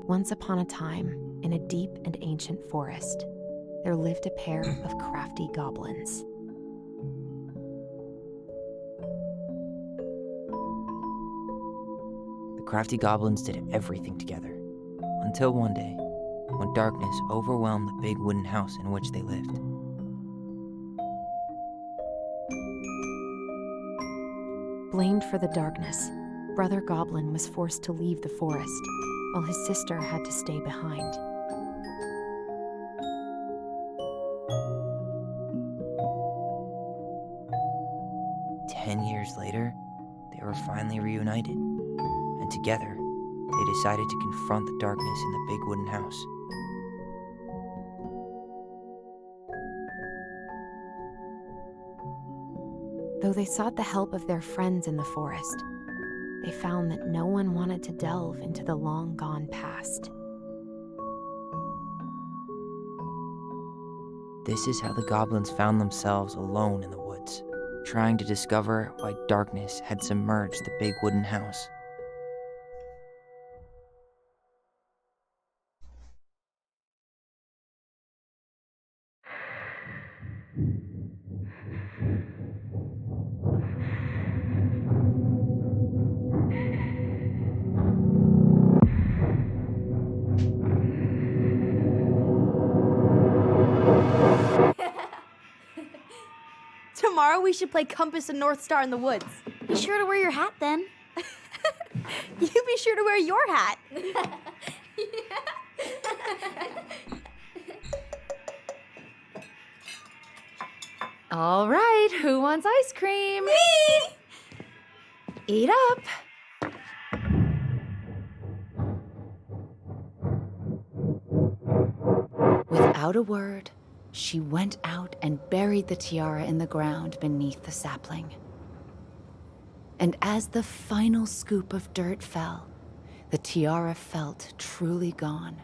Once upon a time, in a deep and ancient forest, there lived a pair of crafty goblins. The crafty goblins did everything together, until one day, when darkness overwhelmed the big wooden house in which they lived. Blamed for the darkness, Brother Goblin was forced to leave the forest, while his sister had to stay behind. Years later, they were finally reunited, and together, they decided to confront the darkness in the big wooden house. Though they sought the help of their friends in the forest, they found that no one wanted to delve into the long-gone past. This is how the goblins found themselves alone in the woods, trying to discover why darkness had submerged the big wooden house. Tomorrow we should play Compass and North Star in the woods. Be sure to wear your hat then. You be sure to wear your hat. All right, who wants ice cream? Me! Eat up. Without a word, she went out and buried the tiara in the ground beneath the sapling. And as the final scoop of dirt fell, the tiara felt truly gone,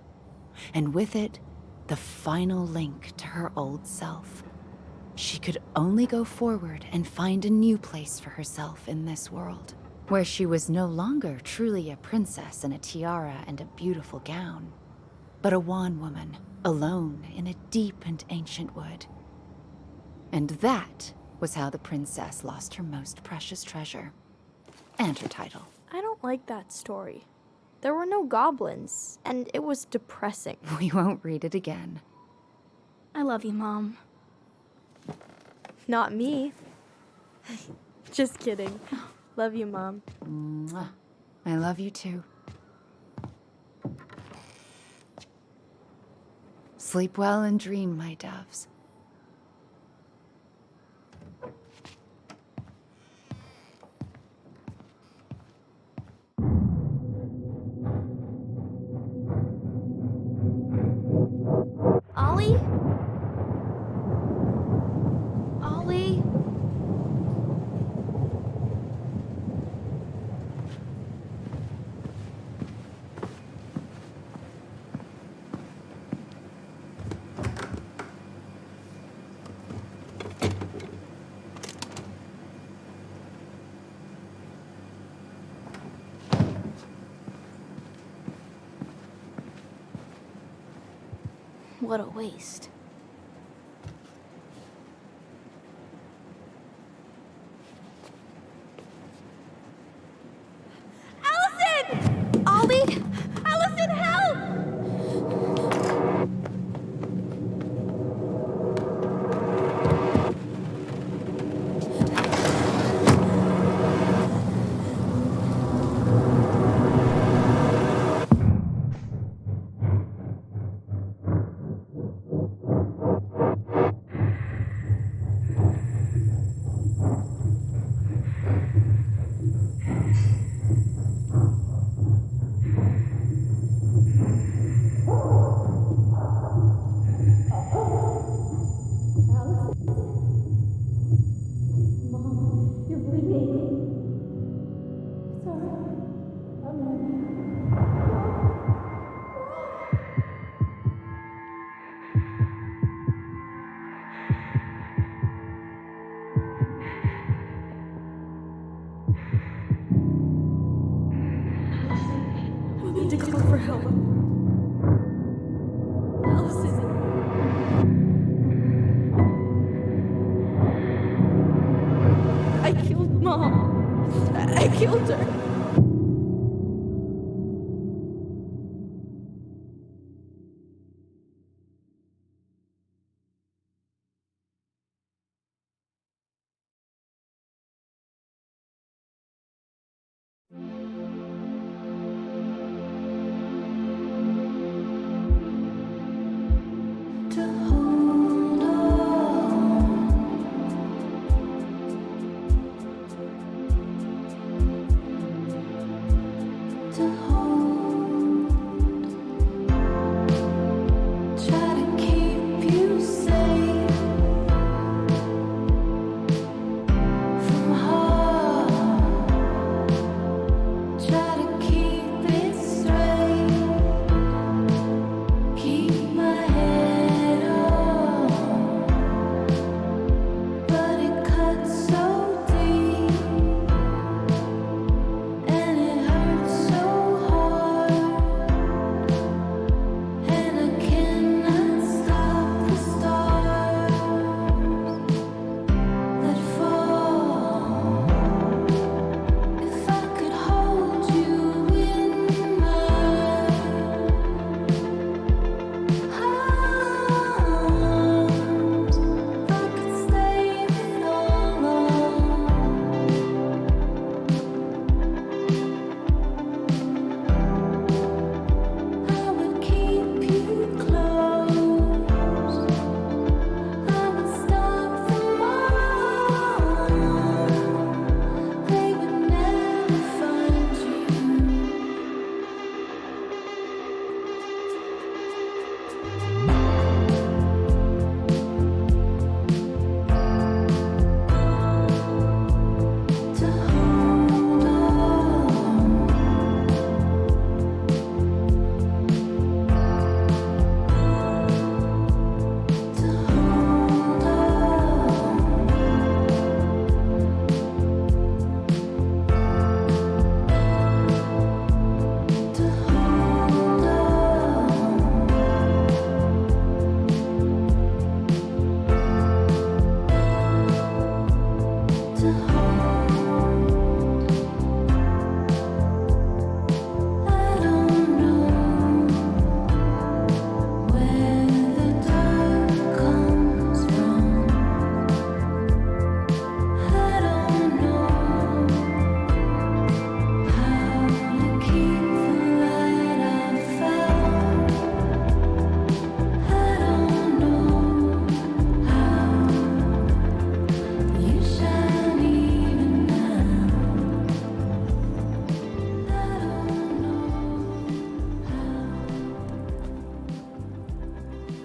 and with it, the final link to her old self. She could only go forward and find a new place for herself in this world, where she was no longer truly a princess in a tiara and a beautiful gown, but a wan woman, alone in a deep and ancient wood. And that was how the princess lost her most precious treasure, and her title. I don't like that story. There were no goblins, and it was depressing. We won't read it again. I love you, Mom. Not me. Just kidding. Love you, Mom. Mwah. I love you too. Sleep well and dream, my doves. Ollie? Ollie? What a waste. Allison! Ollie! Allison, help! to call for help. Allison. I killed Mom. I killed her.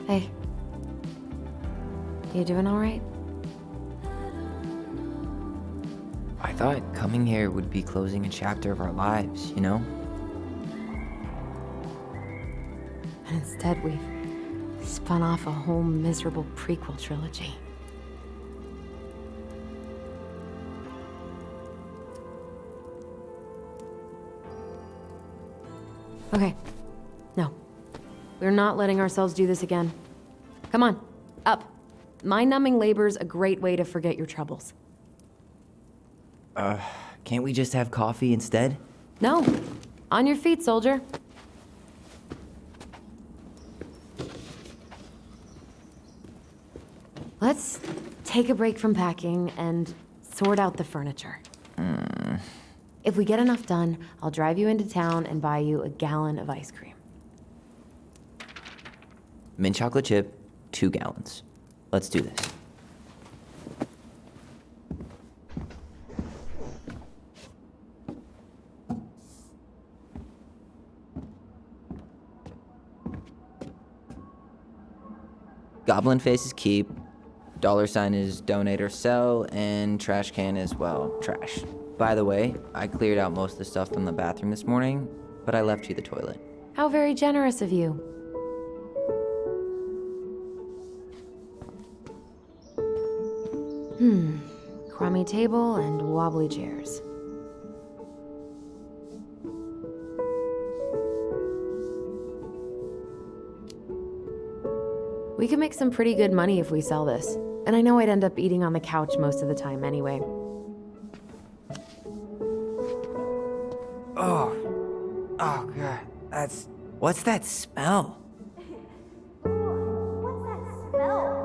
Hey. You doing all right? I thought coming here would be closing a chapter of our lives, you know? And instead, we've spun off a whole miserable prequel trilogy. Okay. No. We're not letting ourselves do this again. Come on, up. Mind-numbing labor's a great way to forget your troubles. Can't we just have coffee instead? No. On your feet, soldier. Let's take a break from packing and sort out the furniture. If we get enough done, I'll drive you into town and buy you a gallon of ice cream. Mint chocolate chip, 2 gallons. Let's do this. Goblin face is keep, $sign is donate or sell, and trash can is, well, trash. By the way, I cleared out most of the stuff from the bathroom this morning, but I left you the toilet. How very generous of you. Crummy table and wobbly chairs. We could make some pretty good money if we sell this. And I know I'd end up eating on the couch most of the time anyway. Oh, God. What's that smell? What's that smell?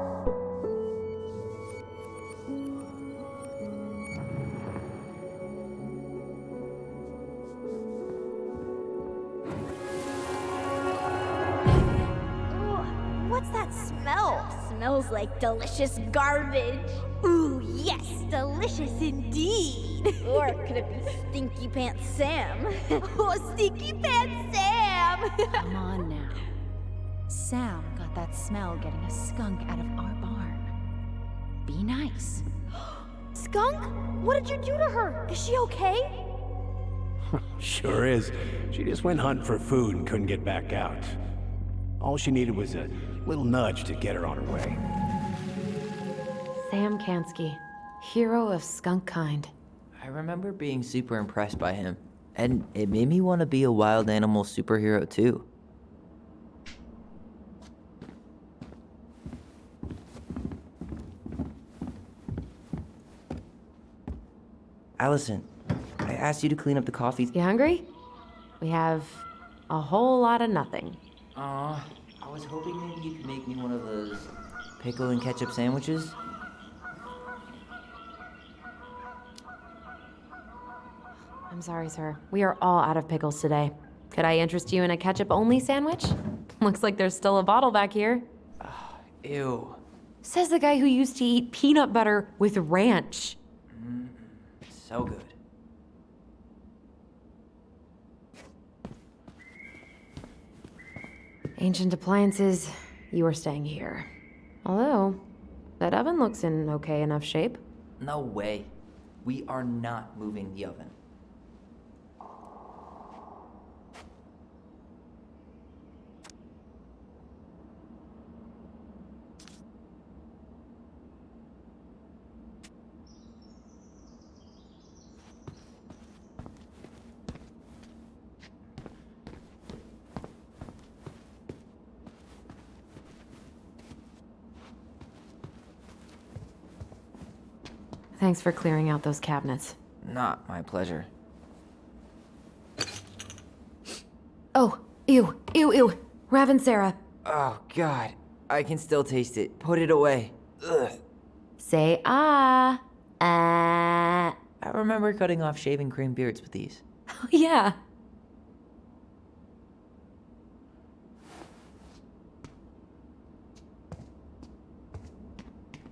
What's that smell? Smells like delicious garbage. Ooh, yes, delicious indeed. Or could it be Stinky Pants Sam? Oh, Stinky Pants Sam! Come on now. Sam got that smell getting a skunk out of our barn. Be nice. Skunk? What did you do to her? Is she okay? Sure is. She just went hunting for food and couldn't get back out. All she needed was a little nudge to get her on her way. Sam Kansky, hero of skunk kind. I remember being super impressed by him, and it made me want to be a wild animal superhero too. Allison, I asked you to clean up the coffee. You hungry? We have a whole lot of nothing. Aw, I was hoping maybe you could make me one of those pickle and ketchup sandwiches. I'm sorry, sir. We are all out of pickles today. Could I interest you in a ketchup-only sandwich? Looks like there's still a bottle back here. Ew. Says the guy who used to eat peanut butter with ranch. So good. Ancient appliances, you are staying here. Although, that oven looks in okay enough shape. No way. We are not moving the oven. Thanks for clearing out those cabinets. Not my pleasure. Oh, ew, ew, ew. Ravensara. Oh, God. I can still taste it. Put it away. Ugh. Say ah. Ah. I remember cutting off shaving cream beards with these. Oh, yeah.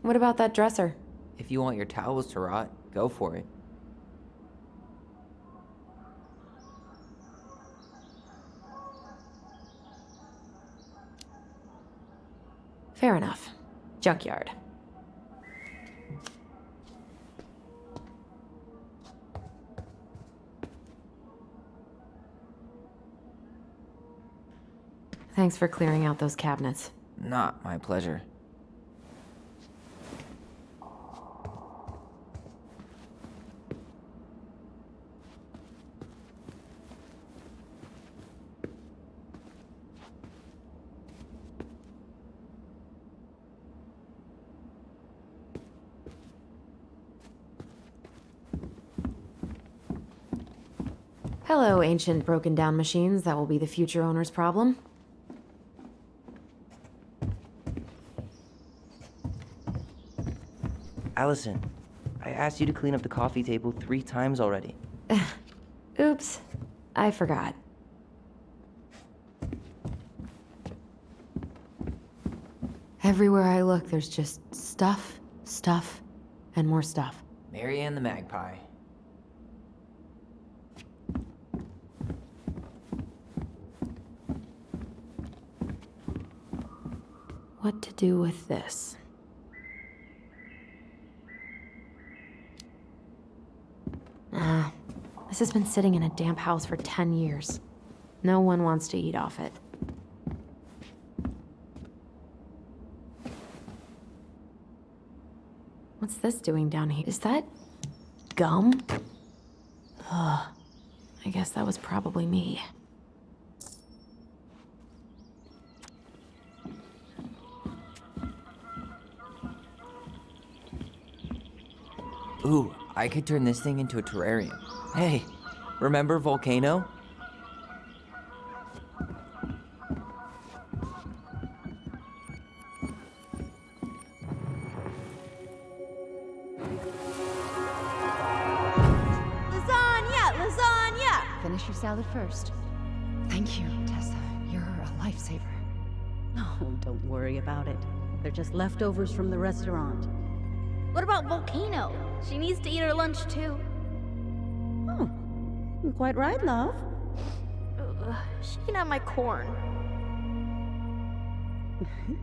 What about that dresser? If you want your towels to rot, go for it. Fair enough. Junkyard. Thanks for clearing out those cabinets. Not my pleasure. Hello, ancient broken down machines that will be the future owner's problem. Allison, I asked you to clean up the coffee table 3 times already. Oops, I forgot. Everywhere I look, there's just stuff, stuff, and more stuff. Marianne the Magpie. What to do with this? This has been sitting in a damp house for 10 years. No one wants to eat off it. What's this doing down here? Is that gum? Ugh. I guess that was probably me. Ooh, I could turn this thing into a terrarium. Hey, remember Volcano? Lasagna! Finish your salad first. Thank you, Tessa. You're a lifesaver. Oh, don't worry about it. They're just leftovers from the restaurant. What about Volcano? She needs to eat her lunch too. Oh, quite right, love. She can have my corn.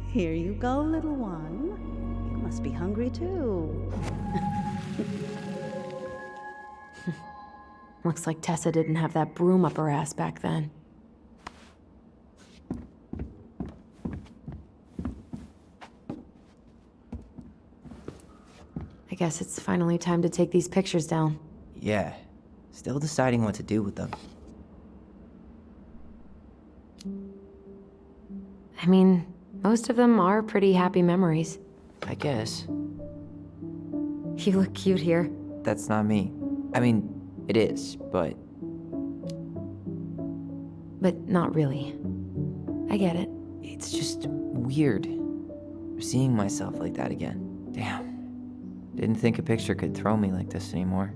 Here you go, little one. You must be hungry too. Looks like Tessa didn't have that broom up her ass back then. I guess it's finally time to take these pictures down. Yeah, still deciding what to do with them. I mean, most of them are pretty happy memories. I guess. You look cute here. That's not me. I mean, it is, but But not really. I get it. it's just weird seeing myself like that again. Damn. Didn't think a picture could throw me like this anymore.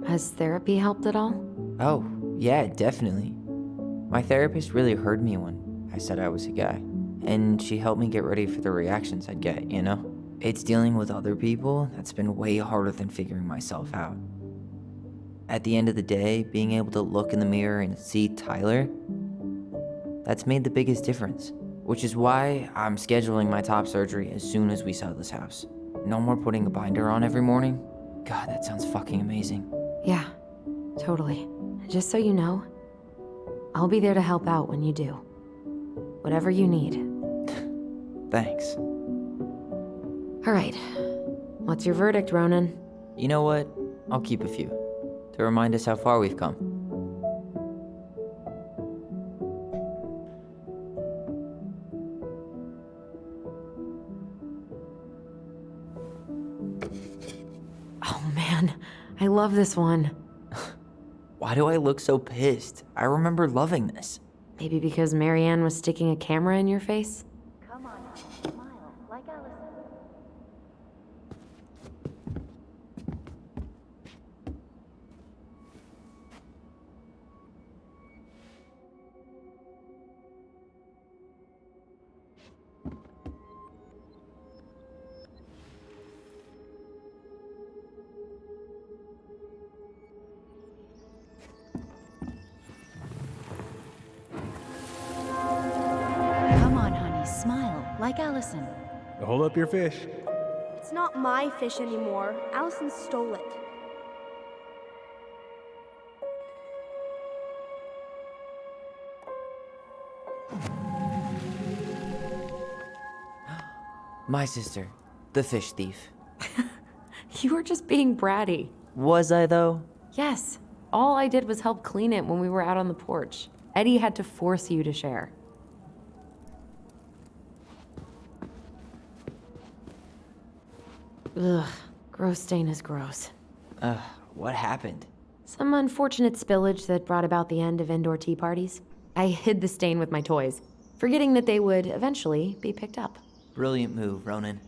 Has therapy helped at all? Oh, yeah, definitely. My therapist really heard me when I said I was a guy, and she helped me get ready for the reactions I'd get, you know? It's dealing with other people that's been way harder than figuring myself out. At the end of the day, being able to look in the mirror and see Tyler, that's made the biggest difference, which is why I'm scheduling my top surgery as soon as we sell this house. No more putting a binder on every morning. God, that sounds fucking amazing. Yeah, totally. Just so you know, I'll be there to help out when you do. Whatever you need. Thanks. All right. What's your verdict, Ronan? You know what? I'll keep a few, to remind us how far we've come. Oh man, I love this one. Why do I look so pissed? I remember loving this. Maybe because Marianne was sticking a camera in your face? Come on, smile, like Allison. Come on, honey, smile, like Allison. Hold up your fish. It's not my fish anymore. Allison stole it. My sister, the fish thief. You were just being bratty. Was I, though? Yes. All I did was help clean it when we were out on the porch. Eddie had to force you to share. Ugh, gross stain is gross. What happened? Some unfortunate spillage that brought about the end of indoor tea parties. I hid the stain with my toys, forgetting that they would eventually be picked up. Brilliant move, Ronan.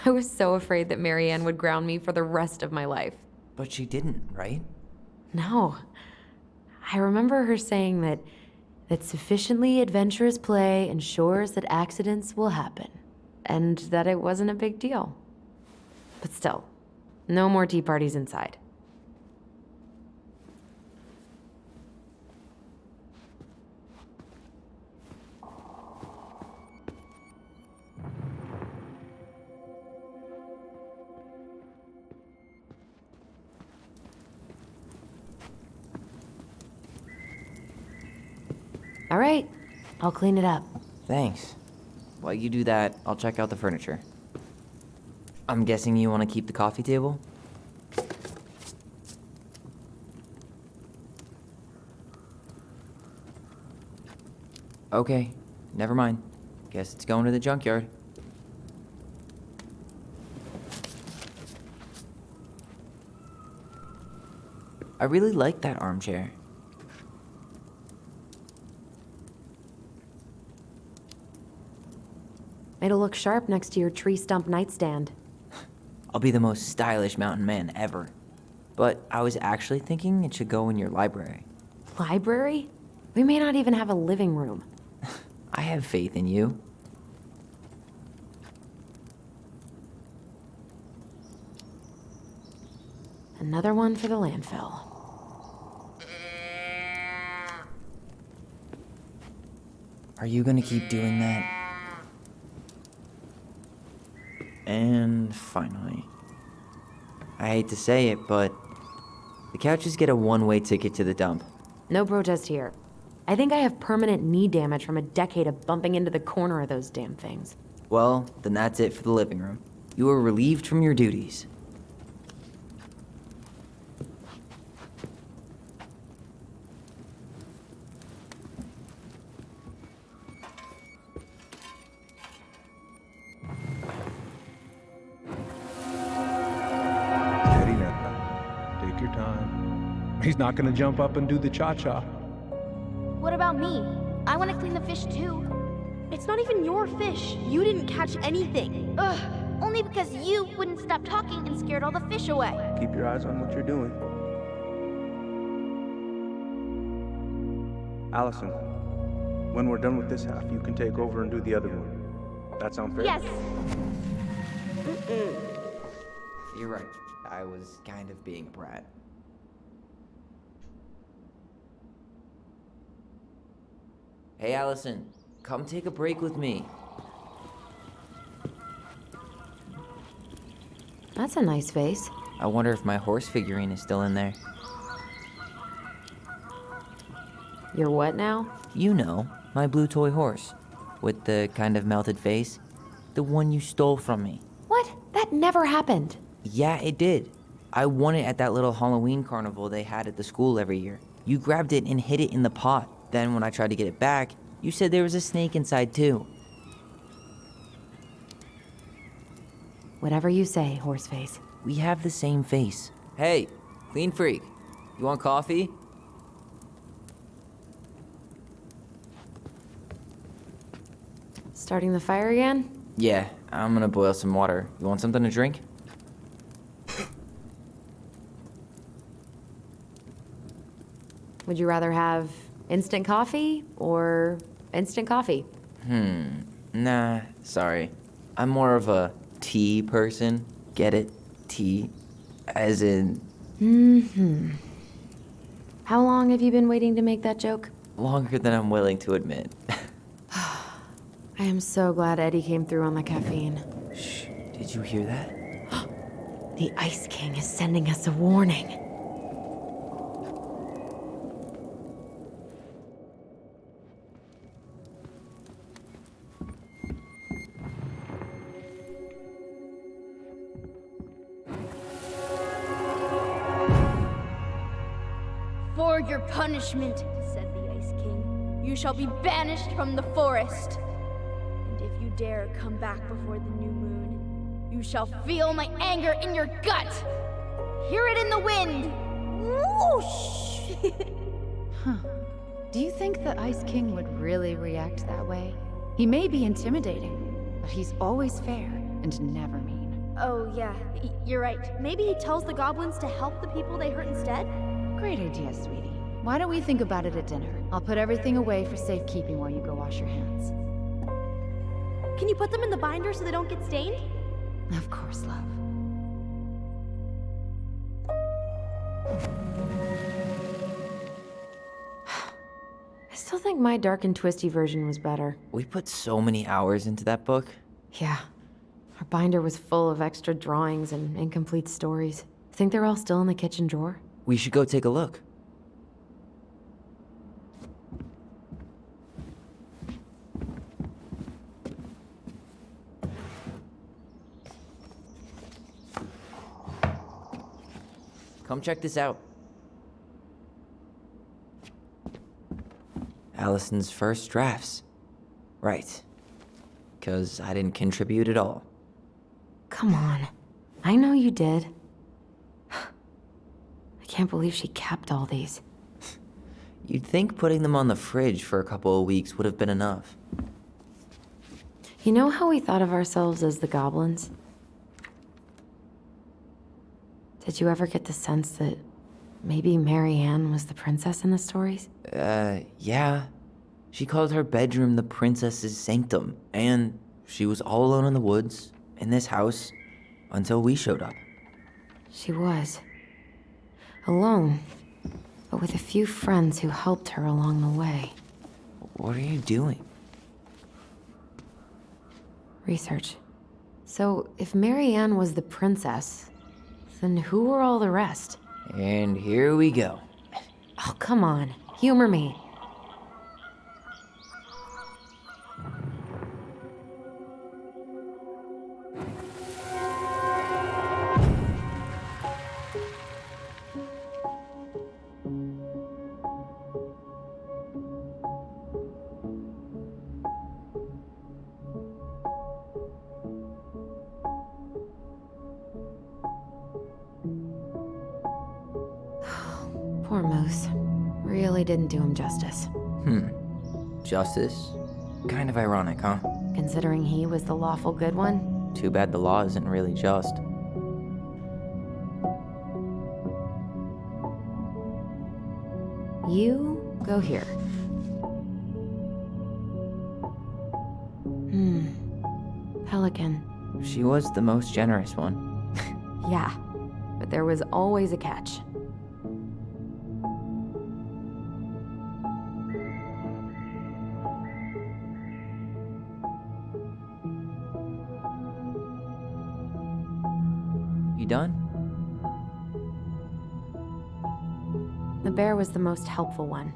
I was so afraid that Marianne would ground me for the rest of my life. But she didn't, right? No. I remember her saying that sufficiently adventurous play ensures that accidents will happen, and that it wasn't a big deal. But still, no more tea parties inside. All right, I'll clean it up. Thanks. While you do that, I'll check out the furniture. I'm guessing you want to keep the coffee table? Okay, never mind. Guess it's going to the junkyard. I really like that armchair. It'll look sharp next to your tree stump nightstand. I'll be the most stylish mountain man ever. But I was actually thinking it should go in your library. Library? We may not even have a living room. I have faith in you. Another one for the landfill. Are you gonna keep doing that? And finally. I hate to say it, but the couches get a one-way ticket to the dump. No protest here. I think I have permanent knee damage from a decade of bumping into the corner of those damn things. Well, then that's it for the living room. You are relieved from your duties. Steady now. Take your time. He's not gonna jump up and do the cha-cha. What about me? I want to clean the fish too. It's not even your fish. You didn't catch anything. Ugh, only because you wouldn't stop talking and scared all the fish away. Keep your eyes on what you're doing. Allison, when we're done with this half, you can take over and do the other one. That sound fair? Yes. You're right. I was kind of being a brat. Hey, Allison, come take a break with me. That's a nice face. I wonder if my horse figurine is still in there. You're what now? You know, my blue toy horse. With the kind of melted face. The one you stole from me. What? That never happened. Yeah, it did. I won it at that little Halloween carnival they had at the school every year. You grabbed it and hid it in the pot. Then when I tried to get it back, you said there was a snake inside too. Whatever you say, Horseface. We have the same face. Hey, clean freak. You want coffee? Starting the fire again? Yeah, I'm gonna boil some water. You want something to drink? Would you rather have instant coffee or instant coffee? Nah, sorry. I'm more of a tea person. Get it? Tea. As in, How long have you been waiting to make that joke? longer than I'm willing to admit. I am so glad Eddie came through on the caffeine. Shh, did you hear that? The Ice King is sending us a warning. For your punishment, said the Ice King, you shall be banished from the forest. And if you dare come back before the new moon, you shall feel my anger in your gut. Hear it in the wind. Whoosh! Do you think the Ice King would really react that way? He may be intimidating, but he's always fair and never mean. Oh, yeah, you're right. Maybe he tells the goblins to help the people they hurt instead? Great idea, sweetie. Why don't we think about it at dinner? I'll put everything away for safekeeping while you go wash your hands. Can you put them in the binder so they don't get stained? Of course, love. I still think my dark and twisty version was better. We put so many hours into that book. Yeah. Our binder was full of extra drawings and incomplete stories. Think they're all still in the kitchen drawer? We should go take a look. Come check this out. Allison's first drafts. Right. 'Cause I didn't contribute at all. Come on. I know you did. I can't believe she kept all these. You'd think putting them on the fridge for a couple of weeks would have been enough. You know how we thought of ourselves as the goblins? Did you ever get the sense that maybe Mary Ann was the princess in the stories? Yeah. She called her bedroom the princess's sanctum, and she was all alone in the woods, in this house, until we showed up. She was. Alone, but with a few friends who helped her along the way. What are you doing? Research. So, if Mary Ann was the princess, then who were all the rest? And here we go. Oh, come on. Humor me. Poor Moose. Really didn't do him justice. Justice? Kind of ironic, huh? Considering he was the lawful good one. Too bad the law isn't really just. You go here. Pelican. She was the most generous one. Yeah, but there was always a catch. You done? The bear was the most helpful one.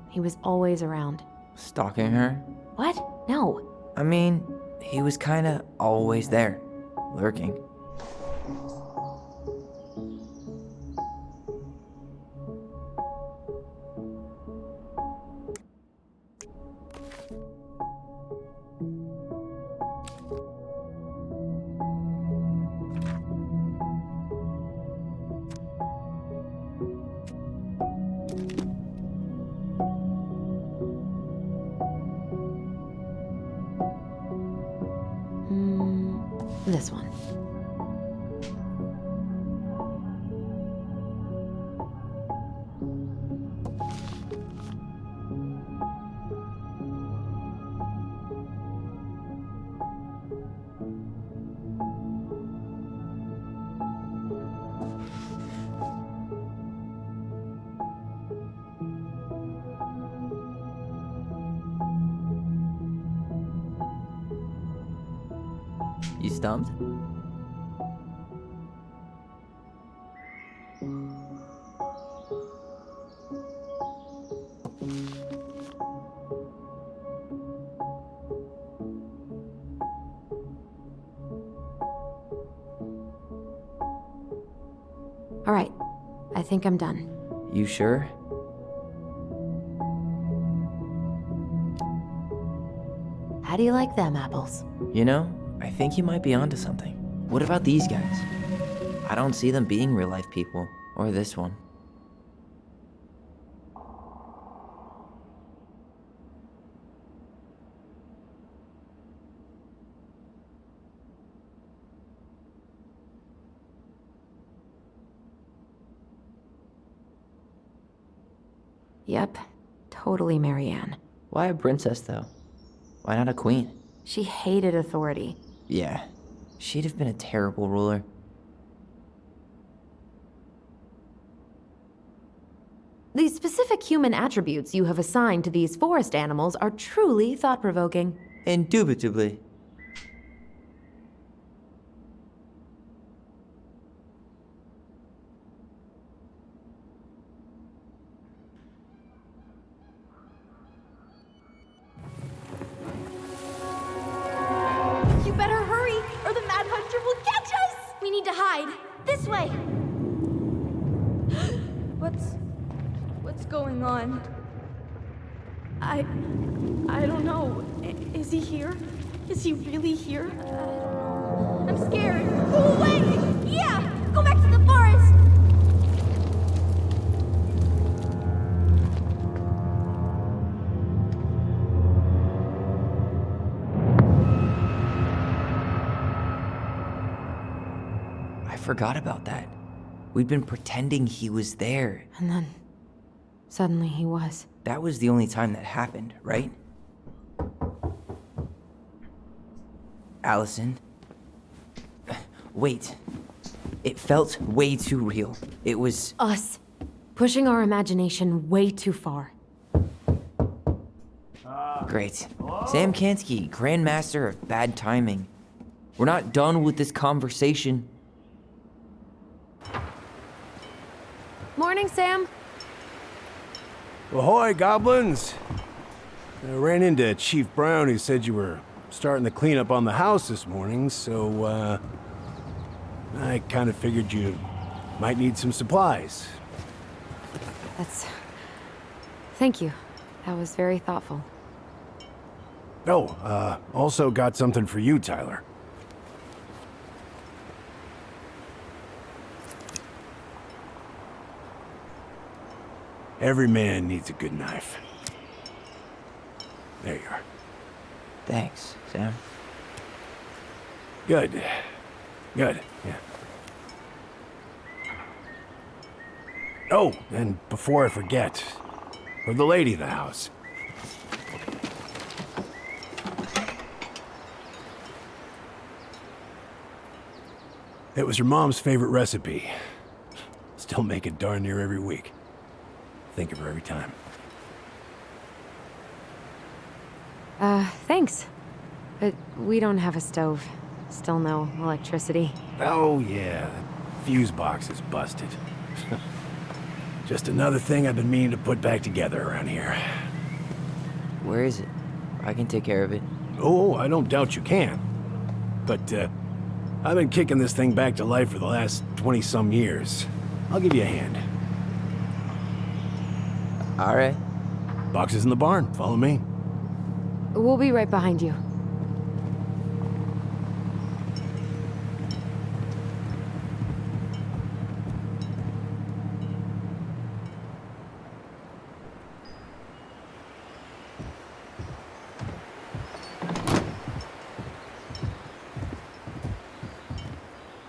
He was always around. Stalking her? What? No. I mean, he was kinda always there, lurking. This one. You stumped? All right. I think I'm done. You sure? How do you like them apples? You know, I think you might be onto something. What about these guys? I don't see them being real-life people, or this one. Yep. Totally Mary Ann. Why a princess, though? Why not a queen? She hated authority. Yeah, she'd have been a terrible ruler. The specific human attributes you have assigned to these forest animals are truly thought-provoking. Indubitably. You better hurry, or the Mad Hunter will catch us! We need to hide. This way! What's going on? I don't know. Is he here? Is he really here? I'm scared. Go away! Yeah! Go back to the forest! I forgot about that. We'd been pretending he was there. And then, suddenly he was. That was the only time that happened, right? Allison? Wait. It felt way too real. It was... Us. Pushing our imagination way too far. Great. Sam Kansky, Grandmaster of Bad Timing. We're not done with this conversation. Morning, Sam. Ahoy, goblins! I ran into Chief Brown, who said you were starting the cleanup on the house this morning, so, I kind of figured you might need some supplies. Thank you. That was very thoughtful. Oh, also got something for you, Tyler. Every man needs a good knife. There you are. Thanks, Sam. Good. Good, yeah. Oh, and before I forget, for the lady of the house. It was her mom's favorite recipe. Still make it darn near every week. Think of her every time. Thanks. But we don't have a stove. Still no electricity. Oh, yeah. The fuse box is busted. Just another thing I've been meaning to put back together around here. Where is it? I can take care of it. Oh, I don't doubt you can. But, I've been kicking this thing back to life for the last 20-some years. I'll give you a hand. All right. Box is in the barn. Follow me. We'll be right behind you.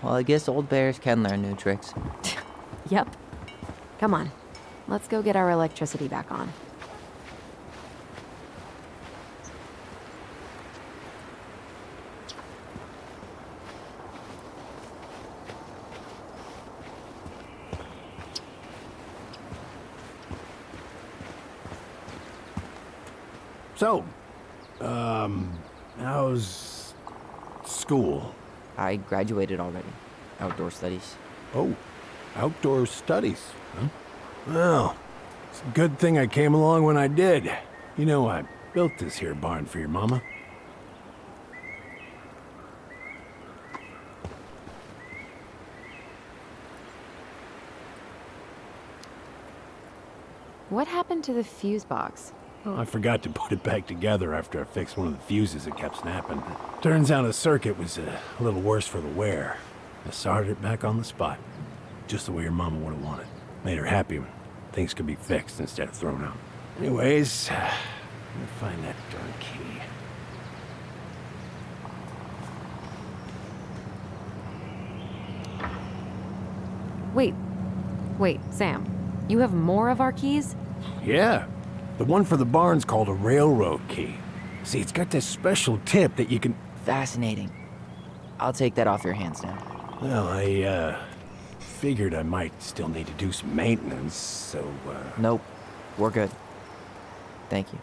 Well, I guess old bears can learn new tricks. Yep. Come on. Let's go get our electricity back on. So, how's school? I graduated already. Outdoor studies. Oh, outdoor studies, huh? Well, it's a good thing I came along when I did. You know, I built this here barn for your mama. What happened to the fuse box? Oh, I forgot to put it back together after I fixed one of the fuses that kept snapping. Turns out the circuit was a little worse for the wear. I soldered it back on the spot, just the way your mama would have wanted. Made her happy when things could be fixed instead of thrown out. Anyways, let me find that darn key. Wait, Sam. You have more of our keys? Yeah, the one for the barn's called a railroad key. See, it's got this special tip that you can... Fascinating. I'll take that off your hands now. Well, I, figured I might still need to do some maintenance, so, Nope. We're good. Thank you.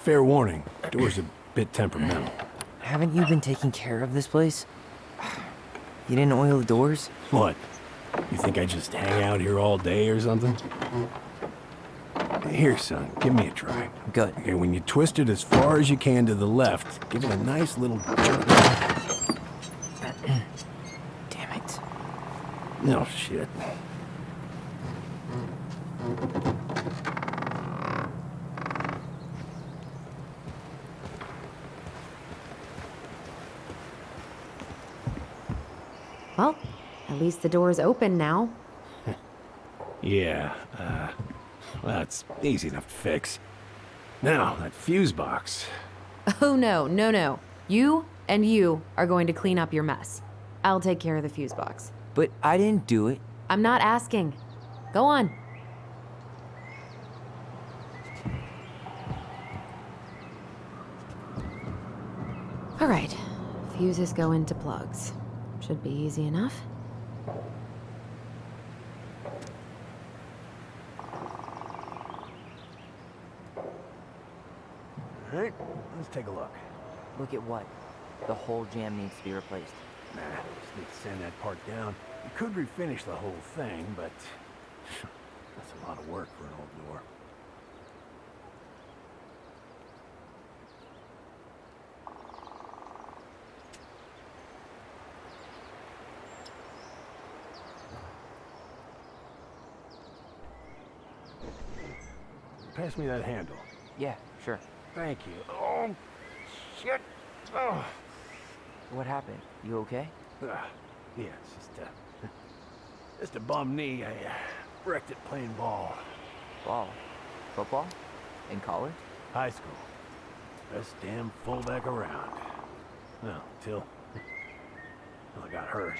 fair warning, door's a bit temperamental. Haven't you been taking care of this place? You didn't oil the doors? What? You think I just hang out here all day or something? Here, son, give me a try. Good. Okay, when you twist it as far as you can to the left, give it a nice little jerk. Damn it. No shit. Well, at least the door's open now. Yeah, that's easy enough to fix. Now, that fuse box. Oh, no, no, no. You and you are going to clean up your mess. I'll take care of the fuse box. But I didn't do it. I'm not asking. Go on. All right. Fuses go into plugs. Should be easy enough. All right, let's take a look. Look at what? The whole jam needs to be replaced. Nah, just need to sand that part down. You could refinish the whole thing, but that's a lot of work for an old door. Pass me that handle. Yeah, sure. Thank you. Oh, shit. Oh. What happened? You okay? Yeah, it's just a bum knee. I wrecked it playing ball. Ball? Football? In college? High school. Best damn fullback around. Well, till I got hurt.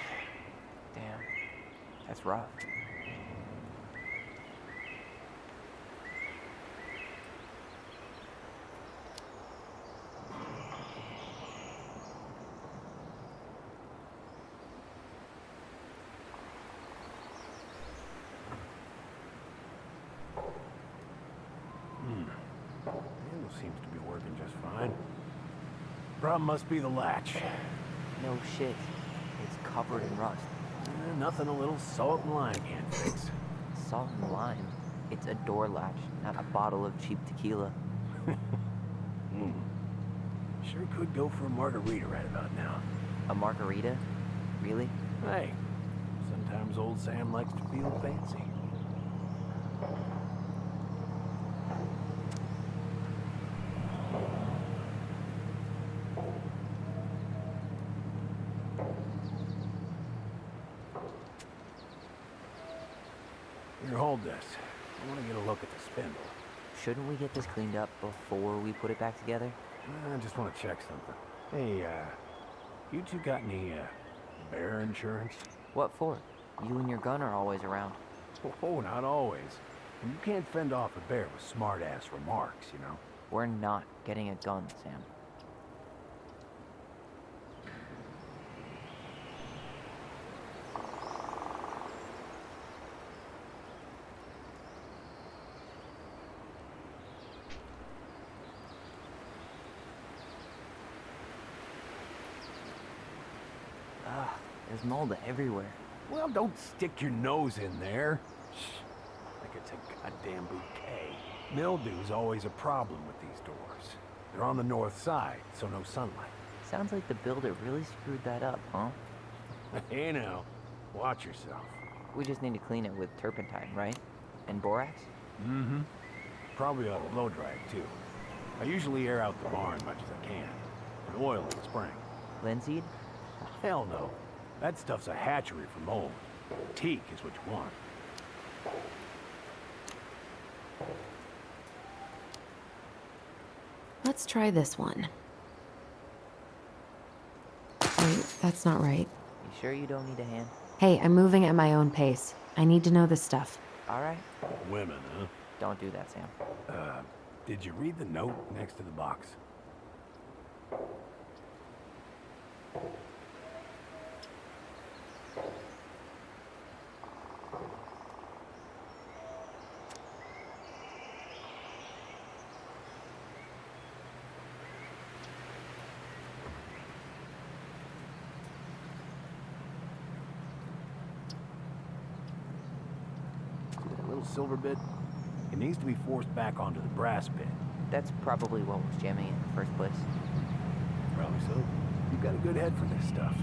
Damn. That's rough. Handle seems to be working just fine. Problem must be the latch. No shit. It's covered in rust. Nothing a little salt and lime can't fix. Salt and lime. It's a door latch, not a bottle of cheap tequila. Sure could go for a margarita right about now. A margarita? Really? Hey, sometimes old Sam likes to feel fancy. Here, hold this. I want to get a look at the spindle. Shouldn't we get this cleaned up before we put it back together? I just want to check something. Hey, you two got any, bear insurance? What for? You and your gun are always around. Oh, not always. And you can't fend off a bear with smart-ass remarks, you know? We're not getting a gun, Sam. There's mold everywhere. Well, don't stick your nose in there. Shh. Like it's a goddamn bouquet. Mildew's always a problem with these doors. They're on the north side, so no sunlight. Sounds like the builder really screwed that up, huh? Hey now, watch yourself. We just need to clean it with turpentine, right? And borax? Mm-hmm. Probably ought to blow dry it, too. I usually air out the barn much as I can. And oil in the spring. Linseed? Hell no. That stuff's a hatchery for mold. Teak is what you want. Let's try this one. Wait, that's not right. You sure you don't need a hand? Hey, I'm moving at my own pace. I need to know this stuff. All right. Women, huh? Don't do that, Sam. Did you read the note next to the box? Silver bit, it needs to be forced back onto the brass bit. That's probably what was jamming it in the first place. Probably so. You've got a good head for this stuff.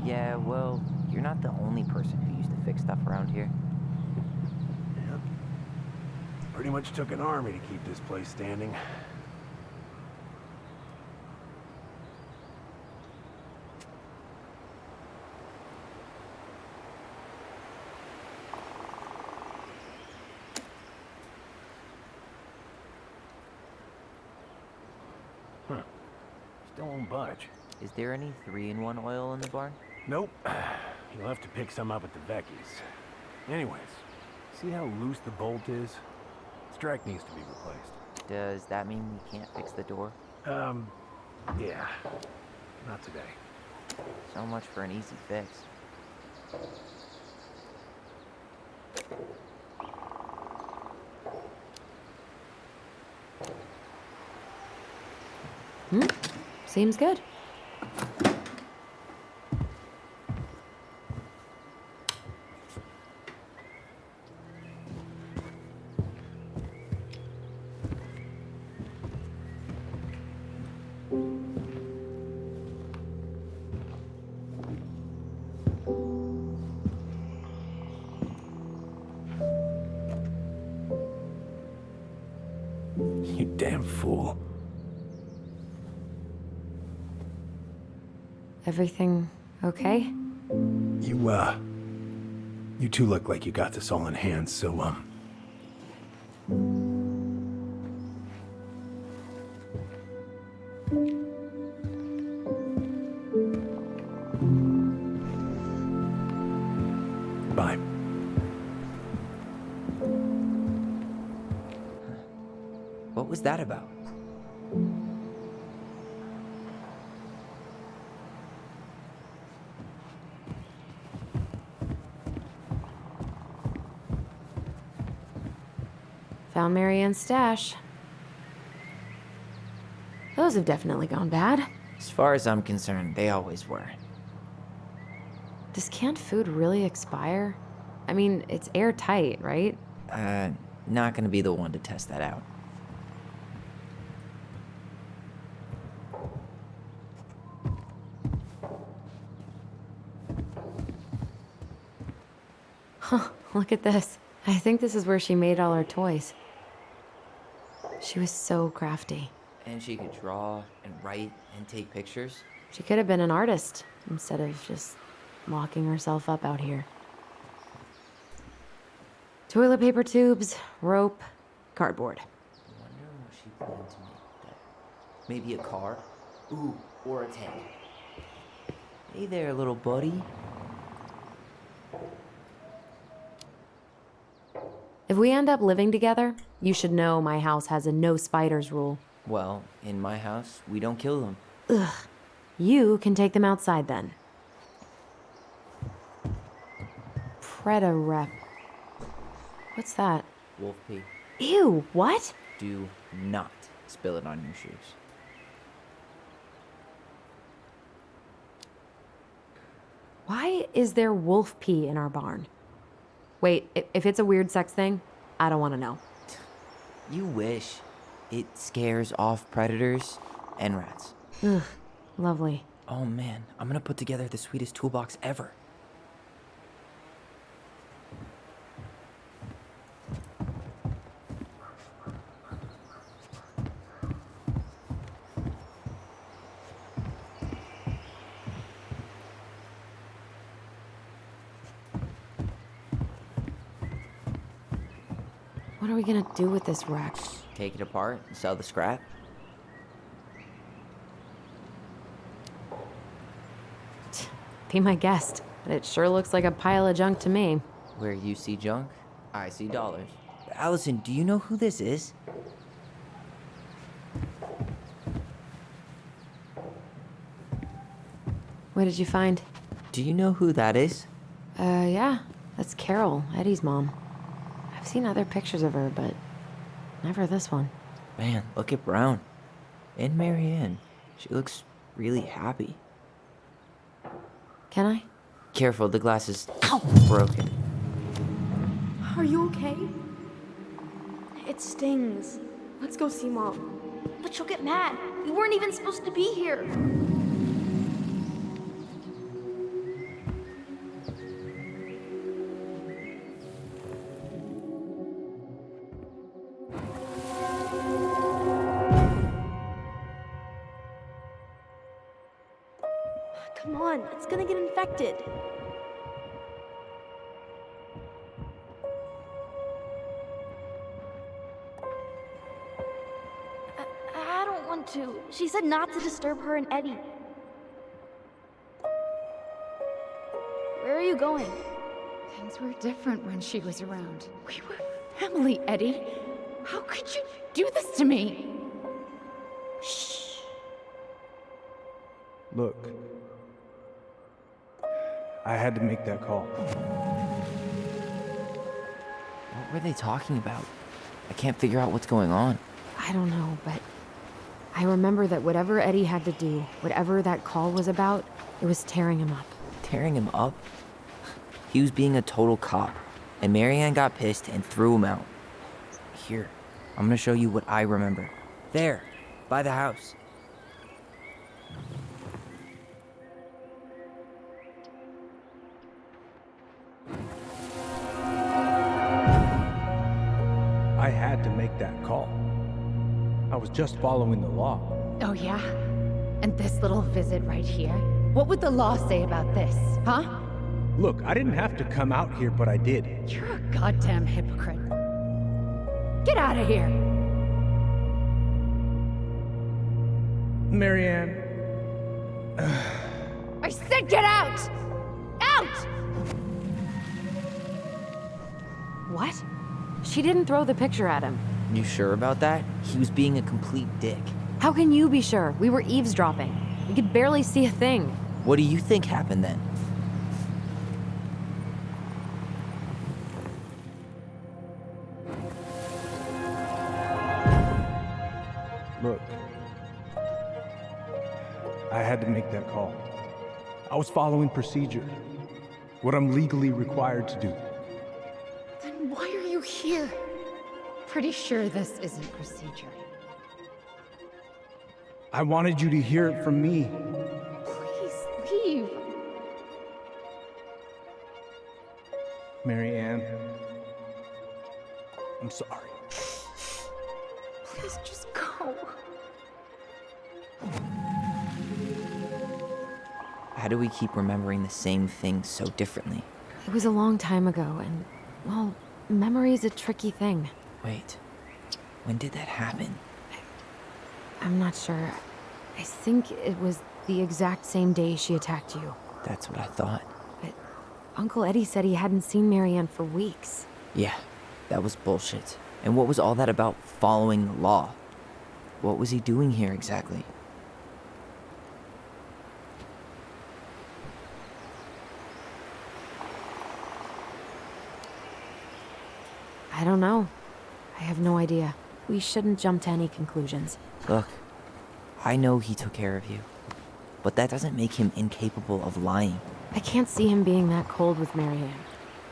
Yeah, well, you're not the only person who used to fix stuff around here. Yep. Pretty much took an army to keep this place standing. still won't budge. Is there any 3-in-1 oil in the barn? Nope. You'll have to pick some up at the Vecchi's. Anyways, see how loose the bolt is? Strike needs to be replaced. Does that mean we can't fix the door? Yeah. Not today. So much for an easy fix. Seems good. You damn fool. Everything okay? You two look like you got this all in hand, so, bye. What was that about? Found Marianne's stash. Those have definitely gone bad. As far as I'm concerned, they always were. Does canned food really expire? I mean, it's airtight, right? Not gonna be the one to test that out. Huh, look at this. I think this is where she made all her toys. She was so crafty. And she could draw and write and take pictures. She could have been an artist instead of just locking herself up out here. Toilet paper tubes, rope, cardboard. I wonder what she planned to make with that. Maybe a car? Ooh, or a tank. Hey there, little buddy. If we end up living together, you should know my house has a no spiders rule. Well, in my house, we don't kill them. Ugh. You can take them outside then. Preda-rep. What's that? Wolf pee. Ew, what? Do not spill it on your shoes. Why is there wolf pee in our barn? Wait, if it's a weird sex thing, I don't want to know. You wish. It scares off predators and rats. Ugh, lovely. Oh man, I'm gonna put together the sweetest toolbox ever. What are we gonna do with this wreck? Take it apart and sell the scrap. Be my guest, but it sure looks like a pile of junk to me. Where you see junk, I see dollars. Allison, do you know who this is? What did you find? Do you know who that is? Yeah, that's Carol, Eddie's mom. I've seen other pictures of her, but never this one. Man, look at Brown. And Marianne. She looks really happy. Can I? Careful, the glass is broken. Are you okay? It stings. Let's go see Mom. But she'll get mad. We weren't even supposed to be here. Come on, it's gonna get infected. I don't want to. She said not to disturb her and Eddie. Where are you going? Things were different when she was around. We were family, Eddie. How could you do this to me? Shh. Look, I had to make that call. What were they talking about? I can't figure out what's going on. I don't know, but I remember that whatever Eddie had to do, whatever that call was about, it was tearing him up. Tearing him up? He was being a total cop, and Marianne got pissed and threw him out. Here, I'm gonna show you what I remember. There, by the house. I had to make that call. I was just following the law. Oh, yeah? And this little visit right here? What would the law say about this, huh? Look, I didn't have to come out here, but I did. You're a goddamn hypocrite. Get out of here! Marianne. I said get out! Out! What? She didn't throw the picture at him. You sure about that? He was being a complete dick. How can you be sure? We were eavesdropping. We could barely see a thing. What do you think happened then? Look, I had to make that call. I was following procedure, what I'm legally required to do. Then why are you here? Pretty sure this isn't procedure. I wanted you to hear it from me. Please leave. Marianne, I'm sorry. Please just go. How do we keep remembering the same things so differently? It was a long time ago, and, well, memory's a tricky thing. Wait, when did that happen? I'm not sure. I think it was the exact same day she attacked you. That's what I thought. But Uncle Eddie said he hadn't seen Marianne for weeks. Yeah, that was bullshit. And what was all that about following the law? What was he doing here exactly? I don't know. I have no idea. We shouldn't jump to any conclusions. Look, I know he took care of you, but that doesn't make him incapable of lying. I can't see him being that cold with Marianne,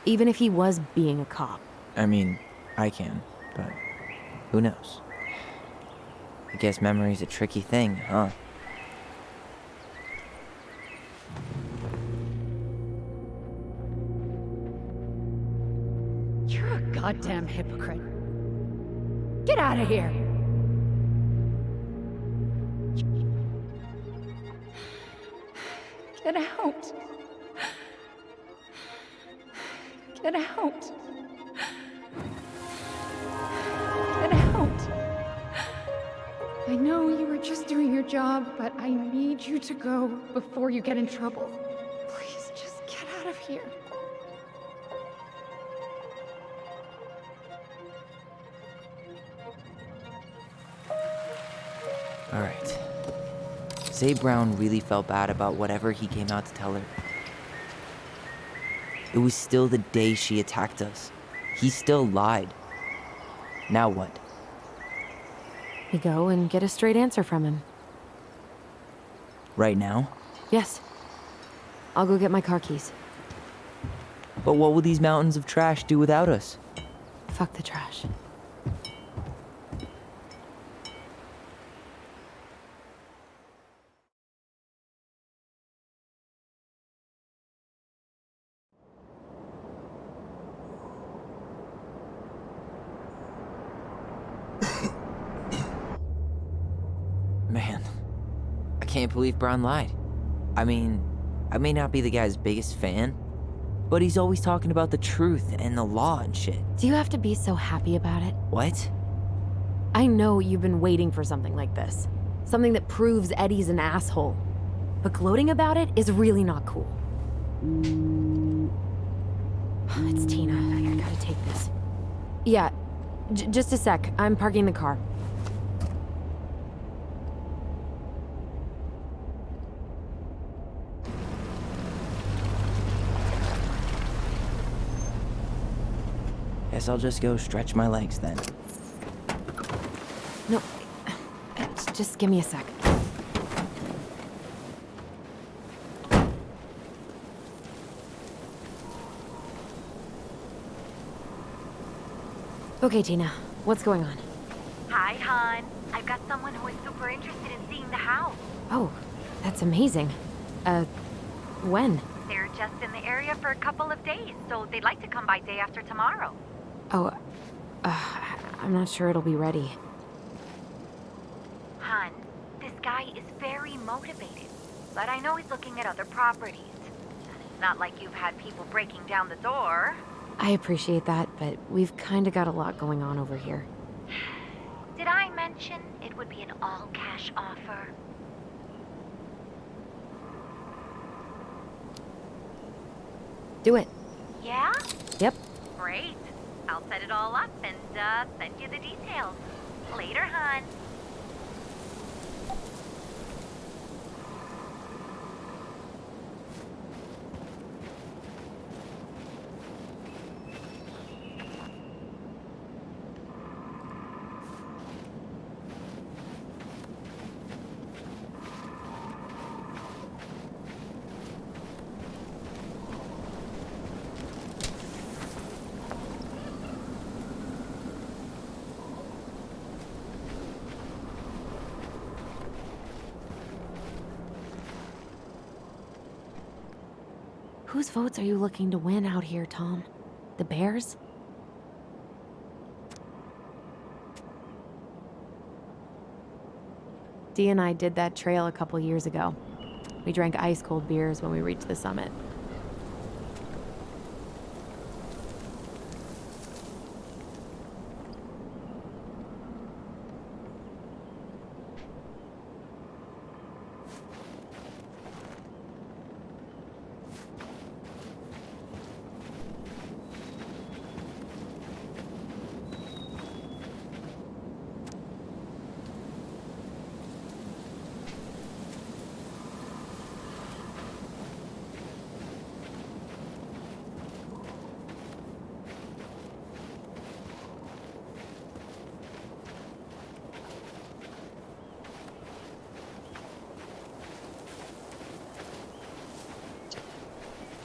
even if he was being a cop. I mean, I can, but who knows? I guess memory's a tricky thing, huh? You're a goddamn hypocrite. Get out of here! Get out! Get out! Get out! I know you were just doing your job, but I need you to go before you get in trouble. Please, just get out of here. All right. Say Brown really felt bad about whatever he came out to tell her. It was still the day she attacked us. He still lied. Now what? We go and get a straight answer from him. Right now? Yes. I'll go get my car keys. But what will these mountains of trash do without us? Fuck the trash. Man, I can't believe Brown lied. I mean, I may not be the guy's biggest fan, but he's always talking about the truth and the law and shit. Do you have to be so happy about it? What? I know you've been waiting for something like this. Something that proves Eddie's an asshole. But gloating about it is really not cool. It's Tina. I gotta take this. Yeah, just a sec. I'm parking the car. Guess I'll just go stretch my legs then. No, just give me a sec. Okay, Tina, what's going on? Hi, hon. I've got someone who is super interested in seeing the house. Oh, that's amazing. When? They're just in the area for a couple of days, so they'd like to come by day after tomorrow. Oh, I'm not sure it'll be ready. Hon, this guy is very motivated, but I know he's looking at other properties. It's not like you've had people breaking down the door. I appreciate that, but we've kinda got a lot going on over here. Did I mention it would be an all-cash offer? Do it. Yeah? Yep. Great. I'll set it all up and send you the details. Later, hon. Whose votes are you looking to win out here, Tom? The Bears? Dee and I did that trail a couple years ago. We drank ice-cold beers when we reached the summit.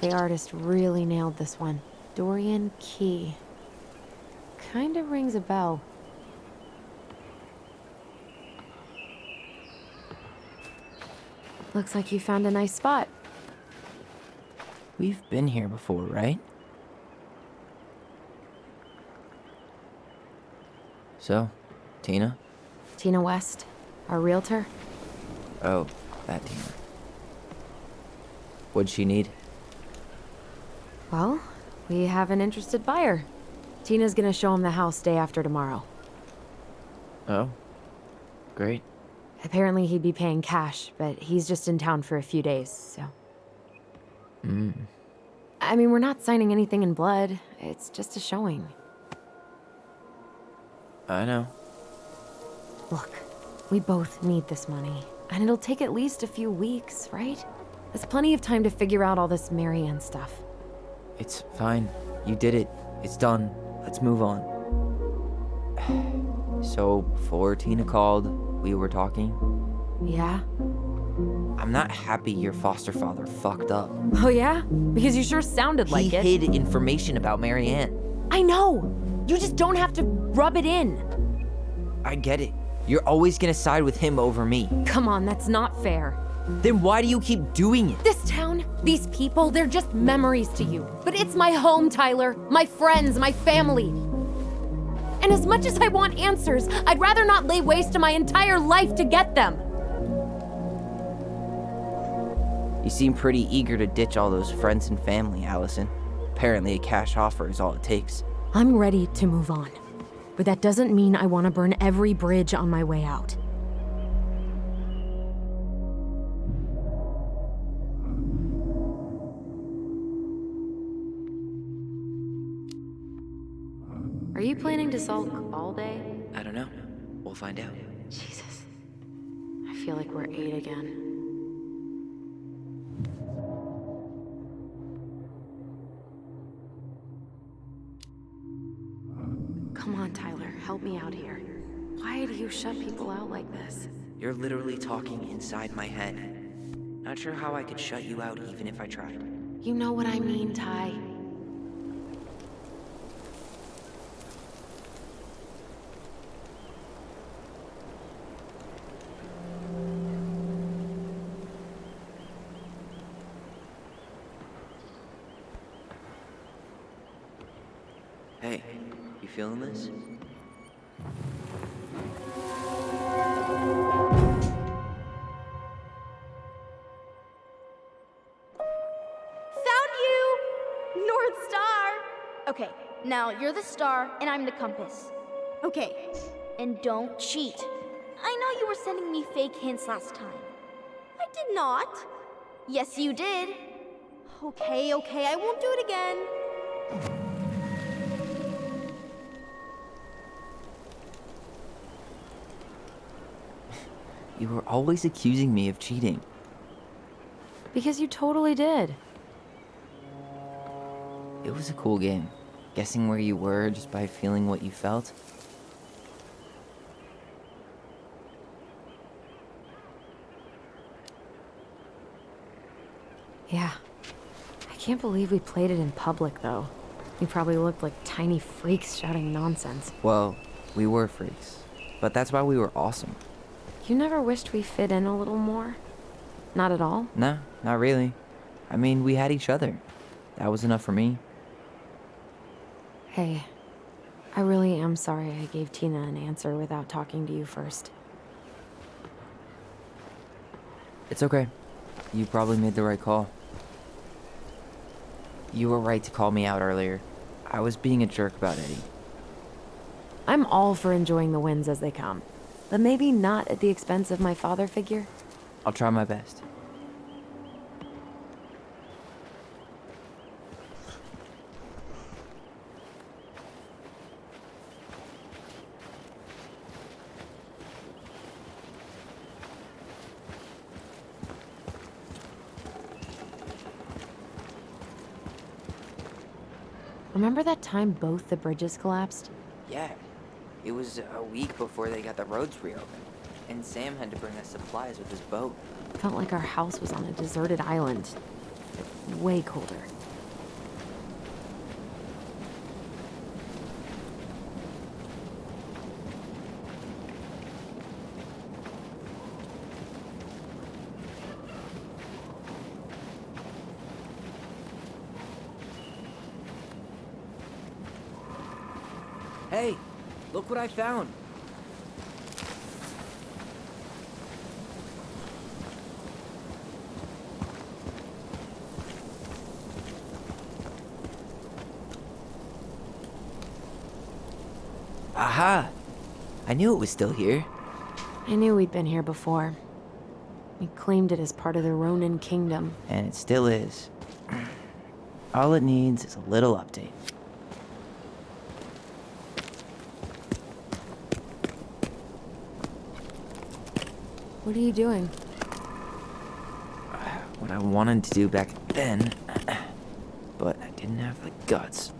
The artist really nailed this one. Dorian Key. Kinda rings a bell. Looks like you found a nice spot. We've been here before, right? So, Tina? Tina West, our realtor. Oh, that Tina. What'd she need? Well, we have an interested buyer. Tina's gonna show him the house day after tomorrow. Oh, great. Apparently he'd be paying cash, but he's just in town for a few days, so... I mean, we're not signing anything in blood. It's just a showing. I know. Look, we both need this money, and it'll take at least a few weeks, right? There's plenty of time to figure out all this Marianne stuff. It's fine. You did it. It's done. Let's move on. So, before Tina called, we were talking. Yeah? I'm not happy your foster father fucked up. Oh yeah? Because you sure sounded like it. He hid information about Marianne. I know! You just don't have to rub it in. I get it. You're always gonna side with him over me. Come on, that's not fair. Then why do you keep doing it? This town, these people, they're just memories to you. But it's my home, Tyler. My friends, my family. And as much as I want answers, I'd rather not lay waste to my entire life to get them. You seem pretty eager to ditch all those friends and family, Allison. Apparently a cash offer is all it takes. I'm ready to move on. But that doesn't mean I want to burn every bridge on my way out. Are you planning to sulk all day? I don't know. We'll find out. Jesus. I feel like we're 8 again. Come on, Tyler, help me out here. Why do you shut people out like this? You're literally talking inside my head. Not sure how I could shut you out even if I tried. You know what I mean, Ty. Hey, you feeling this? Found you! North Star! Okay, now you're the star and I'm the compass. Okay, and don't cheat. I know you were sending me fake hints last time. I did not. Yes, you did. Okay, I won't do it again. You were always accusing me of cheating. Because you totally did. It was a cool game. Guessing where you were just by feeling what you felt. Yeah. I can't believe we played it in public, though. We probably looked like tiny freaks shouting nonsense. Well, we were freaks. But that's why we were awesome. You never wished we fit in a little more? Not at all? No, not really. I mean, we had each other. That was enough for me. Hey, I really am sorry I gave Tina an answer without talking to you first. It's okay. You probably made the right call. You were right to call me out earlier. I was being a jerk about Eddie. I'm all for enjoying the wins as they come, but maybe not at the expense of my father figure. I'll try my best. Remember that time both the bridges collapsed? Yeah. It was a week before they got the roads reopened. And Sam had to bring us supplies with his boat. Felt like our house was on a deserted island. Way colder. Hey, look what I found. Aha! I knew it was still here. I knew we'd been here before. We claimed it as part of the Ronin kingdom. And it still is. All it needs is a little update. What are you doing? What I wanted to do back then, but I didn't have the guts.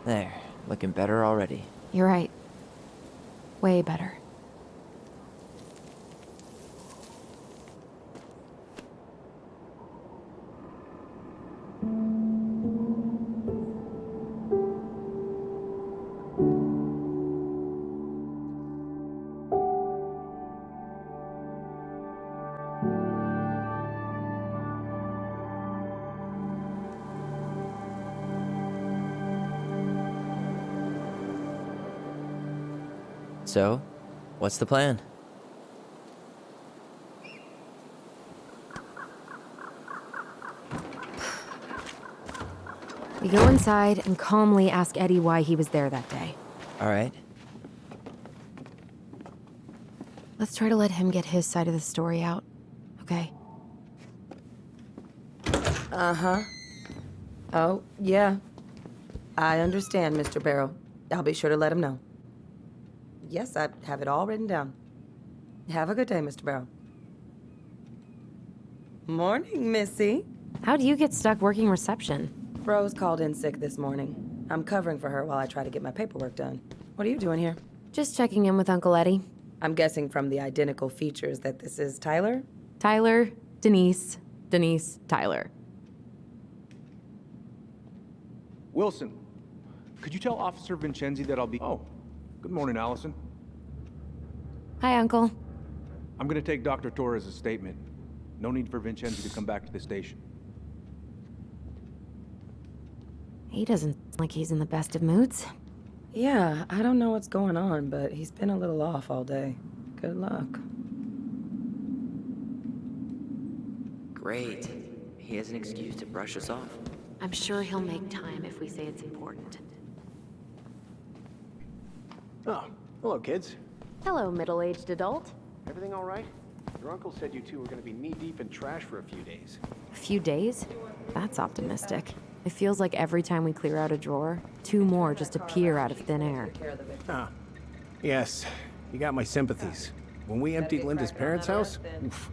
There, looking better already. You're right. Way better. So, what's the plan? We go inside and calmly ask Eddie why he was there that day. All right. Let's try to let him get his side of the story out, okay? Uh-huh. Oh, yeah. I understand, Mr. Barrow. I'll be sure to let him know. Yes, I have it all written down. Have a good day, Mr. Barrow. Morning, Missy. How do you get stuck working reception? Rose called in sick this morning. I'm covering for her while I try to get my paperwork done. What are you doing here? Just checking in with Uncle Eddie. I'm guessing from the identical features that this is Tyler? Tyler, Denise, Denise, Tyler. Wilson, could you tell Officer Vincenzi that I'll be... Oh, good morning, Allison. Hi, Uncle. I'm gonna take Dr. Torres' statement. No need for Vincenzi to come back to the station. He doesn't seem like he's in the best of moods. Yeah, I don't know what's going on, but he's been a little off all day. Good luck. Great. He has an excuse to brush us off. I'm sure he'll make time if we say it's important. Oh, hello, kids. Hello, middle-aged adult. Everything all right? Your uncle said you two were going to be knee-deep in trash for a few days. A few days? That's optimistic. It feels like every time we clear out a drawer, 2 more just appear out of thin air. Ah, yes. You got my sympathies. When we emptied Linda's parents' house, oof,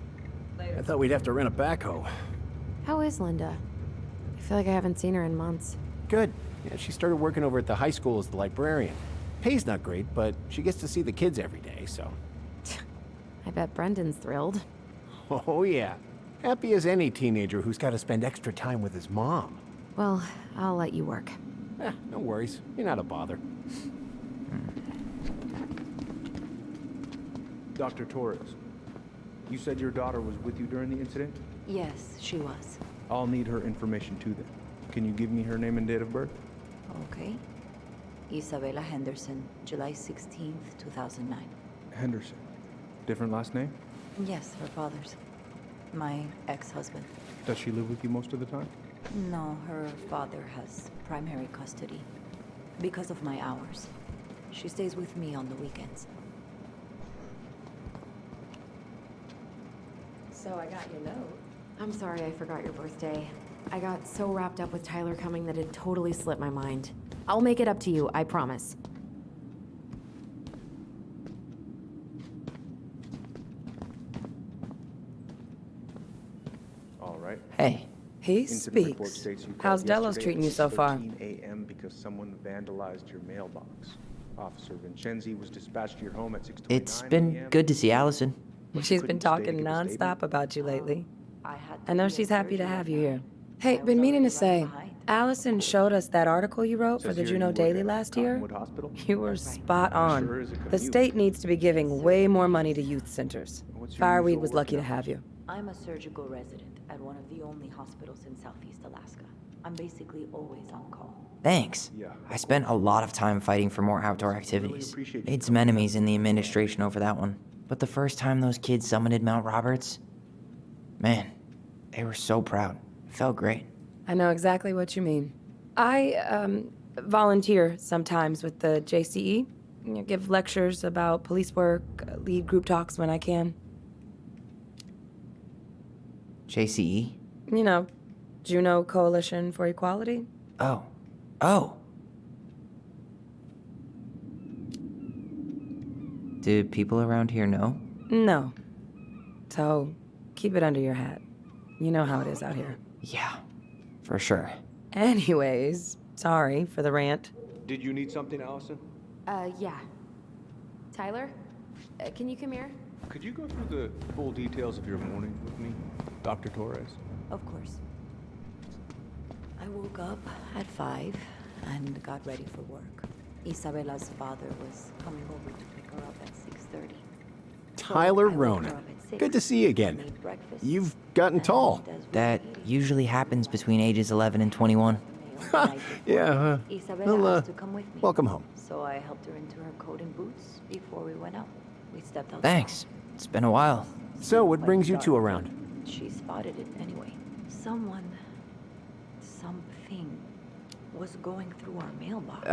I thought we'd have to rent a backhoe. How is Linda? I feel like I haven't seen her in months. Good. Yeah, she started working over at the high school as the librarian. Pay's not great, but she gets to see the kids every day, so... I bet Brendan's thrilled. Oh, yeah. Happy as any teenager who's got to spend extra time with his mom. Well, I'll let you work. No worries. You're not a bother. Dr. Torres, you said your daughter was with you during the incident? Yes, she was. I'll need her information too then. Can you give me her name and date of birth? Okay. Isabella Henderson, July 16th, 2009. Henderson. Different last name? Yes, her father's. My ex-husband. Does she live with you most of the time? No, her father has primary custody. Because of my hours. She stays with me on the weekends. So I got your note. I'm sorry I forgot your birthday. I got so wrapped up with Tyler coming that it totally slipped my mind. I'll make it up to you, I promise. All right. Hey. He Incident report speaks. states you called How's Delos yesterday treating you at so far? 13 a.m. because someone vandalized your mailbox. Officer Vincenzi was dispatched to your home at 6:29 It's been a.m. good to see Allison. She's been talking nonstop about you lately. I know she's happy to have you here. Hey, been meaning to say, Allison showed us that article you wrote for Says the here you Juneau work Daily at last year. Cottonwood Hospital? You were spot Sure on. is a The commute. state needs to be giving way more money to youth centers. What's your Fireweed usual was lucky to working have you. I'm a surgical resident at one of the only hospitals in Southeast Alaska. I'm basically always on call. Thanks. Yeah. I spent a lot of time fighting for more outdoor activities. Made some enemies in the administration over that one. But the first time those kids summited Mount Roberts, man, they were so proud. It felt great. I know exactly what you mean. I volunteer sometimes with the JCE. You know, give lectures about police work, lead group talks when I can. JCE? You know, Juneau Coalition for Equality. Oh. Oh. Do people around here know? No. So, keep it under your hat. You know how it is out here. Yeah, for sure. Anyways, sorry for the rant. Did you need something, Allison? Yeah. Tyler? Can you come here? Could you go through the full details of your morning with me, Dr. Torres? Of course. I woke up at 5 and got ready for work. Isabella's father was coming over to pick her up at 6:30. Tyler I woke her Ronan. up at 6, Good to see you again. made breakfast, You've gotten tall. and as we That waited, usually happens between ages 11 and 21. the night before, Yeah, Isabella well, asked to come with me. welcome home. So I helped her into her coat and boots before we went out. We stepped outside. Thanks. It's been a while. So, what Quite brings you dark, two but around? She spotted it anyway. Something was going through our mailbox.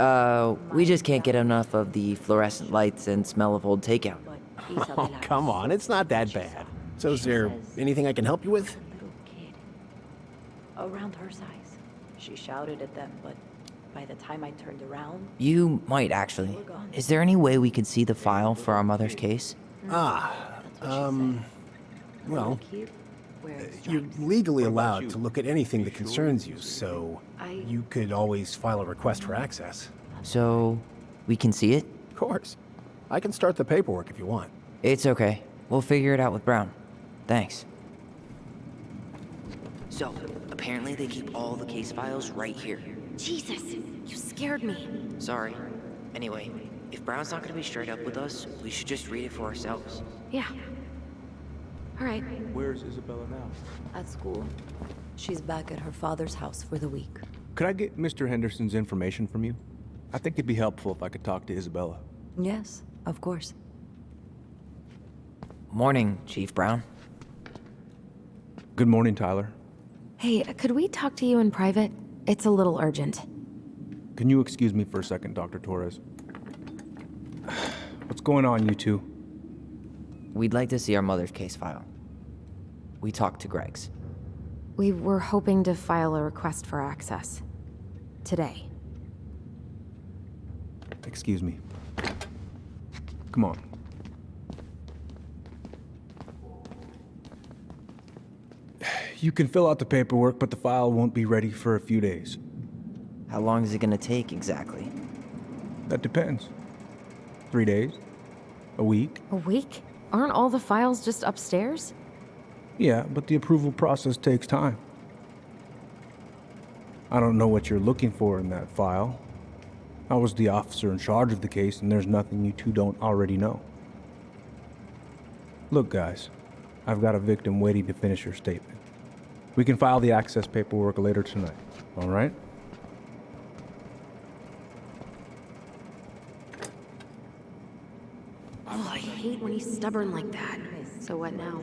We just can't get enough of the fluorescent lights and smell of old takeout. But Oh, Isabella come was on, so it's not that suspicious. bad. So is She there says anything I can help you with? the little kid. around her size. She shouted at them, but by the time I turned around... You might actually. Is there any way we could see the file for our mother's case? Well, you're legally allowed to look at anything that concerns you, so you could always file a request for access. So, we can see it? Of course. I can start the paperwork if you want. It's okay. We'll figure it out with Brown. Thanks. So, apparently they keep all the case files right here. Jesus, you scared me. Sorry. Anyway, if Brown's not gonna be straight up with us, we should just read it for ourselves. Yeah. All right. Where's Isabella now? At school. She's back at her father's house for the week. Could I get Mr. Henderson's information from you? I think it'd be helpful if I could talk to Isabella. Yes, of course. Morning, Chief Brown. Good morning, Tyler. Hey, could we talk to you in private? It's a little urgent. Can you excuse me for a second, Dr. Torres? What's going on, you two? We'd like to see our mother's case file. We talked to Greg's. We were hoping to file a request for access. Today. Excuse me. Come on. You can fill out the paperwork, but the file won't be ready for a few days. How long is it gonna take exactly? That depends. 3 days? A week? A week? Aren't all the files just upstairs? Yeah, but the approval process takes time. I don't know what you're looking for in that file. I was the officer in charge of the case, and there's nothing you two don't already know. Look, guys, I've got a victim waiting to finish her statement. We can file the access paperwork later tonight, all right? Oh, I hate when he's stubborn like that. So what now?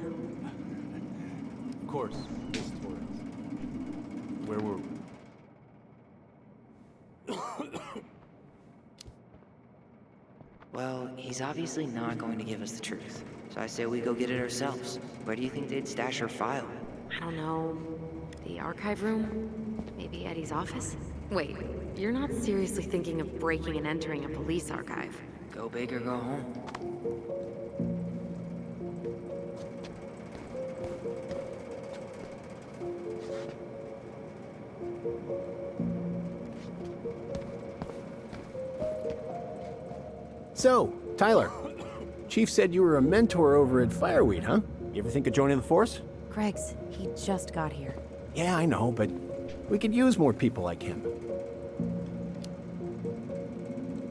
Of course, Miss Torres. Where were we? Well, he's obviously not going to give us the truth. So I say we go get it ourselves. Where do you think they'd stash her file? I don't know. The archive room? Maybe Eddie's office? Wait, you're not seriously thinking of breaking and entering a police archive? Go big or go home. So, Tyler, Chief said you were a mentor over at Fireweed, huh? You ever think of joining the force? Greg's, he just got here. Yeah, I know, but we could use more people like him.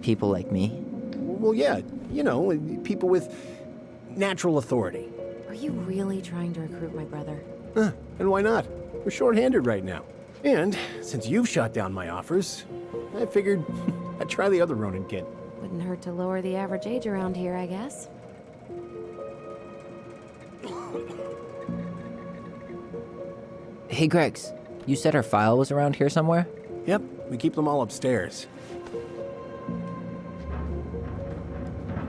People like me? Well, yeah, you know, people with natural authority. Are you really trying to recruit my brother? And why not? We're short-handed right now. And since you've shot down my offers, I figured I'd try the other Ronin kid. Wouldn't hurt to lower the average age around here, I guess. Hey, Gregs, you said her file was around here somewhere? Yep, we keep them all upstairs.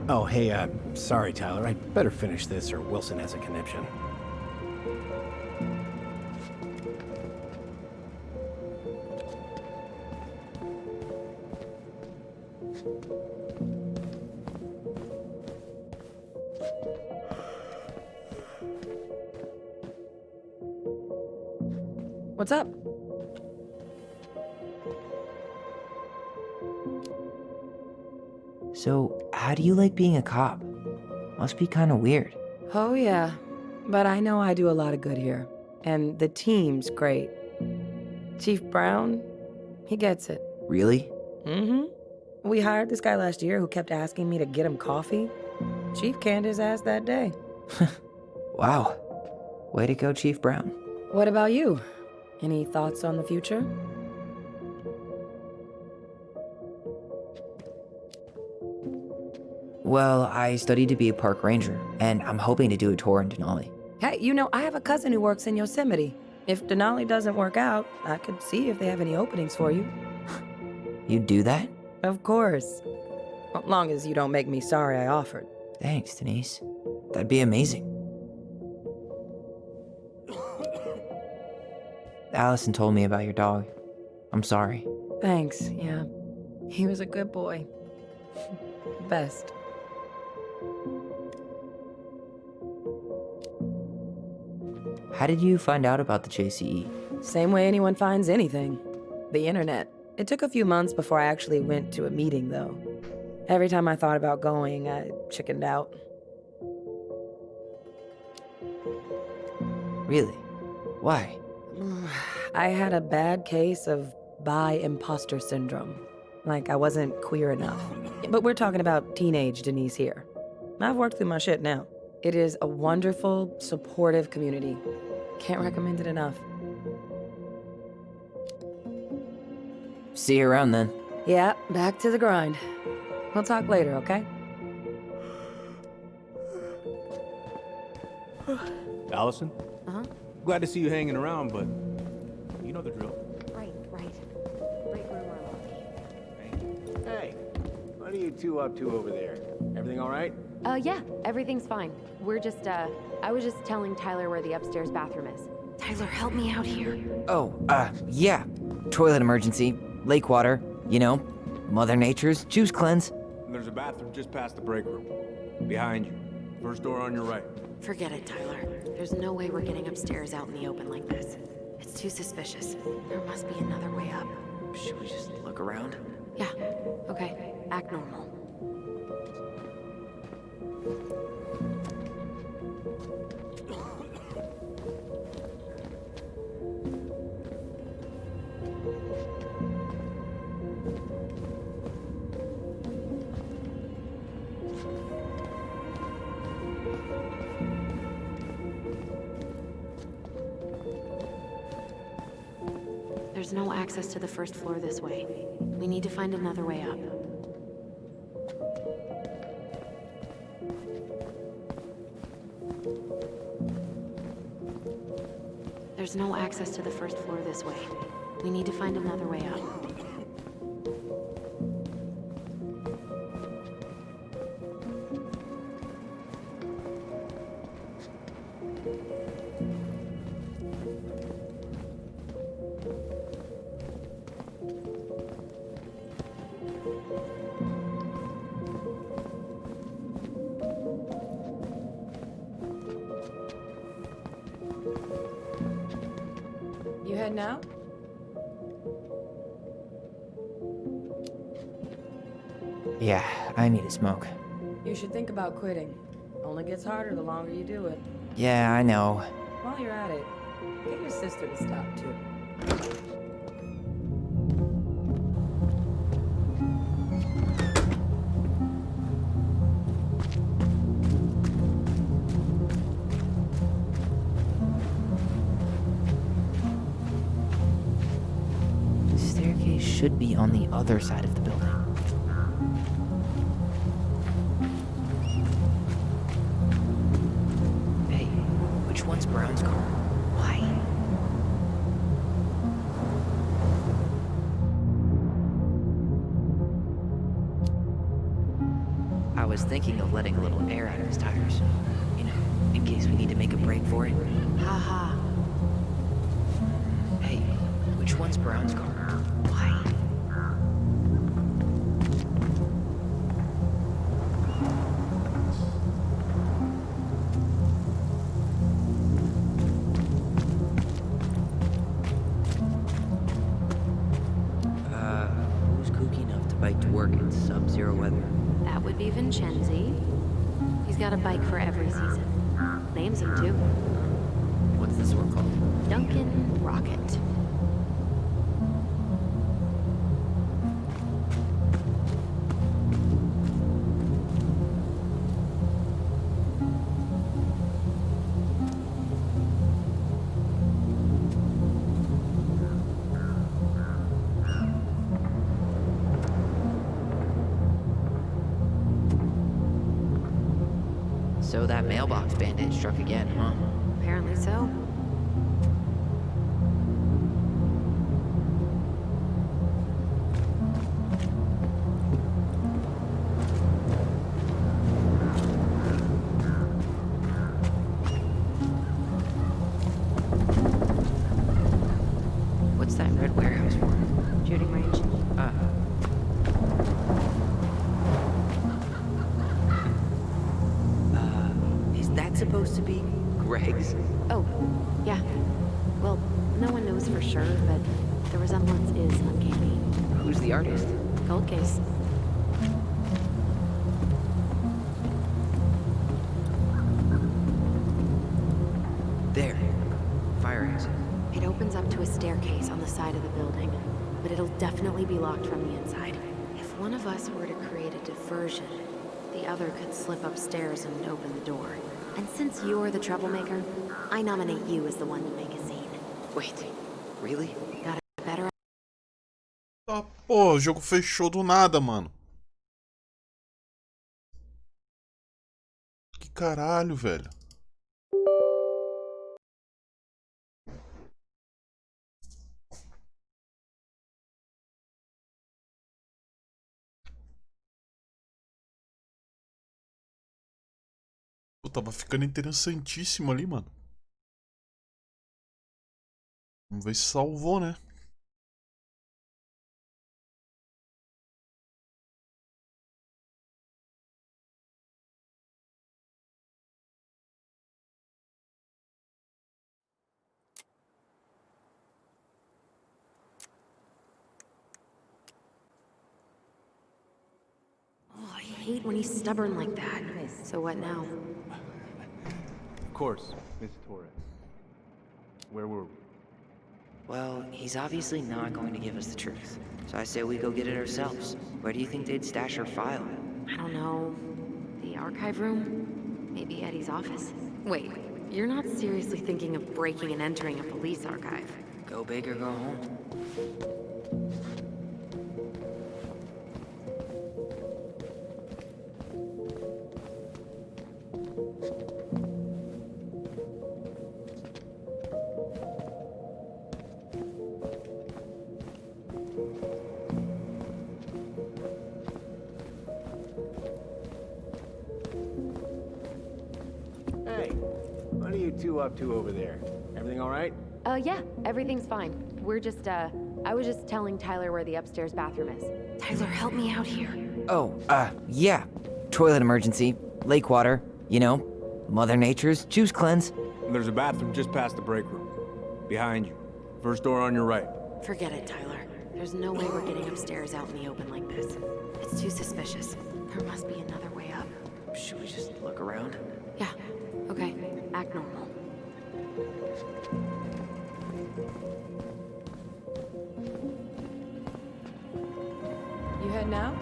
Oh, hey, sorry, Tyler. I'd better finish this or Wilson has a conniption. What's up? So, how do you like being a cop? Must be kind of weird. Oh, yeah. But I know I do a lot of good here. And the team's great. Chief Brown, he gets it. Really? Mm-hmm. We hired this guy last year who kept asking me to get him coffee. Chief canned his ass that day. Wow. Way to go, Chief Brown. What about you? Any thoughts on the future? Well, I studied to be a park ranger, and I'm hoping to do a tour in Denali. Hey, you know, I have a cousin who works in Yosemite. If Denali doesn't work out, I could see if they have any openings for you. You'd do that? Of course. As long as you don't make me sorry I offered. Thanks, Denise. That'd be amazing. Allison told me about your dog. I'm sorry. Thanks, yeah. He was a good boy. Best. How did you find out about the JCE? Same way anyone finds anything. The internet. It took a few months before I actually went to a meeting, though. Every time I thought about going, I chickened out. Really? Why? I had a bad case of bi-imposter syndrome. Like I wasn't queer enough. But we're talking about teenage Denise here. I've worked through my shit now. It is a wonderful, supportive community. Can't recommend it enough. See you around then. Yeah, back to the grind. We'll talk later, okay? Allison? Uh-huh. Glad to see you hanging around, but you know the drill. Right. Break room or lobby. Hey, what are you two up to over there? Everything all right? Yeah, everything's fine. We're just, I was just telling Tyler where the upstairs bathroom is. Tyler, help me out here. Oh, yeah. Toilet emergency, lake water, you know, Mother Nature's juice cleanse. There's a bathroom just past the break room. Behind you. First door on your right. Forget it, Tyler. There's no way we're getting upstairs out in the open like this. It's too suspicious. There must be another way up. Should we just look around? Yeah, okay. Act normal. There's no access to the first floor this way. We need to find another way up. There's no access to the first floor this way. We need to find another way up. You heading out? Yeah, I need a smoke. You should think about quitting. Only gets harder the longer you do it. Yeah, I know. While you're at it, get your sister to stop too. The staircase should be on the other side of the building. Hey, which one's Brown's car? Why? I was thinking of letting a little air out of his tires. You know, in case we need to make a break for it. Haha. Hey, which one's Brown's car? Why? Who's kooky enough to bike to work in sub-zero weather? That would be Vincenzi. He's got a bike for every season. Names him too. What's this one called? Duncan Rocket. So that mailbox bandit struck again, huh? Apparently so. that red warehouse for? Shooting range. Is that supposed to be Greg's? Oh, yeah. Well, no one knows for sure, but the resemblance is uncanny. Who's the artist? Cold case. There. Fire exit. It opens up to a staircase on the side of the building, but it'll definitely be locked from the inside. If one of us were to create a diversion, the other could slip upstairs and open the door. And since you're the troublemaker, I nominate you as the one to make a scene. Wait, really? Got a better... Tá, pô, o jogo fechou do nada, mano. Que caralho, velho. Pô, tava ficando interessantíssimo ali, mano. Vamos ver se salvou, né? Oh, I hate when he's stubborn like that. So what now? Of course, Miss Torres. Where were we? Well, he's obviously not going to give us the truth. So I say we go get it ourselves. Where do you think they'd stash our file? I don't know. The archive room? Maybe Eddie's office? Wait, you're not seriously thinking of breaking and entering a police archive? Go big or go home. Hey, what are you two up to over there? Everything all right? Yeah, everything's fine. We're just, I was just telling Tyler where the upstairs bathroom is. Tyler, help me out here. Oh, yeah. Toilet emergency. Lake water. You know, Mother Nature's juice cleanse. There's a bathroom just past the break room. Behind you. First door on your right. Forget it, Tyler. There's no way we're getting upstairs out in the open like this. It's too suspicious. There must be another way up. Should we just look around? Yeah, okay. Act normal. You head now?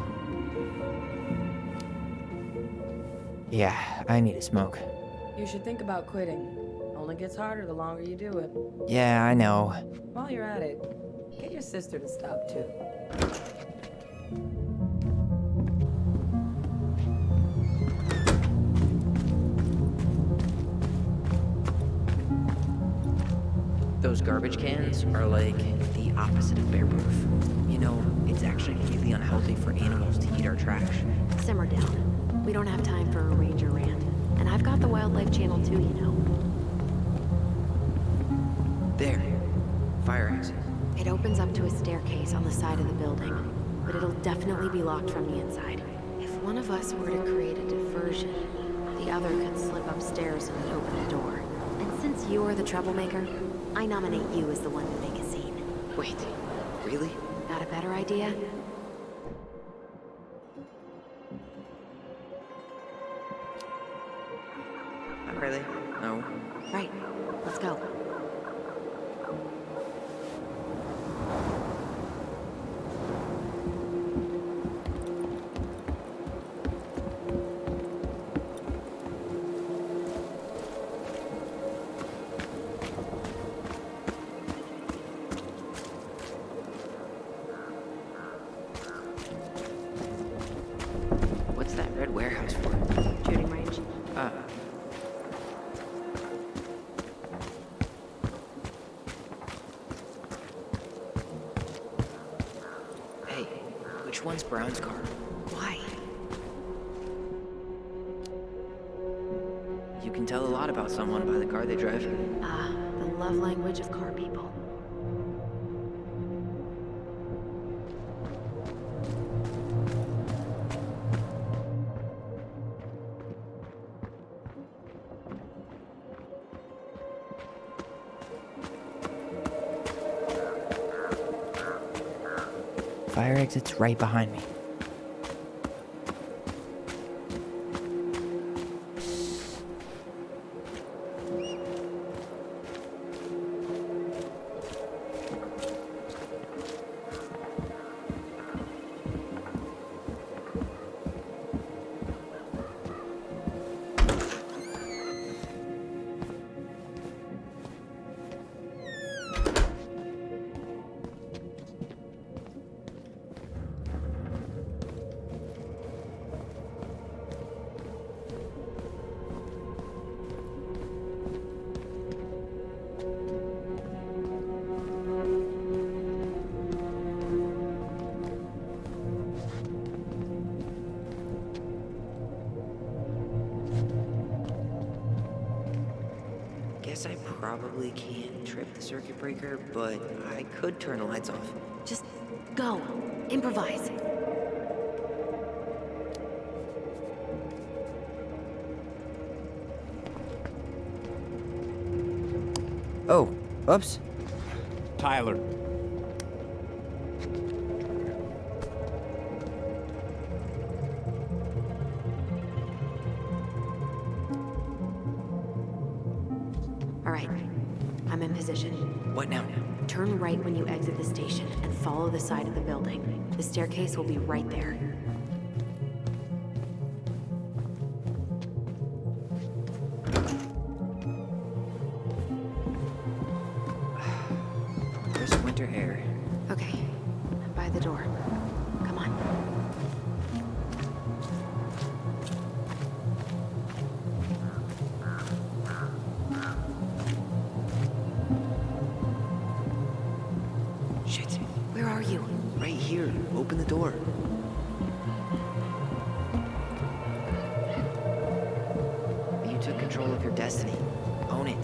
Yeah, I need a smoke. You should think about quitting. Only gets harder the longer you do it. Yeah, I know. While you're at it, get your sister to stop too. Those garbage cans are like the opposite of bear proof. You know, it's actually really unhealthy for animals to eat our trash. Simmer down. We don't have time for a ranger rant. And I've got the Wildlife Channel too, you know. There. Fire exit. It opens up to a staircase on the side of the building, but it'll definitely be locked from the inside. If one of us were to create a diversion, the other could slip upstairs and open the door. And since you're the troublemaker, I nominate you as the one to make a scene. Wait, really? Got a better idea? Not really. No. Right. Let's go. What's that red warehouse for? Shooting range. Hey, which one's Brown's car? Why? You can tell a lot about someone by the car they drive. The love language of car people. Fire exit's right behind me. Guess I probably can't trip the circuit breaker, but I could turn the lights off. Just go. Improvise. Oh, oops. Tyler. All right. I'm in position. What now? Turn right when you exit the station and follow the side of the building. The staircase will be right there. There's winter air. Okay. I'm by the door. Come on. Shit. Where are you? Right here. Open the door. You took control of your destiny. Own it.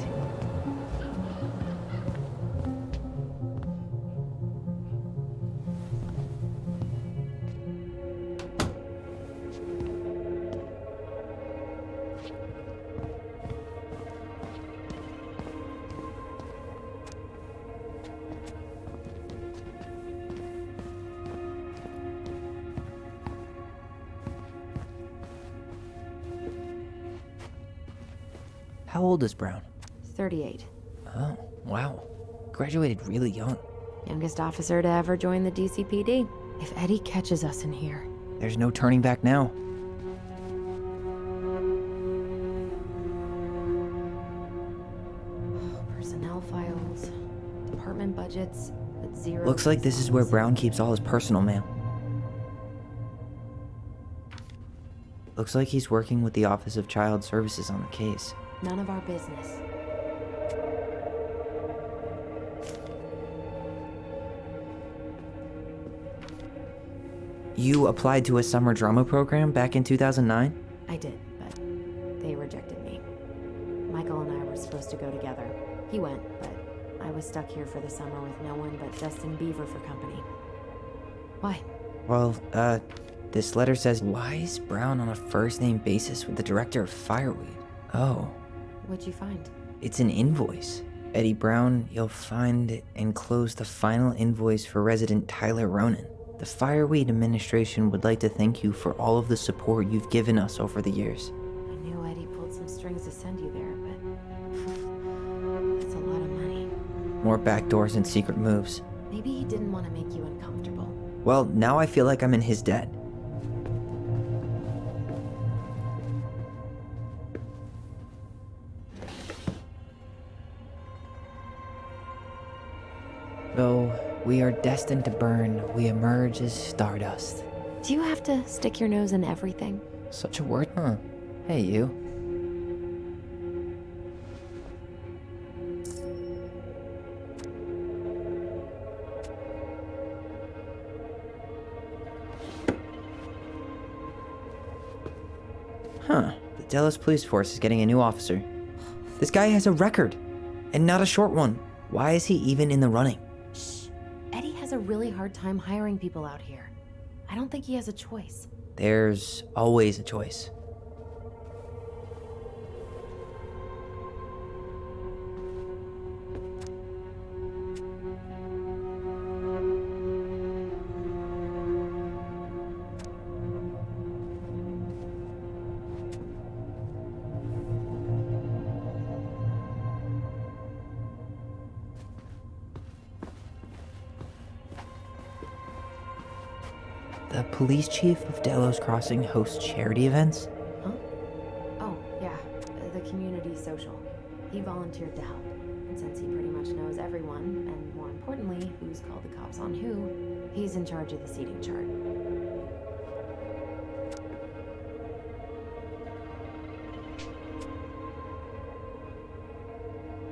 How old is Brown? 38. Oh, wow. Graduated really young. Youngest officer to ever join the DCPD. If Eddie catches us in here... There's no turning back now. Personnel files, department budgets, but zero... Looks like this is where Brown keeps all his personal mail. Looks like he's working with the Office of Child Services on the case. None of our business. You applied to a summer drama program back in 2009? I did, but they rejected me. Michael and I were supposed to go together. He went, but I was stuck here for the summer with no one but Justin Beaver for company. Why? Well, this letter says, why is Brown on a first-name basis with the director of Fireweed? Oh. What'd you find? It's an invoice. Eddie Brown, you'll find enclosed the final invoice for resident Tyler Ronan. The Fireweed administration would like to thank you for all of the support you've given us over the years. I knew Eddie pulled some strings to send you there, but that's a lot of money. More backdoors and secret moves. Maybe he didn't want to make you uncomfortable. Well, now I feel like I'm in his debt. Though we are destined to burn, we emerge as stardust. Do you have to stick your nose in everything? Such a word, huh? Hey, you. Huh. The Dallas Police Force is getting a new officer. This guy has a record, and not a short one. Why is he even in the running? Shh. Eddie has a really hard time hiring people out here. I don't think he has a choice. There's always a choice. The police chief of Delos Crossing hosts charity events? Huh? Oh, yeah. The community social. He volunteered to help. And since he pretty much knows everyone, and more importantly, who's called the cops on who, he's in charge of the seating chart.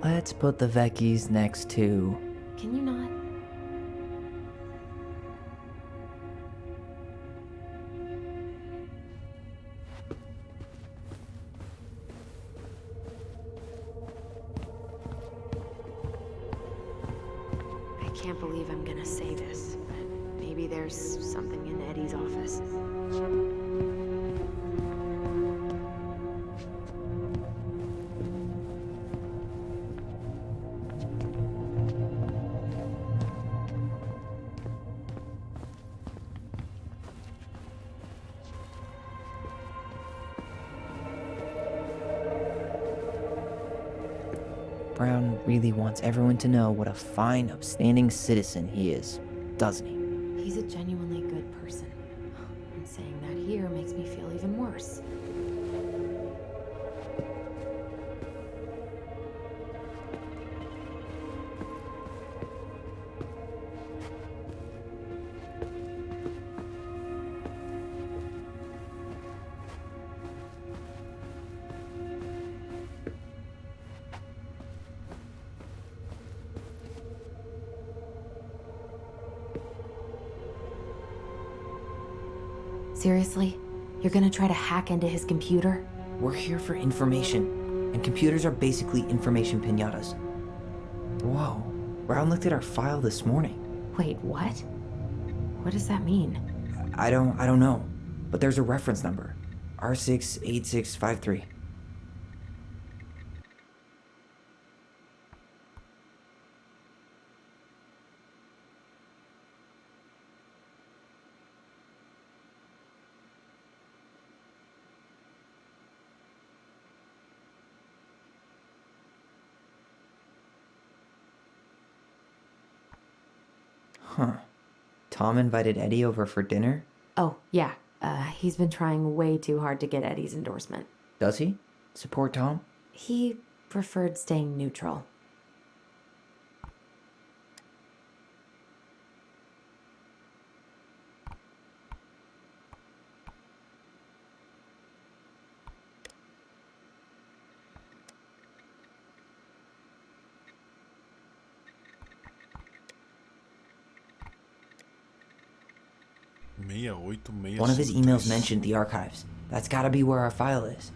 Let's put the Vecchies next to... Can you not? I can't believe I'm gonna say this, but maybe there's something in Eddie's office. Brown really wants everyone to know what a fine, upstanding citizen he is, doesn't he? He's a genuinely good person. And saying that here makes me feel even worse. Seriously? You're gonna try to hack into his computer? We're here for information, and computers are basically information piñatas. Whoa, Brown looked at our file this morning. Wait, what? What does that mean? I don't know, but there's a reference number, R68653. Huh. Tom invited Eddie over for dinner? Oh, yeah. He's been trying way too hard to get Eddie's endorsement. Does he? Support Tom? He preferred staying neutral. One of his emails mentioned the archives. That's gotta be where our file is.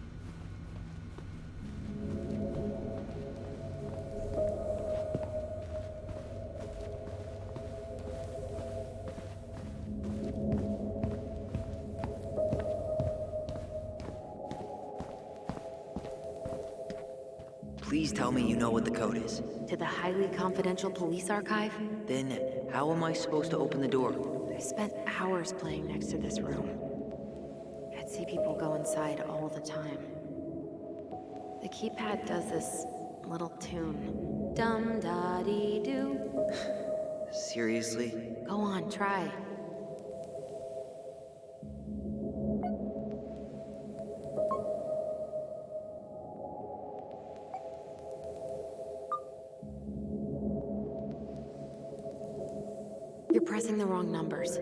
Please tell me you know what the code is. To the highly confidential police archive? Then, how am I supposed to open the door? I spent hours playing next to this room. I'd see people go inside all the time. The keypad does this little tune. Dum-da-dee-doo. Seriously? Go on, try. You're pressing the wrong numbers.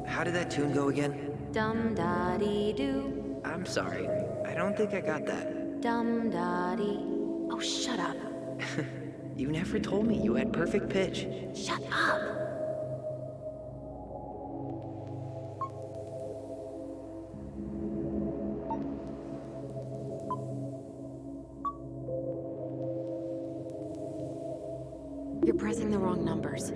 How did that tune go again? Dum-da-dee-doo. I'm sorry. I don't think I got that. Dum-da-dee. Oh, shut up. You never told me you had perfect pitch. Shut up. You're pressing the wrong numbers.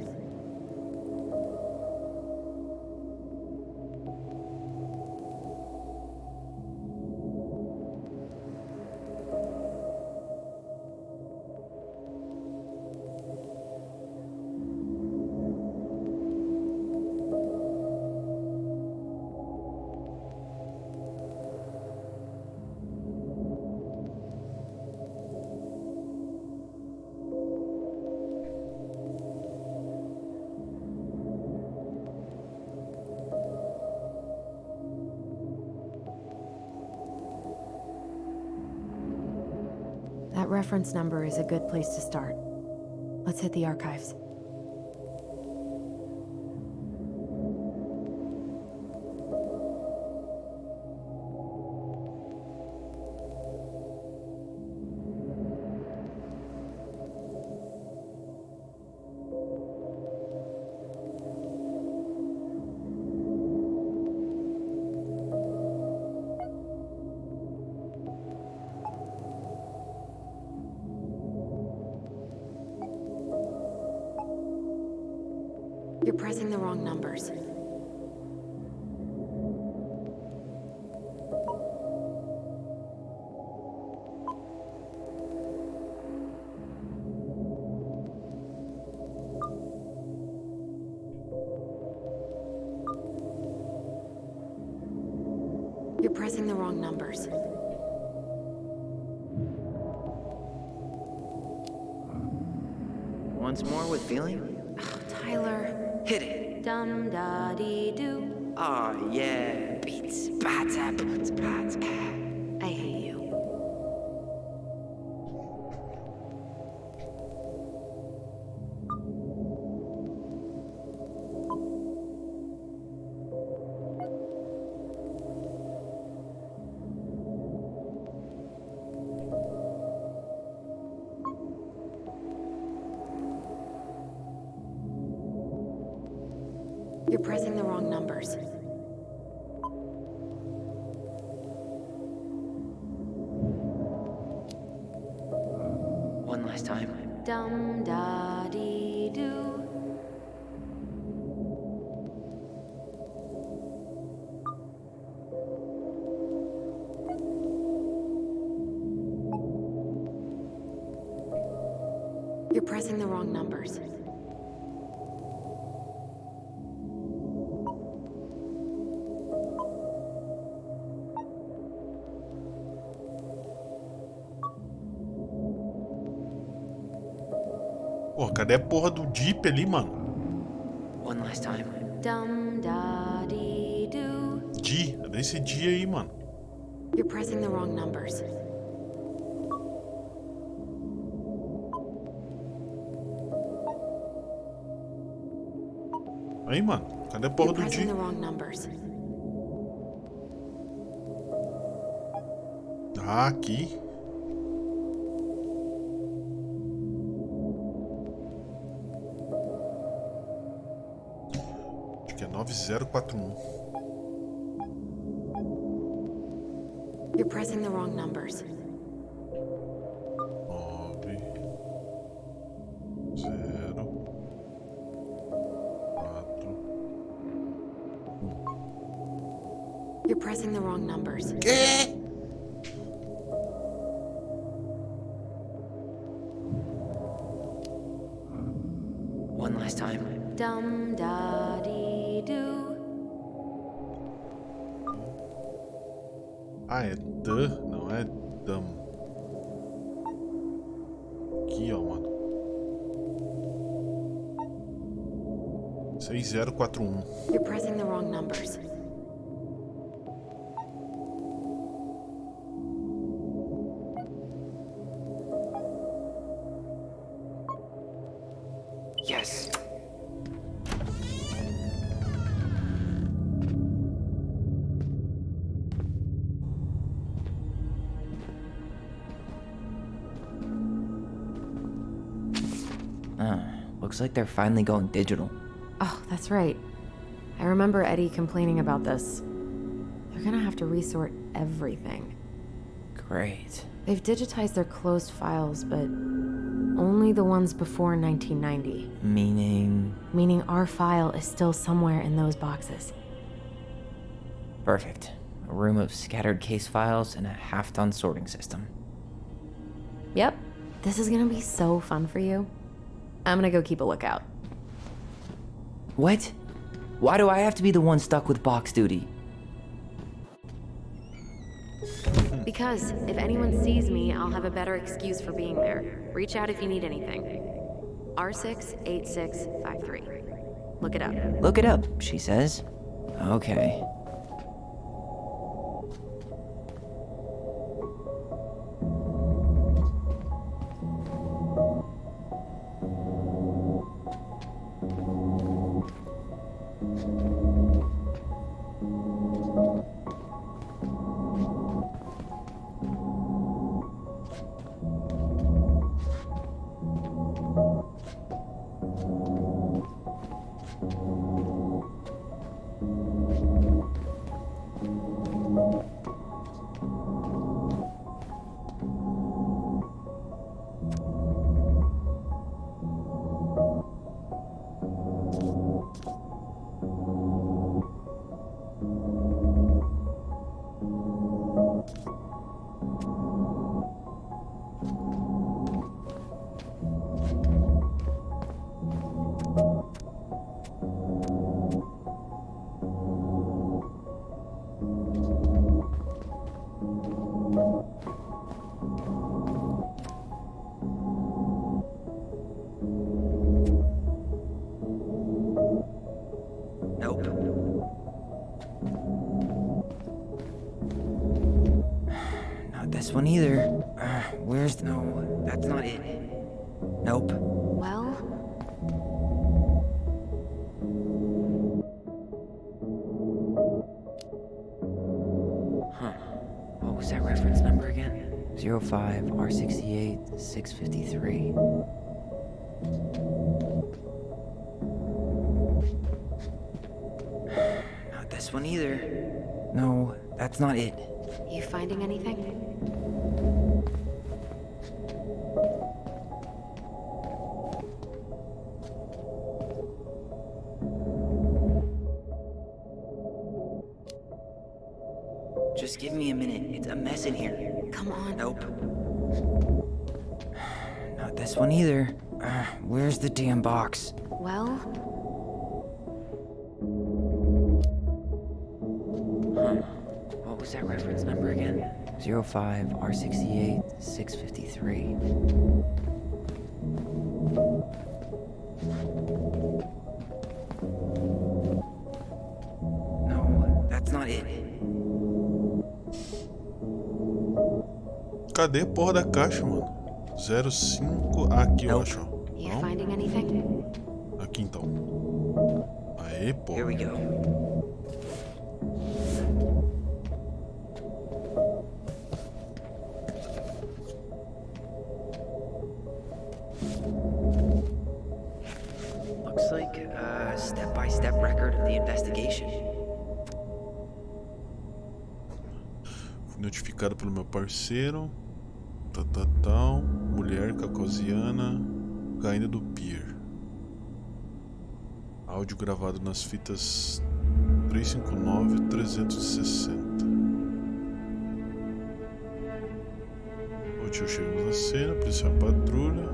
That reference number is a good place to start. Let's hit the archives. You're pressing the wrong numbers. You're pressing the wrong numbers. Once more with feeling? Tyler. Hit it. Dum da dee doo. Aw, yeah. Beats. Bats, bats, bats. I hate you. You're pressing the wrong numbers. One last time. Dum da dee doo. You're pressing the wrong numbers. Pô, cadê a porra do Jeep ali, mano? One last time. Dum da dee doo. G, cadê esse G aí, mano? You're pressing the wrong numbers. Aí, mano, cadê a porra You're do G? pressing the wrong numbers. Ah, aqui. Acho que é 9041. You're pressing the wrong numbers. 9 0 4 You're pressing the wrong numbers. Quê? One last time. Dum da dee doo. Ah, é D, não é dam. Aqui, ó, mano. 6041. You're pressing the wrong numbers. Yes. Looks like they're finally going digital. Oh, that's right. I remember Eddie complaining about this. They're gonna have to resort everything. Great. They've digitized their closed files, but only the ones before 1990. Meaning? Meaning our file is still somewhere in those boxes. Perfect. A room of scattered case files and a half-done sorting system. Yep. This is gonna be so fun for you. I'm gonna go keep a lookout. What? Why do I have to be the one stuck with box duty? Because if anyone sees me, I'll have a better excuse for being there. Reach out if you need anything. R68653. Look it up. Look it up, she says. Okay. Nope. Not this one either. Where's... No, that's not it. Nope. Well, Huh. What was that reference number again? 05 R68 653. Not this one either. No, that's not it. you finding anything? Just give me a minute. It's a mess in here. Come on. Nope. Not this one either. Where's the damn box? Well, Huh. What was that reference number again? 05 R68 653. No, that's not it. Cadê a porra da caixa, mano? 05. Aqui, eu acho. you Não? finding anything? Aqui então. Aê, porra. Here we go. Looks like a step-by-step record of the investigation. Fui notificado pelo meu parceiro. Mulher caucasiana caindo do pier. Áudio gravado nas fitas 359 e 360. O tio chegamos na cena, policial patrulha.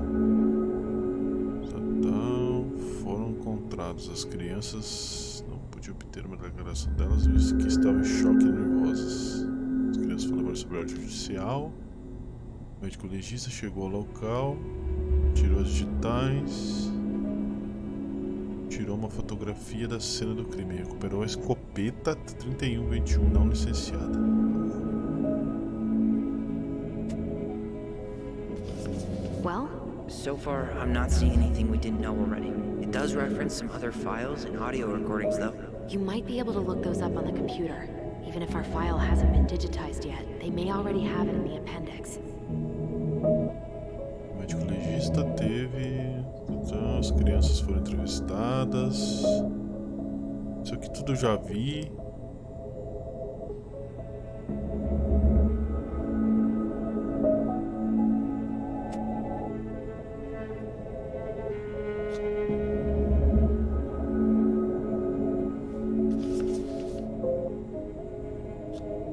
Foram encontrados as crianças. Não pude obter uma declaração delas, visto que estavam em choque e nervosas. As crianças falaram sobre a ordem judicial. O médico legista chegou ao local, tirou as digitais, tirou uma fotografia da cena do crime, recuperou a escopeta 3121 não licenciada. Well, So far, I'm not seeing anything we didn't know already. It does reference some other files and audio recordings, though. you might be able to look those up on the computer. Even if our file hasn't been digitized yet, they may already have it in the appendix. O médico legista teve. As crianças foram entrevistadas. Isso aqui tudo eu já vi.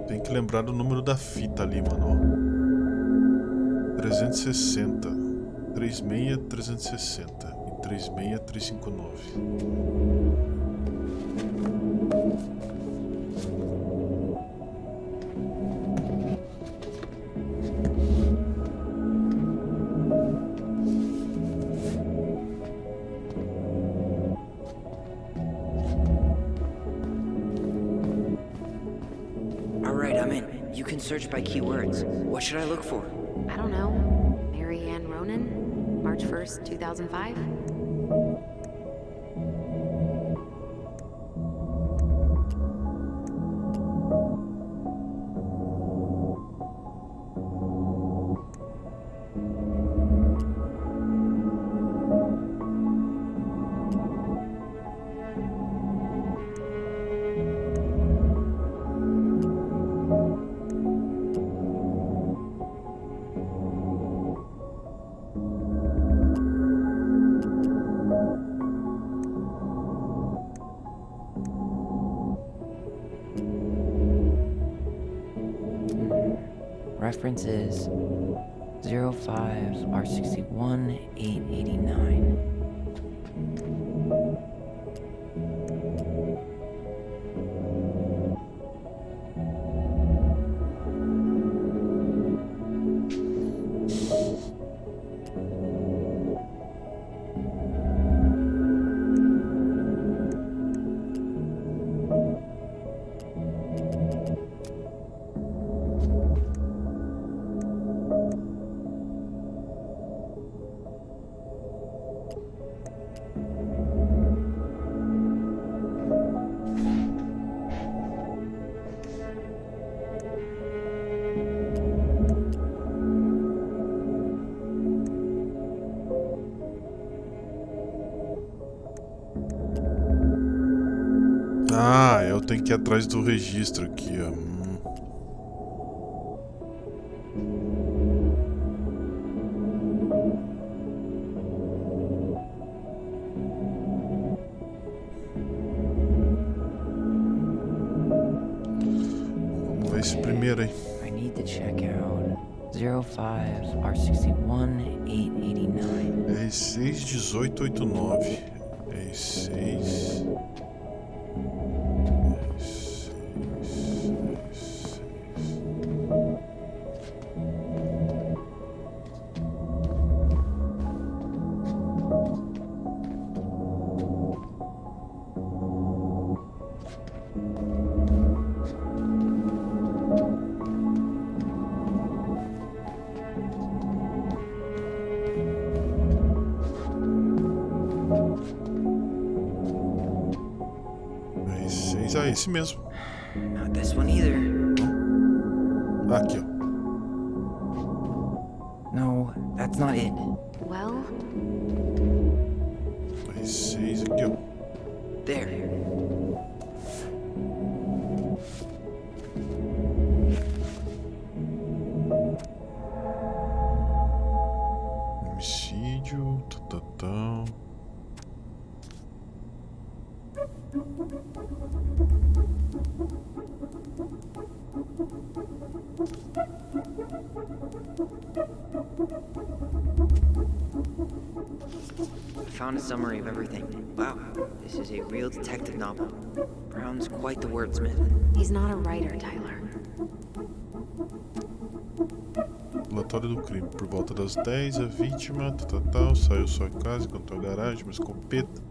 Tem que lembrar do número da fita ali, mano. Ó. 360, 36360 e 36359. Alright, I'm in. You can search by keywords. What should I look for? I don't know. Mary Ann Ronan? March 1st, 2005? Reference is 05 R61 889. tenho que ir atrás do registro aqui, ó. Vamos ver esse primeiro aí. I need to check out 05 R61 889. R6 1889. R6. Ah, esse mesmo. Not this one either. Aqui, ó. No, that's not it. Well, R6 aqui, ó. There. Homicídio, tatatão. I found a summary of everything. Wow, this is a real detective novel. Brown's quite the wordsmith. he's not a writer, Tyler. Relatório do crime. Por volta das 10, a vítima, tatatão, saiu sua casa, encontrou a garagem, uma escopeta.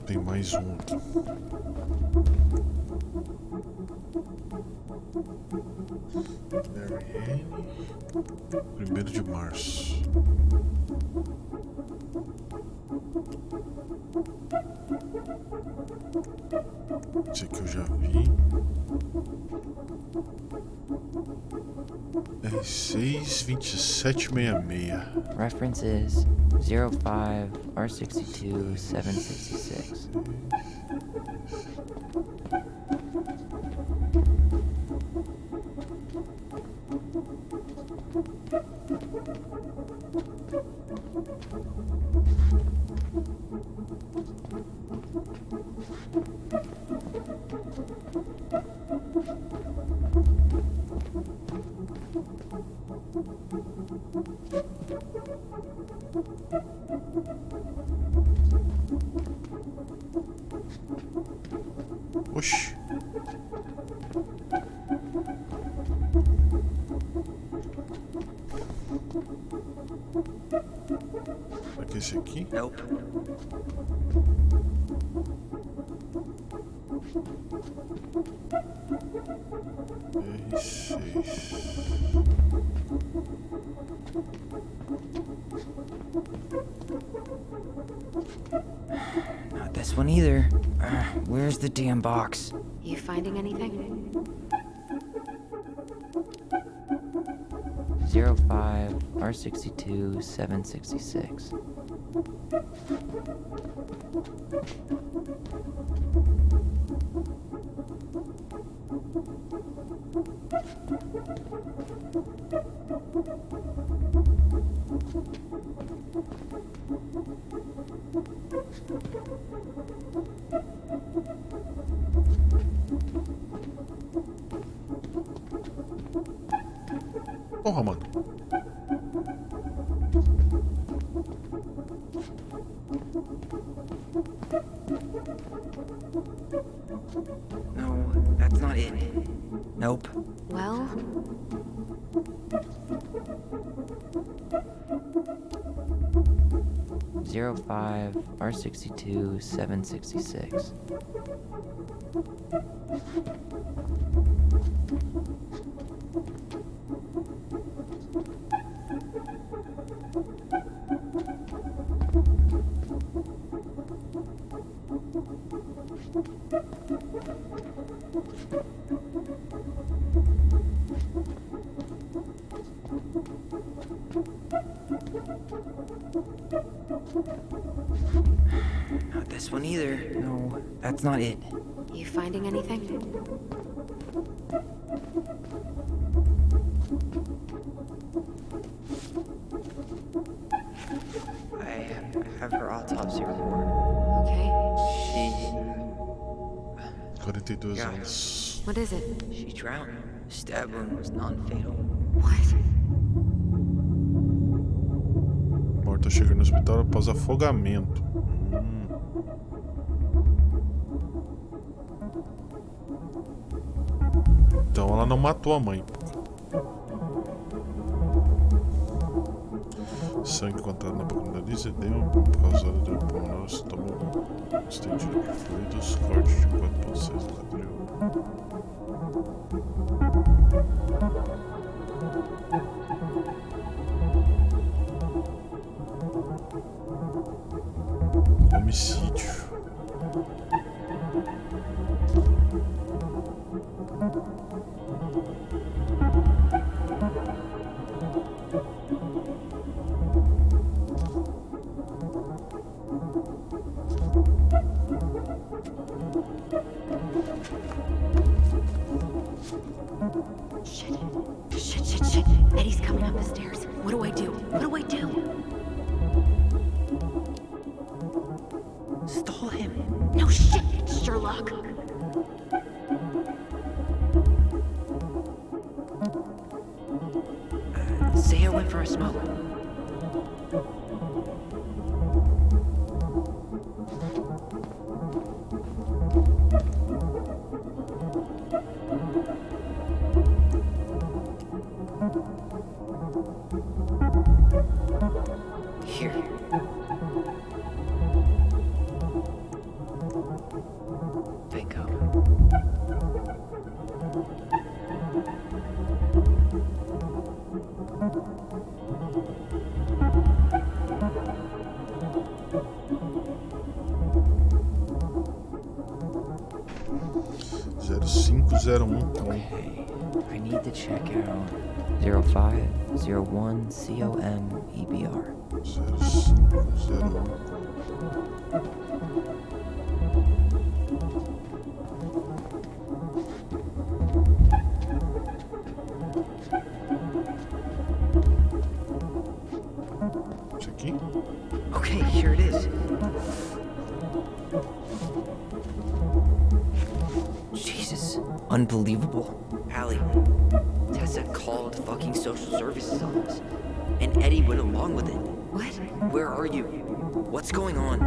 Tem mais um aqui. Marianne. 1º de março. Esse aqui eu já vi. R6 2766. Reference is 05 R62 766. Oxi. Será que é esse aqui? Nope. R6. Not this one either. Where's the damn box? You finding anything? 05 R62 766. Porra, mano. No, that's not it. Nope. Well, Zero 05 R62 766. Not this one either. No, that's not it. You finding anything? I have her autopsy report. Okay. She... 42 anos. What is it? She drowned. Stab wound was non-fatal. What? Morta chega no hospital após afogamento. Então ela não matou a mãe. Sangue encontrado na boca do nariz, edema causado de pulmonar, estômago estendido por fluidos, corte de 4,6 no anterior. Homicídio. Shit. Eddie's coming up the stairs. What do I do? Stall him. No shit, Sherlock. Say I went for a smoke. Here. Bingo. Okay, I need to check out 0501 COM EBR. 0501. Isso aqui? Okay, here it is. Jesus, unbelievable. Allie, Tessa called fucking social services on us, and Eddie went along with it. What? Where are you? What's going on?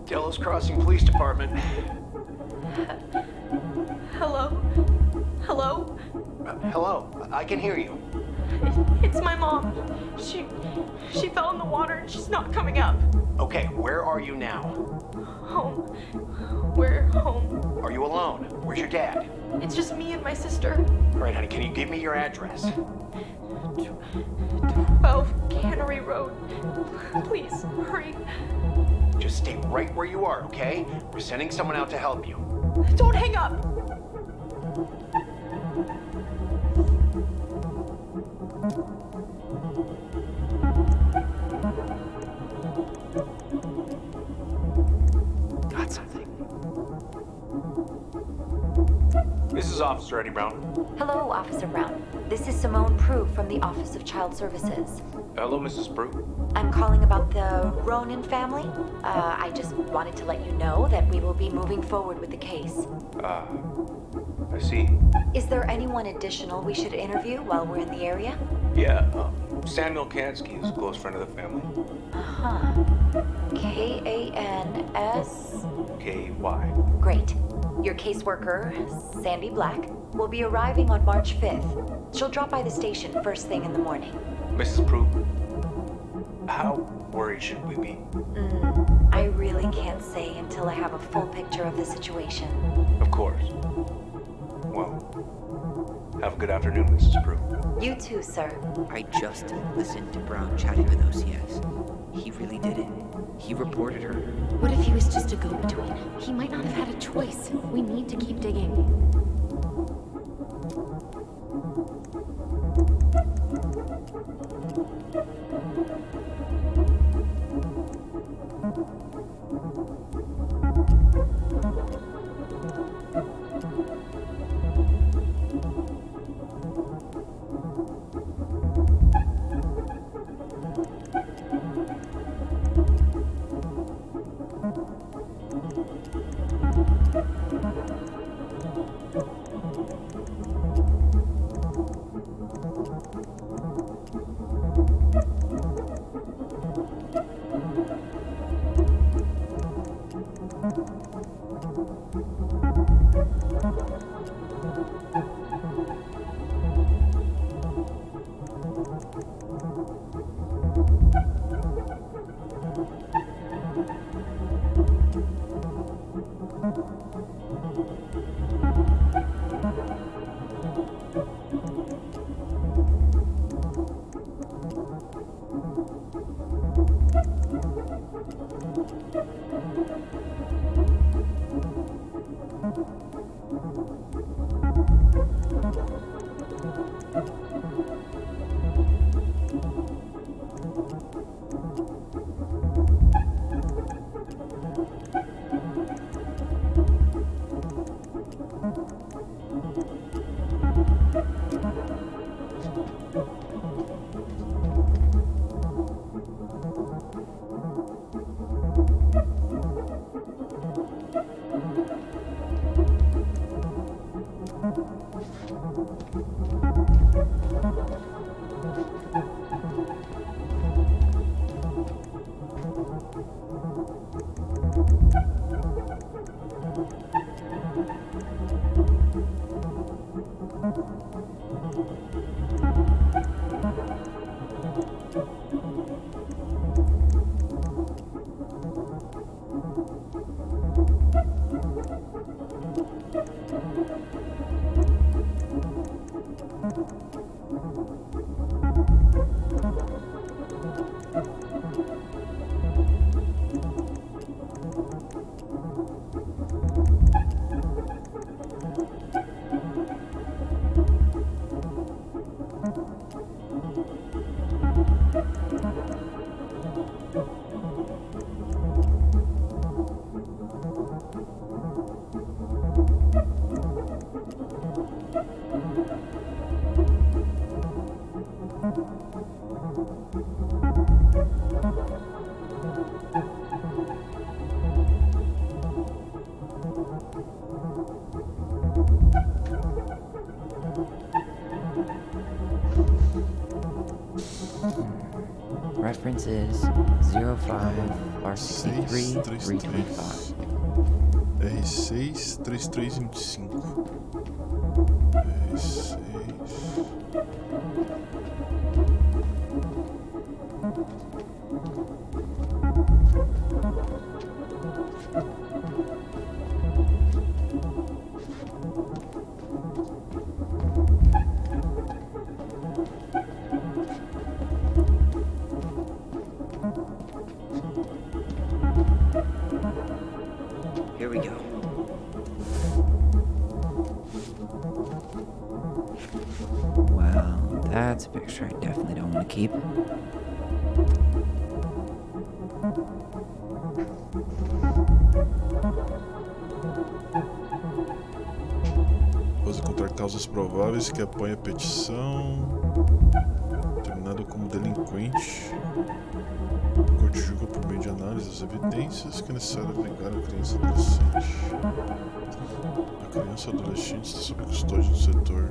Delos Crossing Police Department. Hello? Hello? Hello, I can hear you. It's my mom. She fell in the water and she's not coming up. Okay, where are you now? Home. We're home. Are you alone? Where's your dad? It's just me and my sister. All right, honey, can you give me your address? 12 Cannery Road. Please, hurry. Just stay right where you are, okay? We're sending someone out to help you. Don't hang up. Got something. This is Officer Eddie Brown. Hello, Officer Brown. This is Simone Prue from the Office of Child Services. Hello, Mrs. Prue. I'm calling about the Ronan family. I just wanted to let you know that we will be moving forward with the case. I see. Is there anyone additional we should interview while we're in the area? Yeah, Samuel Kansky is a close friend of the family. Uh-huh. K-A-N-S... K-Y. Great. Your caseworker, Sandy Black, will be arriving on March 5th. She'll drop by the station first thing in the morning. Mrs. Prue, how worried should we be? I really can't say until I have a full picture of the situation. Of course. Well, have a good afternoon, Mrs. Prue. You too, sir. I just listened to Brown chatting with OCS. He really did it. He reported her. What if he was just a go-between? He might not have had a choice. We need to keep digging. References 05 R63 325. R6 3325. R6. Here we go. Well, that's a picture I definitely don't want to keep. Após encontrar causas prováveis que apoiem a petição, terminado como delinquente, a corte julga por meio de análise das evidências que é necessário abrigar a criança e adolescente. A criança e adolescente está sob custódia do setor.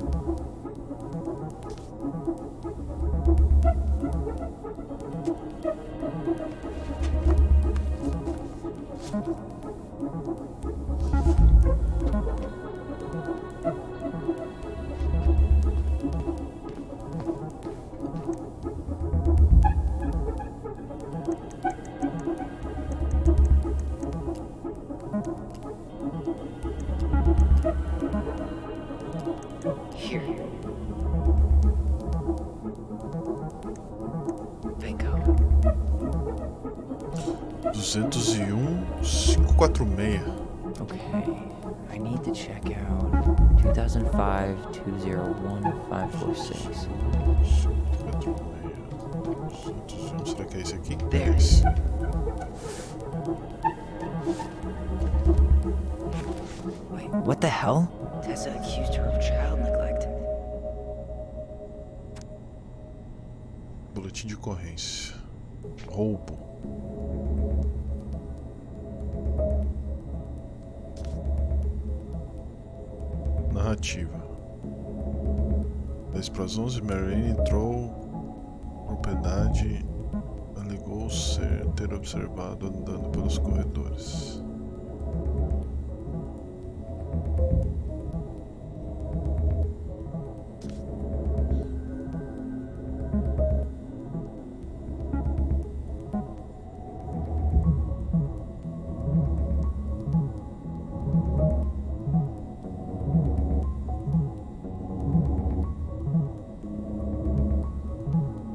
Here. Bingo. 201-546. Okay. I need to check out 2005-201-546. 546. Será que é esse aqui? There. É esse. Wait, what the hell? Tessa accused her of child neglect. Boletim de ocorrência. Roubo. Narrativa. 10 para as 11, Marianne entrou na propriedade, alegou ter observado andando pelos corredores.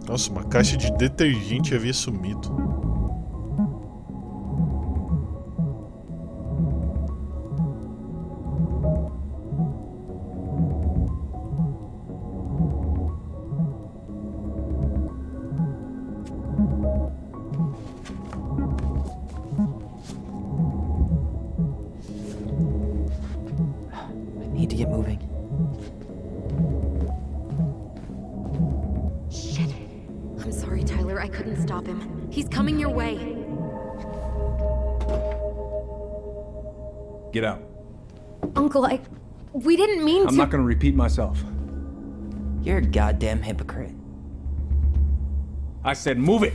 Nossa, uma caixa de detergente havia sumido. I need to get moving. I'm sorry, Tyler. I couldn't stop him. He's coming your way. Get out. Uncle, we didn't mean to. I'm not gonna repeat myself. You're a goddamn hypocrite. I said move it.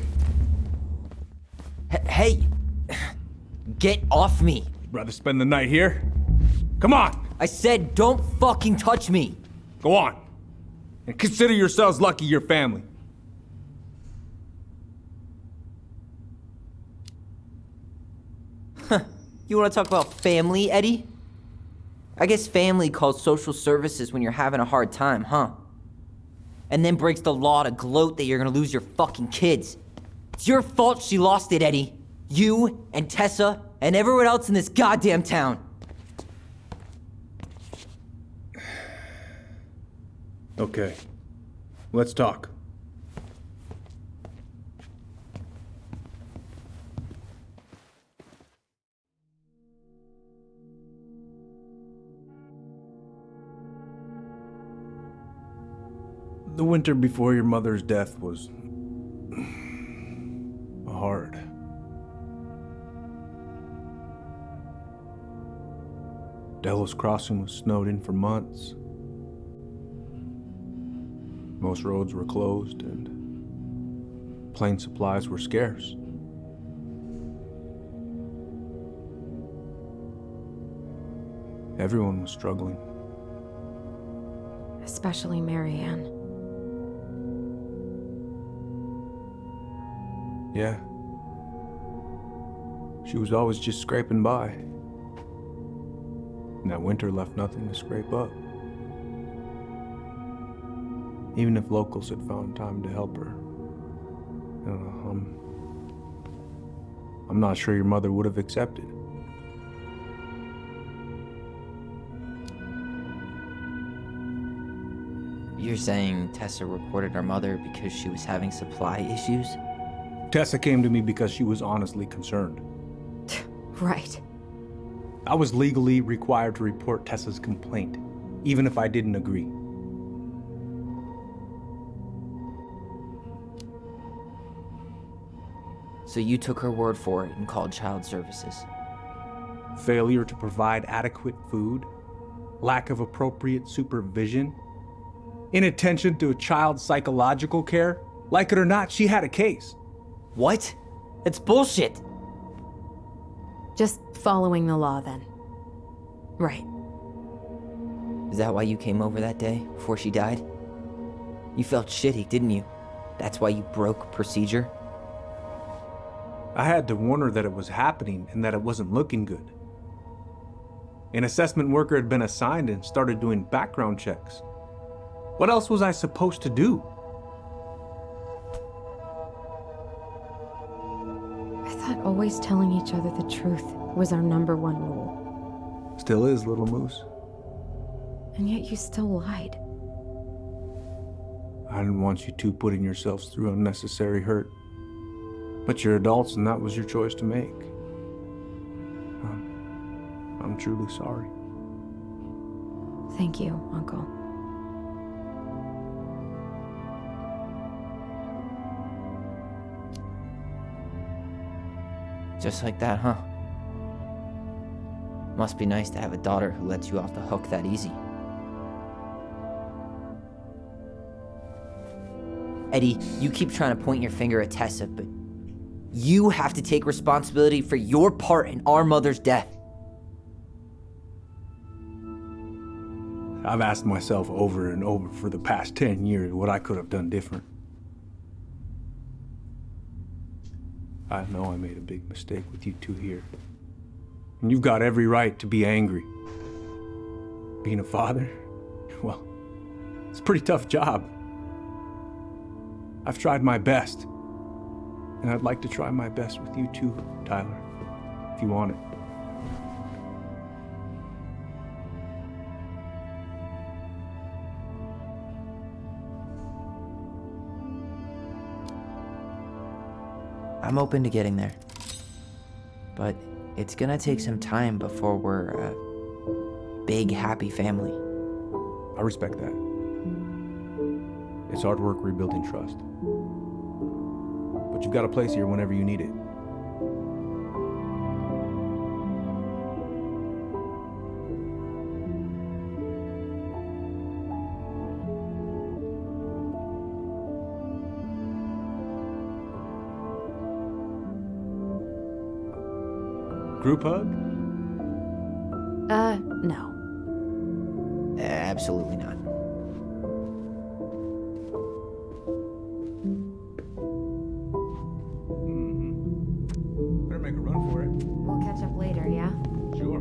Hey! Get off me! Rather spend the night here? Come on! I said don't fucking touch me! Go on. And consider yourselves lucky you're family. You want to talk about family, Eddie? I guess family calls social services when you're having a hard time, huh? And then breaks the law to gloat that you're gonna lose your fucking kids. It's your fault she lost it, Eddie. You and Tessa and everyone else in this goddamn town. Okay. Let's talk. The winter before your mother's death was hard. Delos Crossing was snowed in for months. Most roads were closed and plane supplies were scarce. Everyone was struggling. Especially Marianne. Yeah. She was always just scraping by. And that winter left nothing to scrape up. Even if locals had found time to help her. You know, I'm not sure your mother would have accepted. You're saying Tessa reported her mother because she was having supply issues? Tessa came to me because she was honestly concerned. Right. I was legally required to report Tessa's complaint. even if I didn't agree. So you took her word for it and called child services. Failure to provide adequate food, lack of appropriate supervision, inattention to a child's psychological care. Like it or not, she had a case. What? That's bullshit. Just following the law then. Right. Is that why you came over that day, before she died? You felt shitty, didn't you? That's why you broke procedure? I had to warn her that it was happening and that it wasn't looking good. An assessment worker had been assigned and started doing background checks. What else was I supposed to do? I thought always telling each other the truth was our number one rule. Still is, little moose. And yet you still lied. I didn't want you two putting yourselves through unnecessary hurt. But you're adults and that was your choice to make. I'm truly sorry. Thank you, Uncle. Just like that, huh? Must be nice to have a daughter who lets you off the hook that easy. Eddie, you keep trying to point your finger at Tessa, but you have to take responsibility for your part in our mother's death. I've asked myself over and over for the past 10 years what I could have done different. I know I made a big mistake with you two here. And you've got every right to be angry. Being a father, well, it's a pretty tough job. I've tried my best. And I'd like to try my best with you too, Tyler, if you want it. I'm open to getting there. But it's gonna take some time before we're a big, happy family. I respect that. It's hard work rebuilding trust. But you've got a place here whenever you need it. Group hug? No. Absolutely not. Better make a run for it. We'll catch up later, yeah? Sure.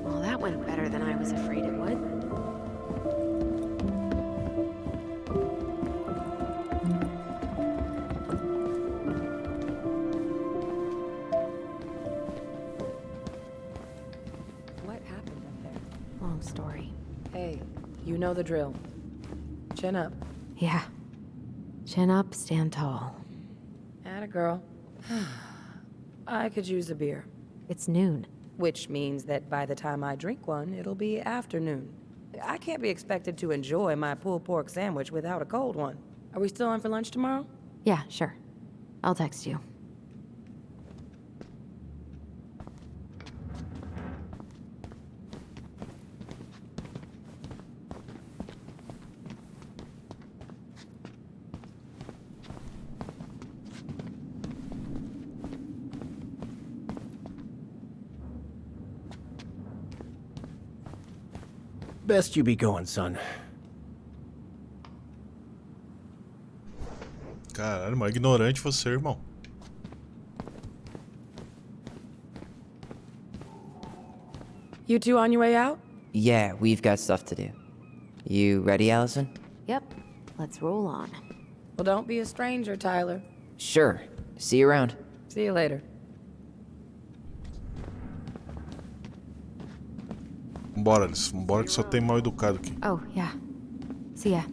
Well, that went better than I was afraid it would. What happened up there? Long story. Hey, you know the drill. Chin up. Yeah. Chin up, stand tall. Atta girl. I could use a beer. It's noon. Which means that by the time I drink one, it'll be afternoon. I can't be expected to enjoy my pulled pork sandwich without a cold one. Are we still on for lunch tomorrow? Yeah, sure. I'll text you. Best you be going, son. Caralho, mas ignorante você, irmão. You two on your way out? Yeah, we've got stuff to do. You ready, Allison? Yep. Let's roll on. Well, don't be a stranger, Tyler. Sure. See you around. See you later. Vambora, Alice. Vambora que só tem mal educado aqui. Oh, yeah. See ya.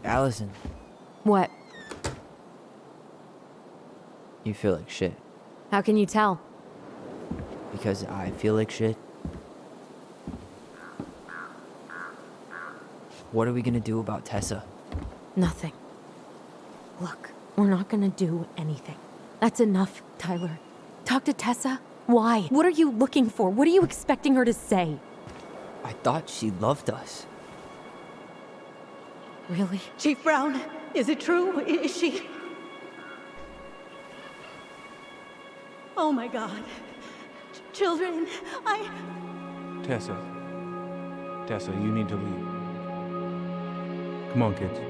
Allison, What? you feel like shit. How can you tell? Because I feel like shit. What are we gonna do about Tessa? Nothing. Look, we're not gonna do anything. That's enough, Tyler. Talk to Tessa? Why? What are you looking for? What are you expecting her to say? I thought she loved us. Really? Chief Brown, is it true? Is she... Oh my God. Children, Tessa, you need to leave. Come on, kids.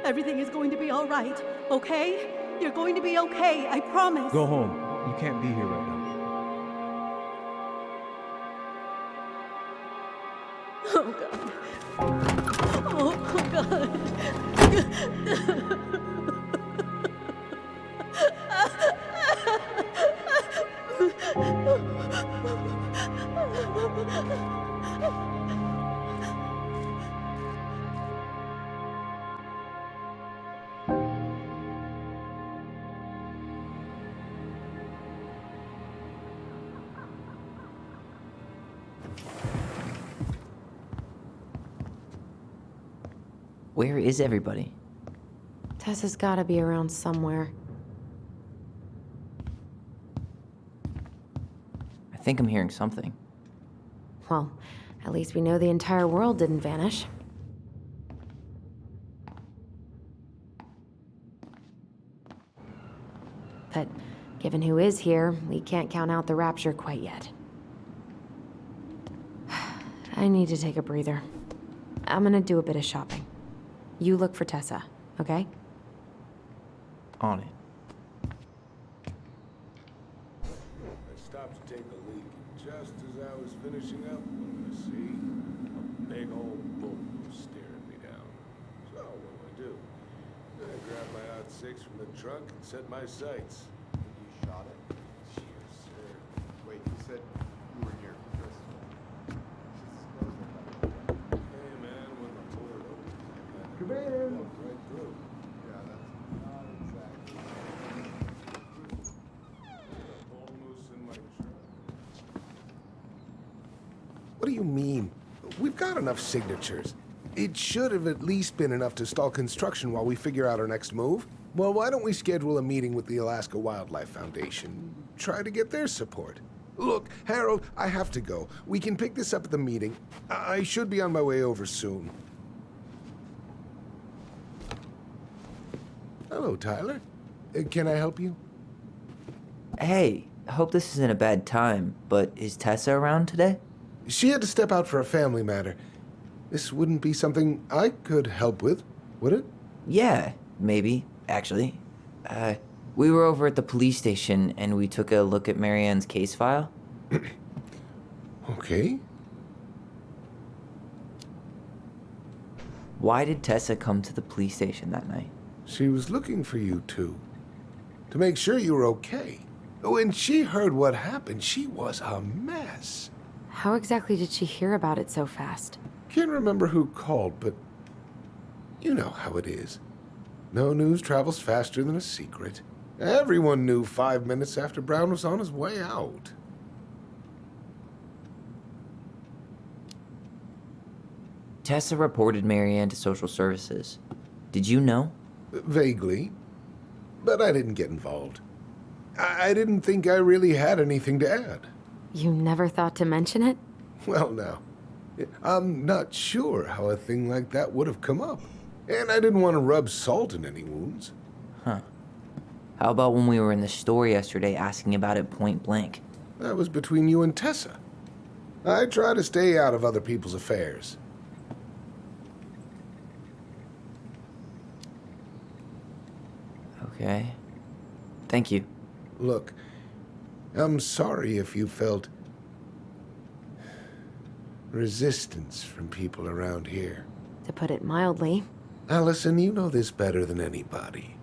Everything is going to be all right, okay? You're going to be okay, I promise. Go home. You can't be here right now. Oh, God. Oh, God. Where is everybody? Tessa's gotta be around somewhere. I think I'm hearing something. Well, at least we know the entire world didn't vanish. But given who is here, we can't count out the rapture quite yet. I need to take a breather. I'm gonna do a bit of shopping. You look for Tessa, okay? On it. I stopped to take a leak, and just as I was finishing up, what did I see? A big old bull staring me down. So what do? Then I grabbed my .6 from the trunk and set my sights. You shot it? Yes, sir. Wait, you said you were near Chris. Hey, man, when the bullet opened, come in. Walked right through. Yeah, that's not exactly. A bull moose in my truck. What do you mean? We've got enough signatures. It should have at least been enough to stall construction while we figure out our next move. Well, why don't we schedule a meeting with the Alaska Wildlife Foundation? Try to get their support. Look, Harold, I have to go. We can pick this up at the meeting. I should be on my way over soon. Hello, Tyler. Can I help you? Hey, I hope this isn't a bad time, but is Tessa around today? She had to step out for a family matter. This wouldn't be something I could help with, would it? Yeah, maybe, actually. We were over at the police station and we took a look at Marianne's case file. Okay. Why did Tessa come to the police station that night? She was looking for you two. To make sure you were okay. When she heard what happened, she was a mess. How exactly did she hear about it so fast? Can't remember who called, but you know how it is. No news travels faster than a secret. Everyone knew 5 minutes after Brown was on his way out. Tessa reported Marianne to social services. Did you know? Vaguely. But I didn't get involved. I didn't think I really had anything to add. You never thought to mention it? Well, now, I'm not sure how a thing like that would have come up. And I didn't want to rub salt in any wounds. Huh. How about when we were in the store yesterday asking about it point blank? That was between you and Tessa. I try to stay out of other people's affairs. Okay. Thank you. Look, I'm sorry if you felt resistance from people around here. To put it mildly. Allison, you know this better than anybody.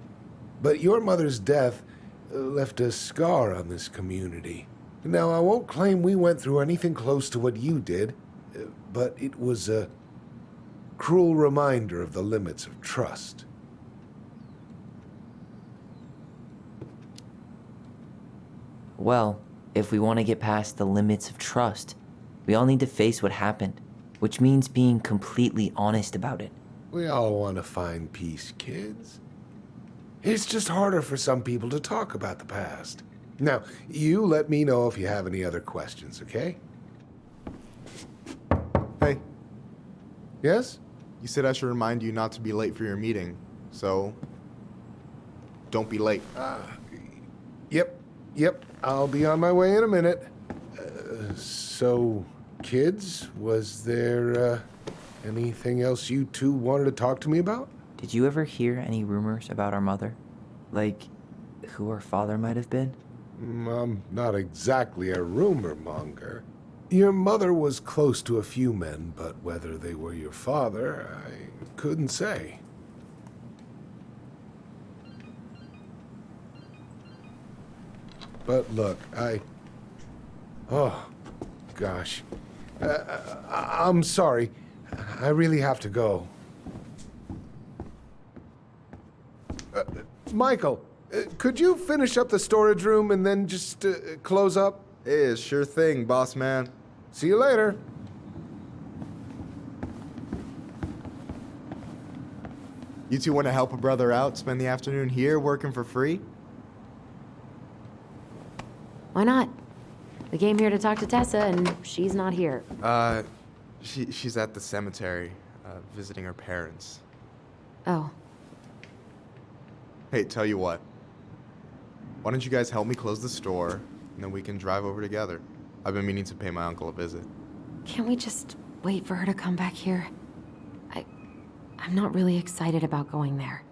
But your mother's death left a scar on this community. Now, I won't claim we went through anything close to what you did, but it was a cruel reminder of the limits of trust. Well, if we want to get past the limits of trust, we all need to face what happened, which means being completely honest about it. We all want to find peace, kids. It's just harder for some people to talk about the past. Now, you let me know if you have any other questions, okay? Hey. Yes? You said I should remind you not to be late for your meeting, so don't be late. Yep, I'll be on my way in a minute. So, kids, was there anything else you two wanted to talk to me about? Did you ever hear any rumors about our mother? Like, who our father might have been? I'm not exactly a rumor monger. Your mother was close to a few men, but whether they were your father, I couldn't say. But look, oh, gosh. I'm sorry. I really have to go. Michael, could you finish up the storage room and then just close up? Yeah, sure thing, boss man. See you later. You two want to help a brother out, spend the afternoon here working for free? Why not? We came here to talk to Tessa, and she's not here. She's at the cemetery, visiting her parents. Oh. Hey, tell you what. Why don't you guys help me close the store, and then we can drive over together? I've been meaning to pay my uncle a visit. Can't we just wait for her to come back here? I'm not really excited about going there.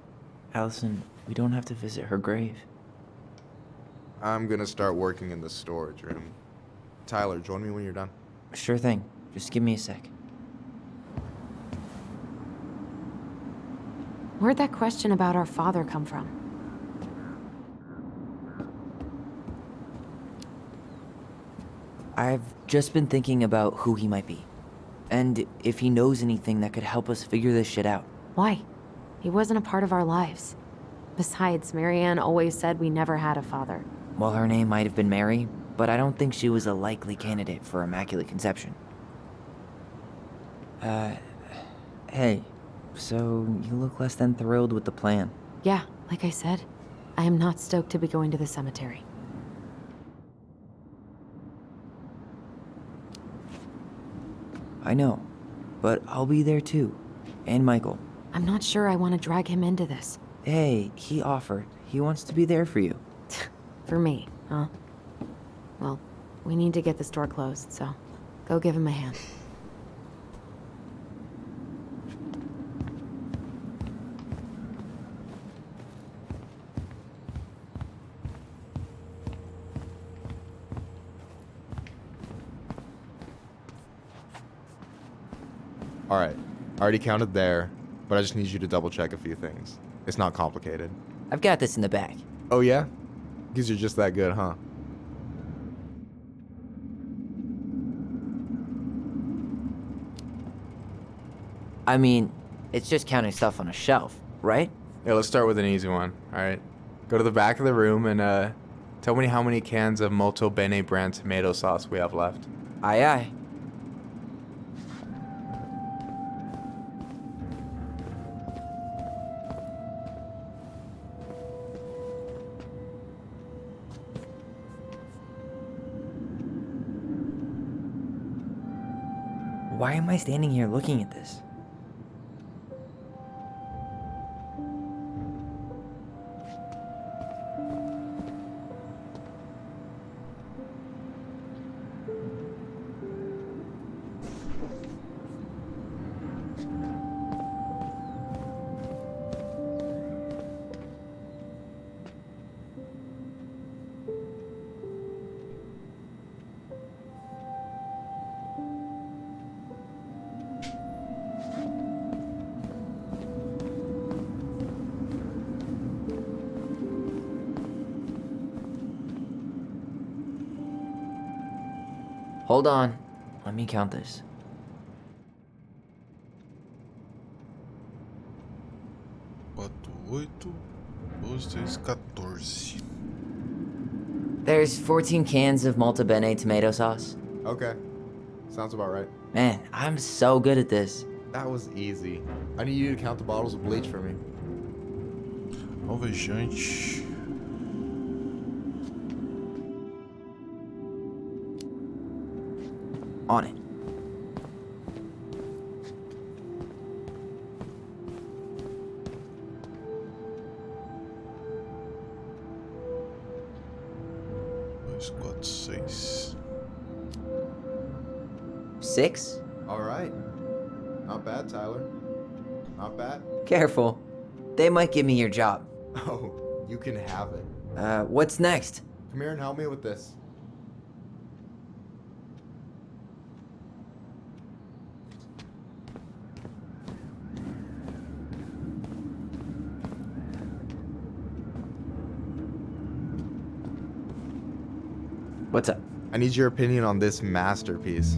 Allison, we don't have to visit her grave. I'm gonna start working in the storage room. Tyler, join me when you're done. Sure thing. Just give me a sec. Where'd that question about our father come from? I've just been thinking about who he might be. And if he knows anything that could help us figure this shit out. Why? He wasn't a part of our lives. Besides, Marianne always said we never had a father. Well, her name might have been Mary, but I don't think she was a likely candidate for Immaculate Conception. Hey, so you look less than thrilled with the plan. Yeah, like I said, I am not stoked to be going to the cemetery. I know, but I'll be there too. And Michael. I'm not sure I want to drag him into this. Hey, he offered. He wants to be there for you. For me, huh? Well, we need to get the store closed, so go give him a hand. Alright, I already counted there, but I just need you to double check a few things. It's not complicated. I've got this in the bag. Oh yeah? Because you're just that good, huh? I mean, it's just counting stuff on a shelf, right? Yeah, let's start with an easy one, alright? Go to the back of the room and tell me how many cans of Molto Bene brand tomato sauce we have left. Aye aye. Why am I standing here looking at this? Hold on. Let me count this. 14. There's 14 cans of Malta Bene tomato sauce. Okay. Sounds about right. Man, I'm so good at this. That was easy. I need you to count the bottles of bleach for me. Alvejante. On it. Dois, quatro, seis. 6? All right. Not bad, Tyler. Not bad. Careful. They might give me your job. Oh, you can have it. What's next? Come here and help me with this. What's up? I need your opinion on this masterpiece.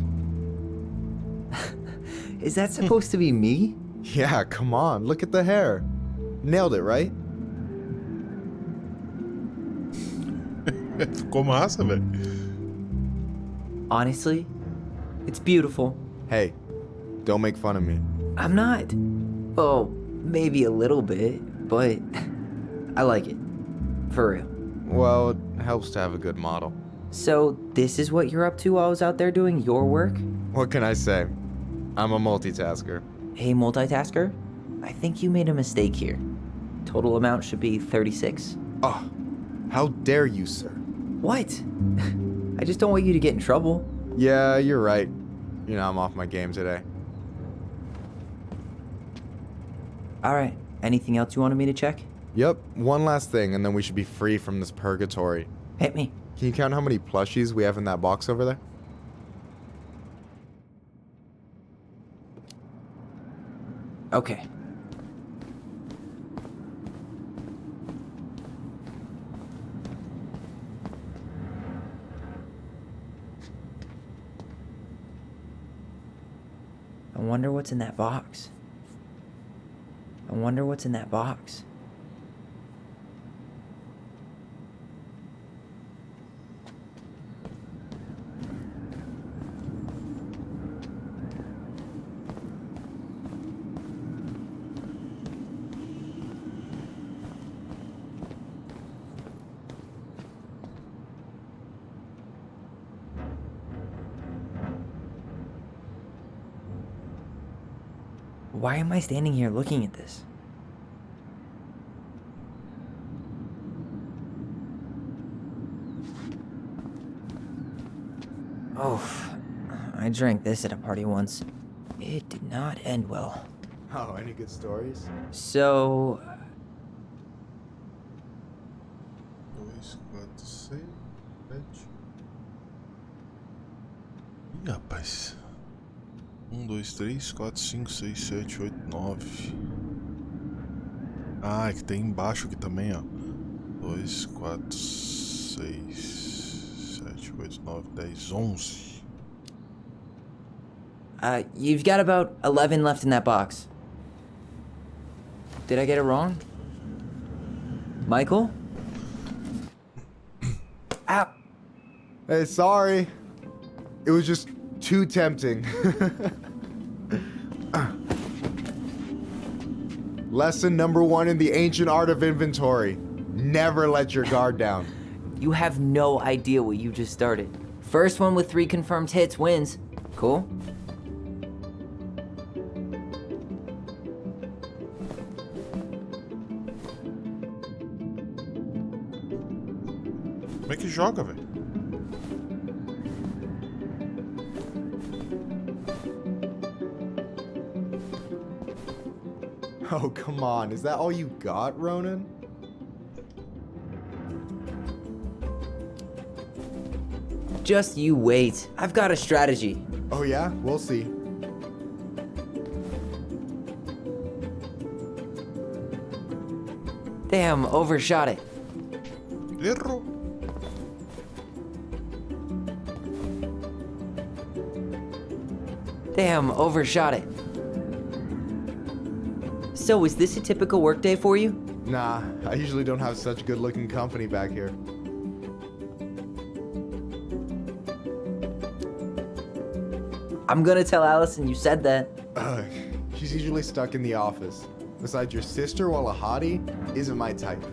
Is that supposed to be me? Yeah, come on. Look at the hair. Nailed it, right? Ficou massa, velho. Honestly, it's beautiful. Hey, don't make fun of me. I'm not. Oh, maybe a little bit, but I like it. For real. Well, it helps to have a good model. So, this is what you're up to while I was out there doing your work? What can I say? I'm a multitasker. Hey, multitasker? I think you made a mistake here. Total amount should be 36. Oh, how dare you, sir? What? I just don't want you to get in trouble. Yeah, you're right. You know, I'm off my game today. Alright, anything else you wanted me to check? Yep, one last thing, and then we should be free from this purgatory. Hit me. Can you count how many plushies we have in that box over there? Okay. I wonder what's in that box. I wonder what's in that box. Why am I standing here looking at this? Oh, I drank this at a party once. It did not end well. Oh, any good stories? So... 2, 4, 6, 7. Ih, rapaz. 1, 2, 3, 4, 5, 6, 7, 8, 9. Ah, é que tem embaixo aqui também, ó. 2, 4, 6, 7, 8, 9, 10, 11. You've got about 11 left in that box. Did I get it wrong? Michael? Ow! Hey, sorry. It was just too tempting. Lesson number 1 in the ancient art of inventory. Never let your guard down. You have no idea what you just started. First one with 3 confirmed hits wins. Cool? Como é que joga, velho? Oh, come on. Is that all you got, Ronan? Just you wait. I've got a strategy. Oh yeah? We'll see. Damn, overshot it. Errou. Damn, overshot it. So, is this a typical workday for you? Nah, I usually don't have such good-looking company back here. I'm gonna tell Allison you said that. She's usually stuck in the office. Besides, your sister, while a hottie, isn't my type.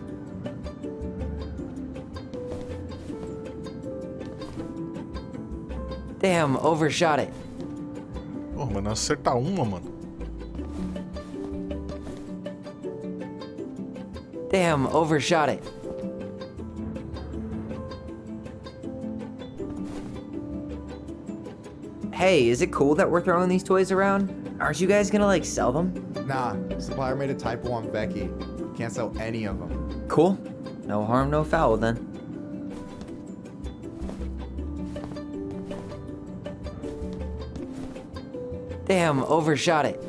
Damn, overshot it. Pô, mas não acerta uma, mano. Damn, overshot it. Hey, is it cool that we're throwing these toys around? Aren't you guys gonna, like, sell them? Nah, supplier made a typo on Becky. Can't sell any of them. Cool. No harm, no foul, then. Damn, overshot it.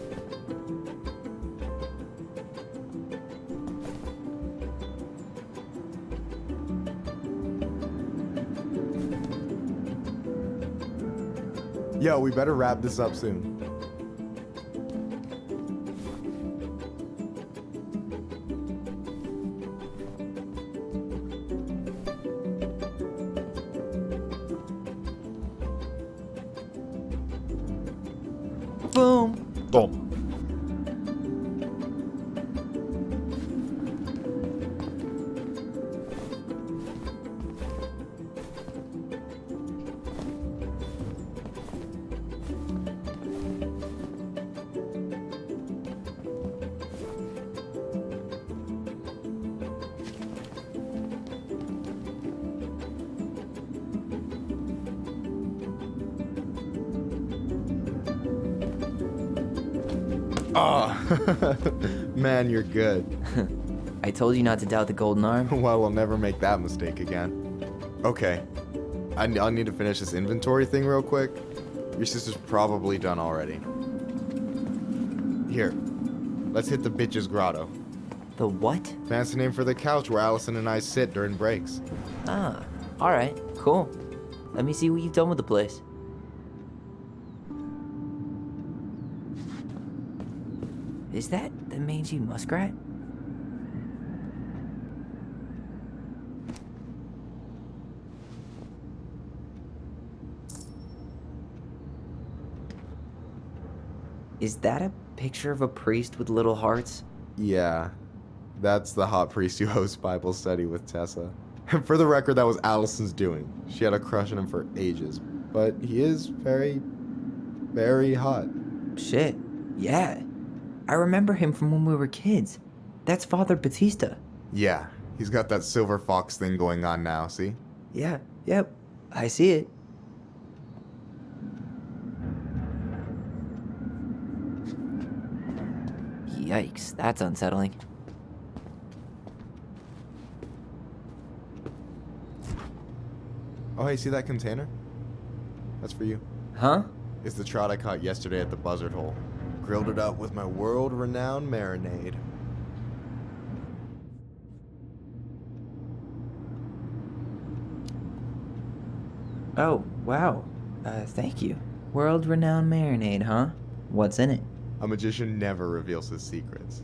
Yo, we better wrap this up soon. Boom. Toma. Oh, man, you're good. I told you not to doubt the golden arm. Well, we'll never make that mistake again. Okay, I'll need to finish this inventory thing real quick. Your sister's probably done already. Here, let's hit the bitch's grotto. The what? Fancy name for the couch where Allison and I sit during breaks. Ah, alright, cool. Let me see what you've done with the place. Is that the mangy muskrat? Is that a picture of a priest with little hearts? Yeah, that's the hot priest who hosts Bible study with Tessa. For the record, that was Allison's doing. She had a crush on him for ages, but he is very, very hot. Shit, yeah. I remember him from when we were kids. That's Father Batista. Yeah, he's got that silver fox thing going on now, see? Yeah, yep, I see it. Yikes, that's unsettling. Oh, hey, see that container? That's for you. Huh? It's the trout I caught yesterday at the buzzard hole. Grilled it up with my world-renowned marinade. Oh, wow. Thank you. World-renowned marinade, huh? What's in it? A magician never reveals his secrets.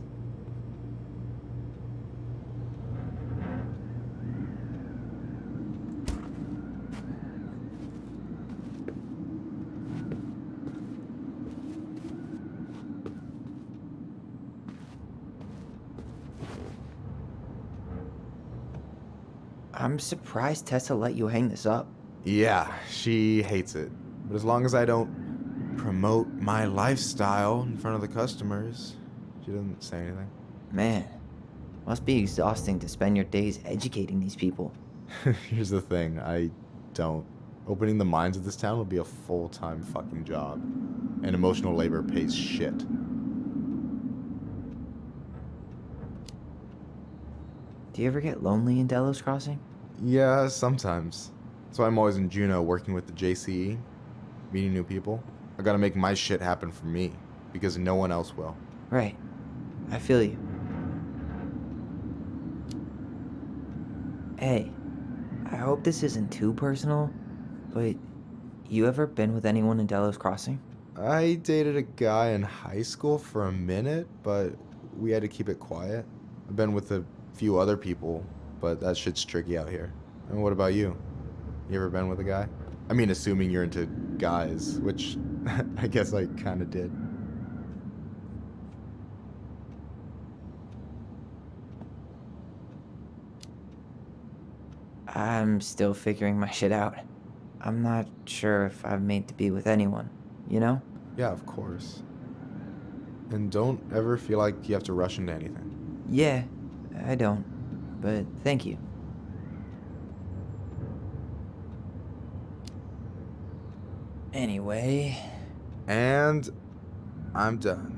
I'm surprised Tessa let you hang this up. Yeah, she hates it. But as long as I don't promote my lifestyle in front of the customers, she doesn't say anything. Man, must be exhausting to spend your days educating these people. Here's the thing, I don't. Opening the mines of this town would be a full-time fucking job. And emotional labor pays shit. Do you ever get lonely in Delos Crossing? Yeah, sometimes. That's why I'm always in Juneau working with the JCE, meeting new people. I gotta make my shit happen for me, because no one else will. Right. I feel you. Hey, I hope this isn't too personal, but you ever been with anyone in Delos Crossing? I dated a guy in high school for a minute, but we had to keep it quiet. I've been with a few other people, but that shit's tricky out here. And what about you? You ever been with a guy? I mean, assuming you're into guys, which I guess I kind of did. I'm still figuring my shit out. I'm not sure if I'm made to be with anyone, you know? Yeah, of course. And don't ever feel like you have to rush into anything. Yeah, I don't. But thank you. Anyway. And I'm done.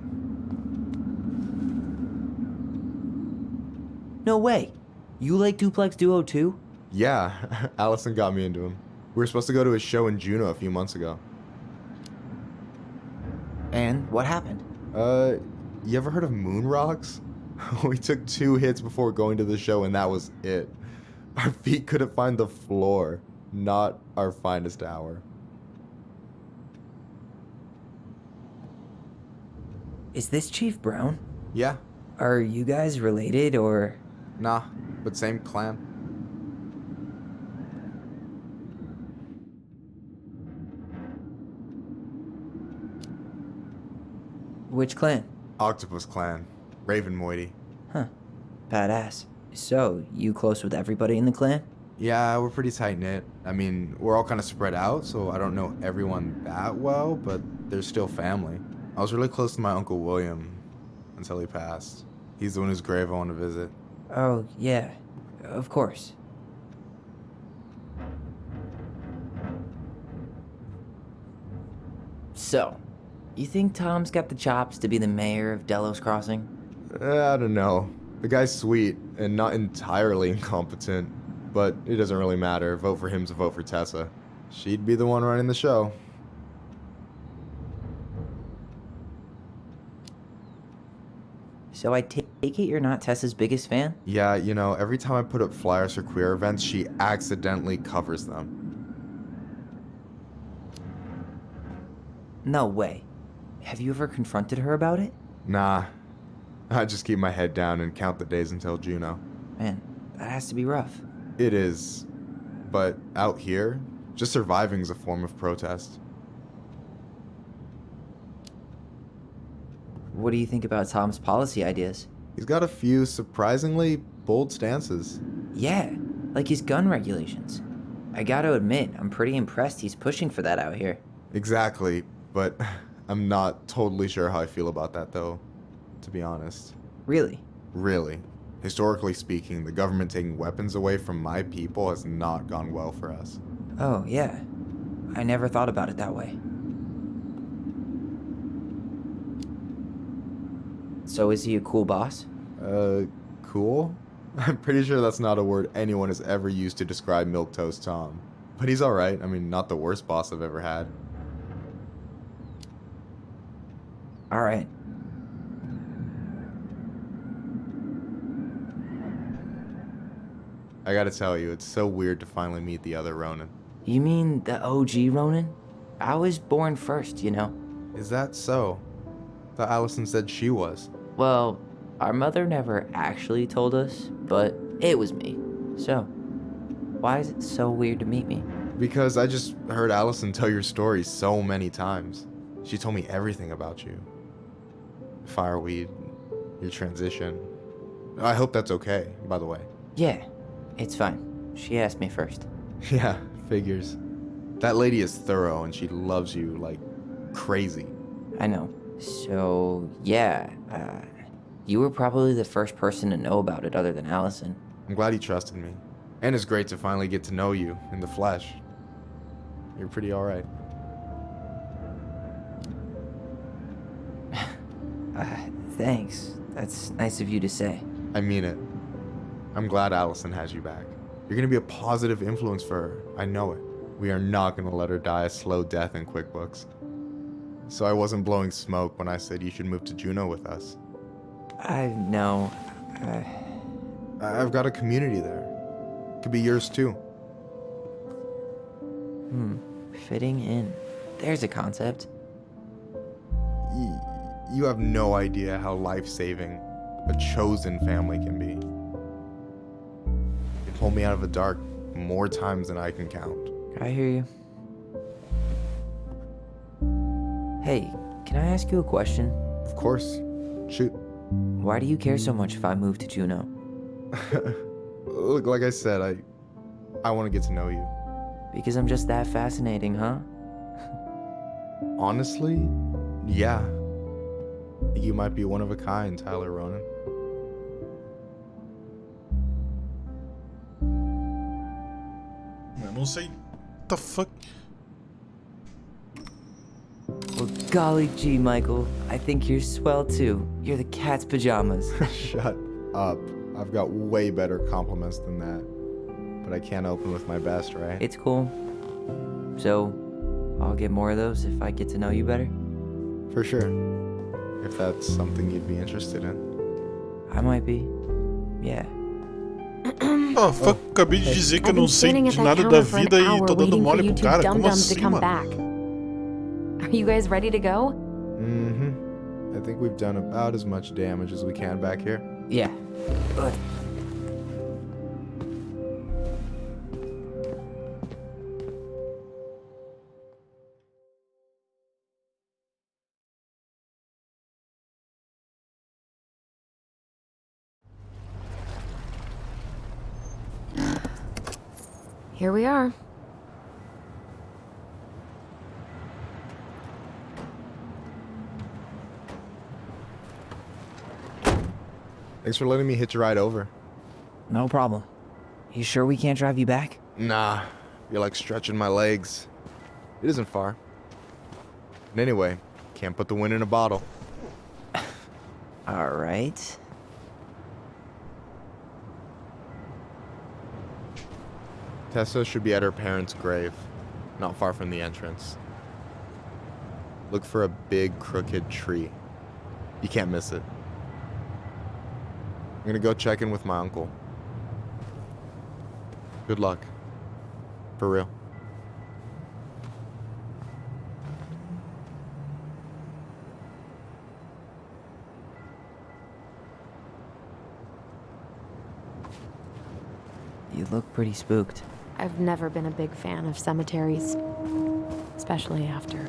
No way. You like Duplex Duo too? Yeah, Allison got me into him. We were supposed to go to his show in Juneau a few months ago. And what happened? You ever heard of moon rocks? We took 2 hits before going to the show and that was it. Our feet couldn't find the floor. Not our finest hour. Is this Chief Brown? Yeah. Are you guys related or? Nah, but same clan. Which clan? Octopus Clan. Raven Moiety. Huh. Badass. So, you close with everybody in the clan? Yeah, we're pretty tight-knit. I mean, we're all kind of spread out, so I don't know everyone that well, but they're still family. I was really close to my Uncle William until he passed. He's the one whose grave I want to visit. Oh, yeah. Of course. So, you think Tom's got the chops to be the mayor of Delos Crossing? I don't know. The guy's sweet and not entirely incompetent, but it doesn't really matter. Vote for him to vote for Tessa. She'd be the one running the show. So I take it you're not Tessa's biggest fan? Yeah, you know, every time I put up flyers for queer events, she accidentally covers them. No way. Have you ever confronted her about it? Nah. I just keep my head down and count the days until Juneau. Man, that has to be rough. It is. But out here, just surviving is a form of protest. What do you think about Tom's policy ideas? He's got a few surprisingly bold stances. Yeah, like his gun regulations. I gotta admit, I'm pretty impressed he's pushing for that out here. Exactly, but I'm not totally sure how I feel about that though, to be honest. Really? Really. Historically speaking, the government taking weapons away from my people has not gone well for us. Oh, yeah. I never thought about it that way. So is he a cool boss? Cool? I'm pretty sure that's not a word anyone has ever used to describe Milquetoast Tom. But he's alright. I mean, not the worst boss I've ever had. Alright. I gotta tell you, it's so weird to finally meet the other Ronin. You mean the OG Ronin? I was born first, you know. Is that so? Thought Allison said she was. Well, our mother never actually told us, but it was me. So, why is it so weird to meet me? Because I just heard Allison tell your story so many times. She told me everything about you. Fireweed, your transition. I hope that's okay, by the way. Yeah, it's fine. She asked me first. Yeah, figures. That lady is thorough and she loves you like crazy. I know. So, yeah, you were probably the first person to know about it other than Allison. I'm glad he trusted me. And it's great to finally get to know you in the flesh. You're pretty alright. Thanks. That's nice of you to say. I mean it. I'm glad Allison has you back. You're gonna be a positive influence for her. I know it. We are not gonna let her die a slow death in QuickBooks. So I wasn't blowing smoke when I said you should move to Juneau with us. I know. I've got a community there. Could be yours too. Fitting in. There's a concept. You have no idea how life-saving a chosen family can be. They pulled me out of the dark more times than I can count. I hear you. Hey, can I ask you a question? Of course. Shoot. Why do you care so much if I move to Juneau? Look, like I said, I want to get to know you. Because I'm just that fascinating, huh? Honestly, yeah. You might be one of a kind, Tyler Ronan. Eu não sei. What the fuck? Well, golly gee, Michael. I think you're swell too. You're the cat's pajamas. Shut up. I've got way better compliments than that. But I can't open with my best, right? It's cool. So, I'll get more of those if I get to know you better? For sure. If that's something you'd be interested in. I might be. Yeah. Oh, fuck. Acabei de dizer que eu não sei de nada da vida e tô dando mole pro cara. Como assim, mano? Are you guys ready to go? Mm-hmm. I think we've done about as much damage as we can back here. Yeah. Here we are. Thanks for letting me hitch a ride over. No problem. You sure we can't drive you back? Nah, you're like stretching my legs. It isn't far. And anyway, can't put the wind in a bottle. All right. Tessa should be at her parents' grave, not far from the entrance. Look for a big crooked tree. You can't miss it. I'm gonna go check in with my uncle. Good luck. For real. You look pretty spooked. I've never been a big fan of cemeteries, especially after,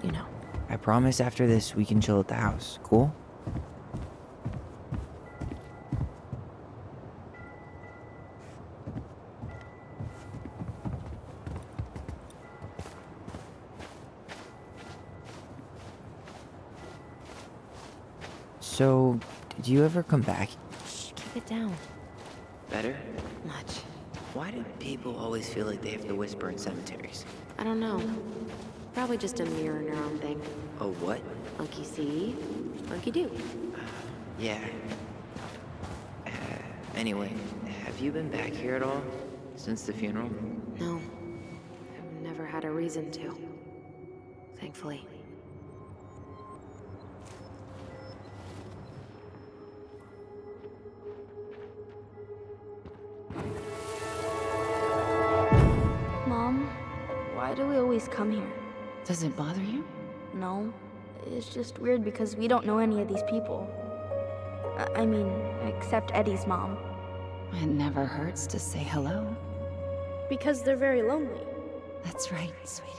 you know. I promise after this we can chill at the house. Cool? So, did you ever come back? Shh, keep it down. Better? Much. Why do people always feel like they have to whisper in cemeteries? I don't know. Probably just a mirror neuron thing. Oh, what? Monkey see, monkey do. Yeah. Anyway, have you been back here at all? Since the funeral? No. I've never had a reason to. Thankfully. Mom, why do we always come here? Does it bother you? No. It's just weird because we don't know any of these people. I mean, except Eddie's mom. It never hurts to say hello. Because they're very lonely. That's right, sweetie.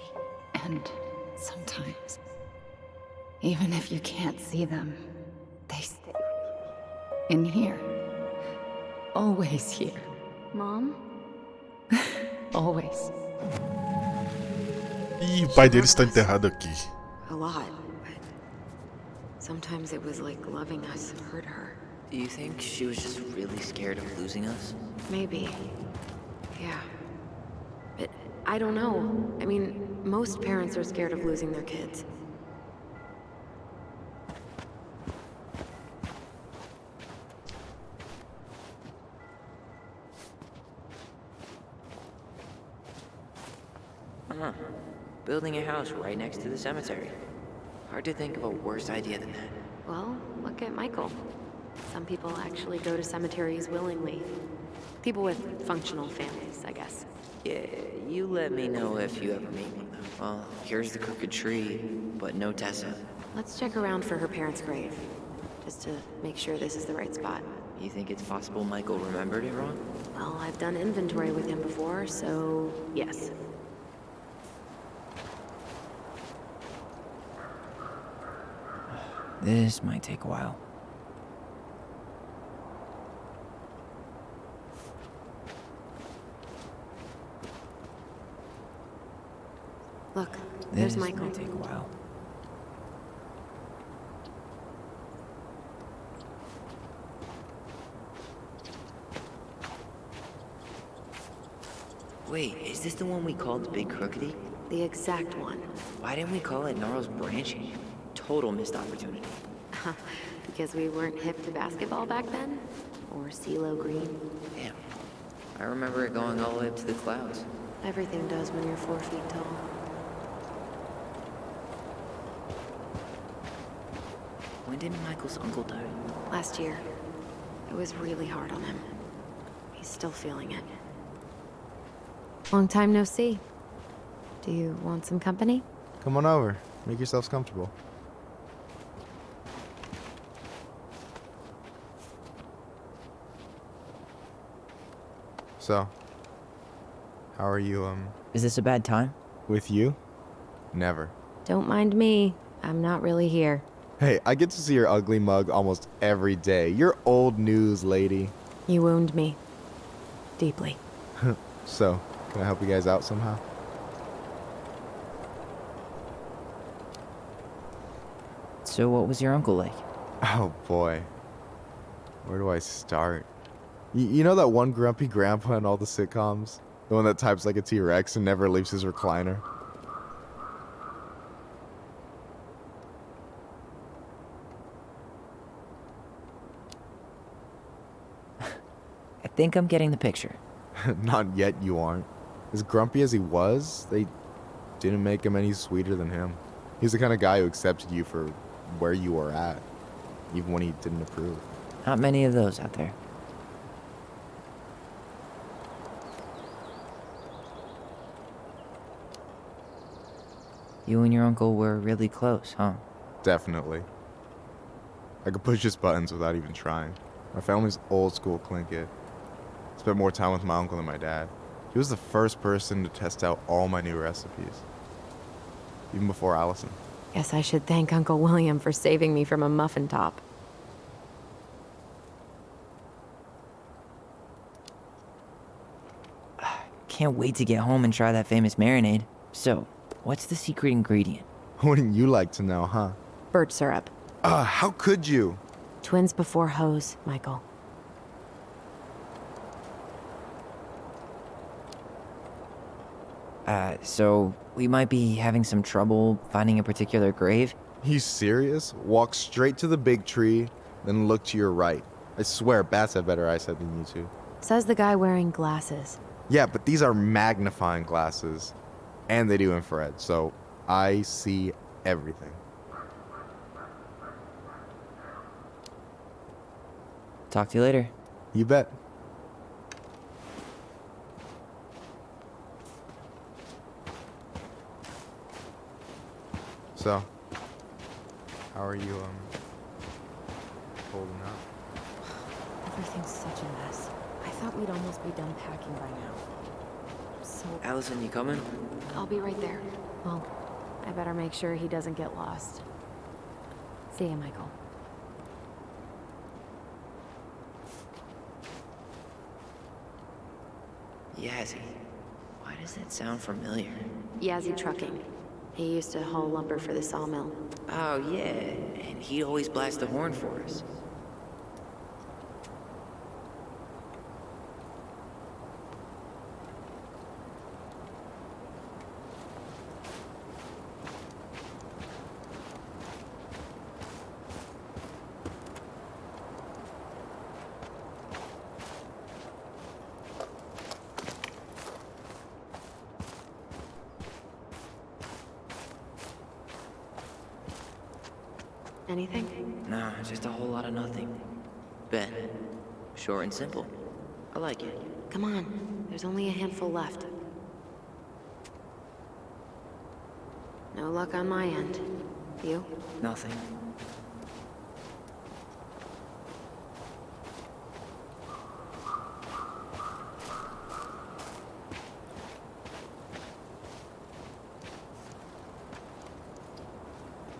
And sometimes, even if you can't see them, they stay in here. Always here. Mom? Always. Ih, o pai dele está enterrado aqui. A lot, but sometimes it was like loving us hurt her. Do you think she was just really scared of losing us? Maybe. Yeah. But I don't know. I mean, most parents are scared of losing their kids. Huh. Building a house right next to the cemetery. Hard to think of a worse idea than that. Well, look at Michael. Some people actually go to cemeteries willingly. People with functional families, I guess. Yeah, you let me know if you ever meet one of them. Well, here's the crooked tree, but no Tessa. Let's check around for her parents' grave. just to make sure this is the right spot. You think it's possible Michael remembered it wrong? Well, I've done inventory with him before, so yes. This might take a while. Look, there's This Michael. might take a while. Wait, is this the one we called Big Crookedy? The exact one. Why didn't we call it Gnarls Branching? Total missed opportunity. Because we weren't hip to basketball back then? Or CeeLo Green? Damn. I remember it going all the way up to the clouds. Everything does when you're 4 feet tall. When did Michael's uncle die? Last year. It was really hard on him. He's still feeling it. Long time no see. Do you want some company? Come on over. Make yourselves comfortable. So, how are you, Is this a bad time? with you? Never. Don't mind me. I'm not really here. Hey, I get to see your ugly mug almost every day. You're old news, lady. You wound me. Deeply. So, can I help you guys out somehow? So what was your uncle like? Oh boy. Where do I start? You know that one grumpy grandpa in all the sitcoms? The one that types like a T-Rex and never leaves his recliner? I think I'm getting the picture. Not yet, you aren't. As grumpy as he was, they didn't make him any sweeter than him. He's the kind of guy who accepted you for where you were at, even when he didn't approve. Not many of those out there. You and your uncle were really close, huh? Definitely. I could push his buttons without even trying. My family's old school Clinkit. Spent more time with my uncle than my dad. He was the first person to test out all my new recipes. Even before Allison. Guess I should thank Uncle William for saving me from a muffin top. Can't wait to get home and try that famous marinade. So, what's the secret ingredient? Wouldn't you like to know, huh? Birch syrup. How could you? Twins before hoes, Michael. So we might be having some trouble finding a particular grave? You serious? Walk straight to the big tree, then look to your right. I swear, bats have better eyesight than you two. Says the guy wearing glasses. Yeah, but these are magnifying glasses. And they do infrared, so I see everything. Talk to you later. You bet. So, how are you, holding up? Everything's such a mess. I thought we'd almost be done packing by now. So, Allison, you coming? I'll be right there. Well, I better make sure he doesn't get lost. See ya, Michael. Yazzie. Why does that sound familiar? Yazzie Trucking. He used to haul lumber for the sawmill. Oh, yeah. And he'd always blast the horn for us. Anything? Nah, just a whole lot of nothing. Ben. Short and simple. I like it. Come on. There's only a handful left. No luck on my end. You? Nothing.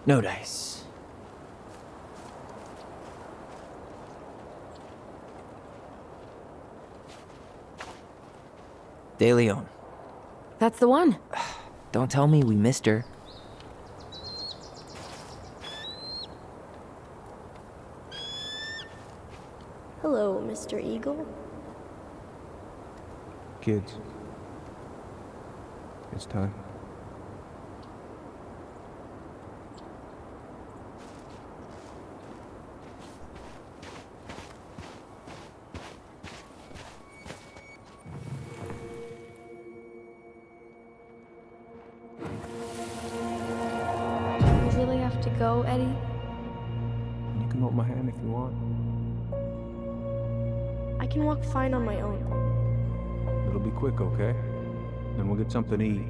No dice. De Leon. That's the one. Don't tell me we missed her. Hello, Mr. Eagle. Kids. It's time. You really have to go, Eddie? You can hold my hand if you want. I can walk fine on my own. It'll be quick, okay? Then we'll get something to eat.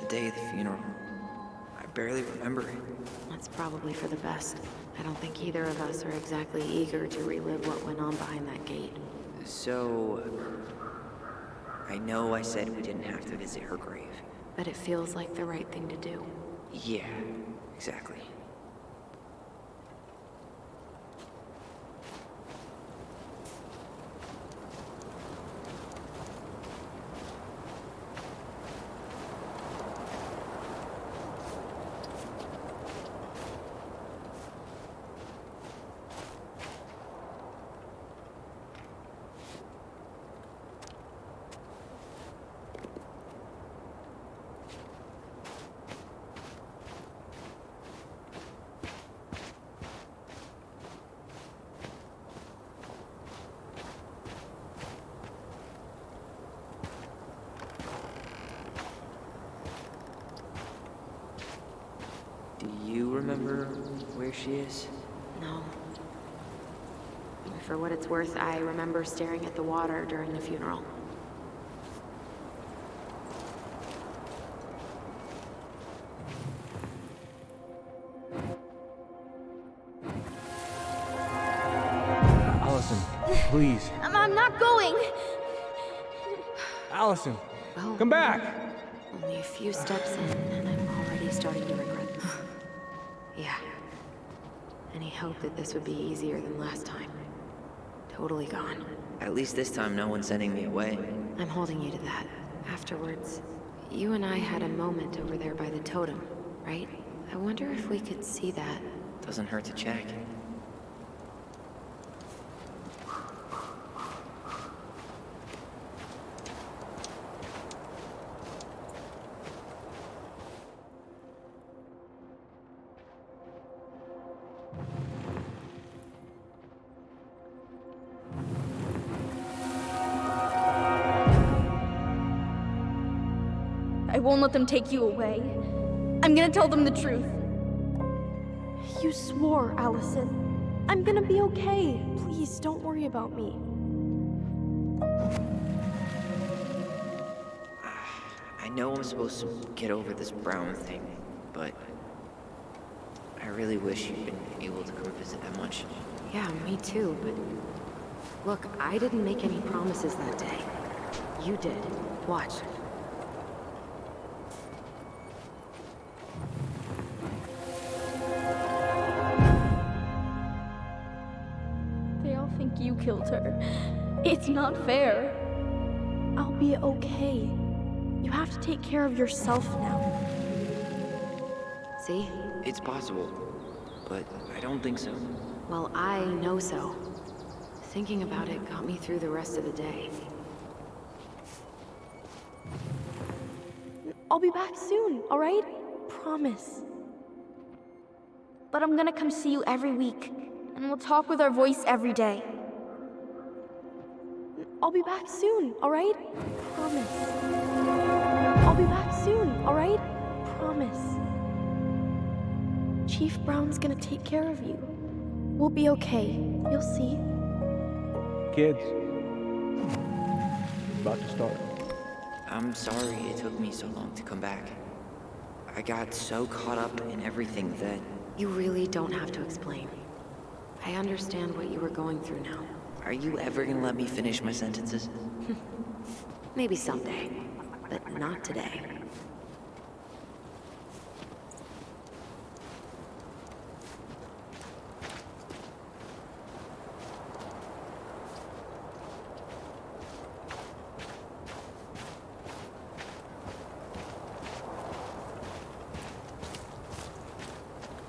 The day of the funeral. I barely remember it. That's probably for the best. I don't think either of us are exactly eager to relive what went on behind that gate. So... I know I said we didn't have to visit her grave. But it feels like the right thing to do. Yeah, exactly. Do you remember where she is? No. For what it's worth, I remember staring at the water during the funeral. Allison, please. I'm not going! Allison, Well, come back! Only a few steps in, and I'm already starting to regret. Yeah. Any hope that this would be easier than last time? Totally gone. At least this time no one's sending me away. I'm holding you to that. Afterwards, you and I had a moment over there by the totem, right? I wonder if we could see that. Doesn't hurt to check. I won't let them take you away. I'm gonna tell them the truth. You swore, Allison. I'm gonna be okay. Please, don't worry about me. I know I'm supposed to get over this Brown thing, but I really wish you'd been able to come visit that much. Yeah, me too, but... Look, I didn't make any promises that day. You did. Watch. They all think you killed her. It's not fair. I'll be okay. You have to take care of yourself now. See? It's possible, but I don't think so. Well, I know so. Thinking about it got me through the rest of the day. I'll be back soon, all right? Promise. But I'm gonna come see you every week, and we'll talk with our voice every day. I'll be back soon, all right? Promise. I'll be back soon, all right? Promise. Chief Brown's gonna take care of you. We'll be okay. You'll see. Kids. About to start. I'm sorry it took me so long to come back. I got so caught up in everything that... You really don't have to explain. I understand what you were going through now. Are you ever gonna let me finish my sentences? Maybe someday, but not today.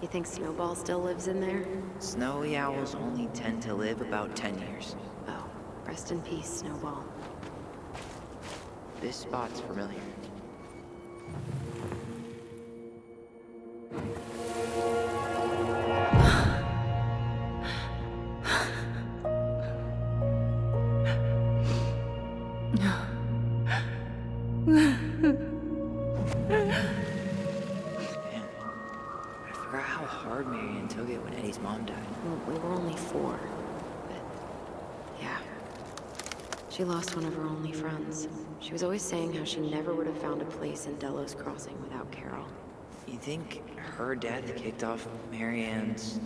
You think Snowball still lives in there? Snowy owls only tend to live about 10 years. Oh, rest in peace, Snowball. This spot's familiar. I forgot how hard Marianne took it when Eddie's mom died. Well, we were only 4, but yeah. She lost one of her only friends. She was always saying how she never would have found a place in Delos Crossing without Carol. You think her death kicked off Marianne's,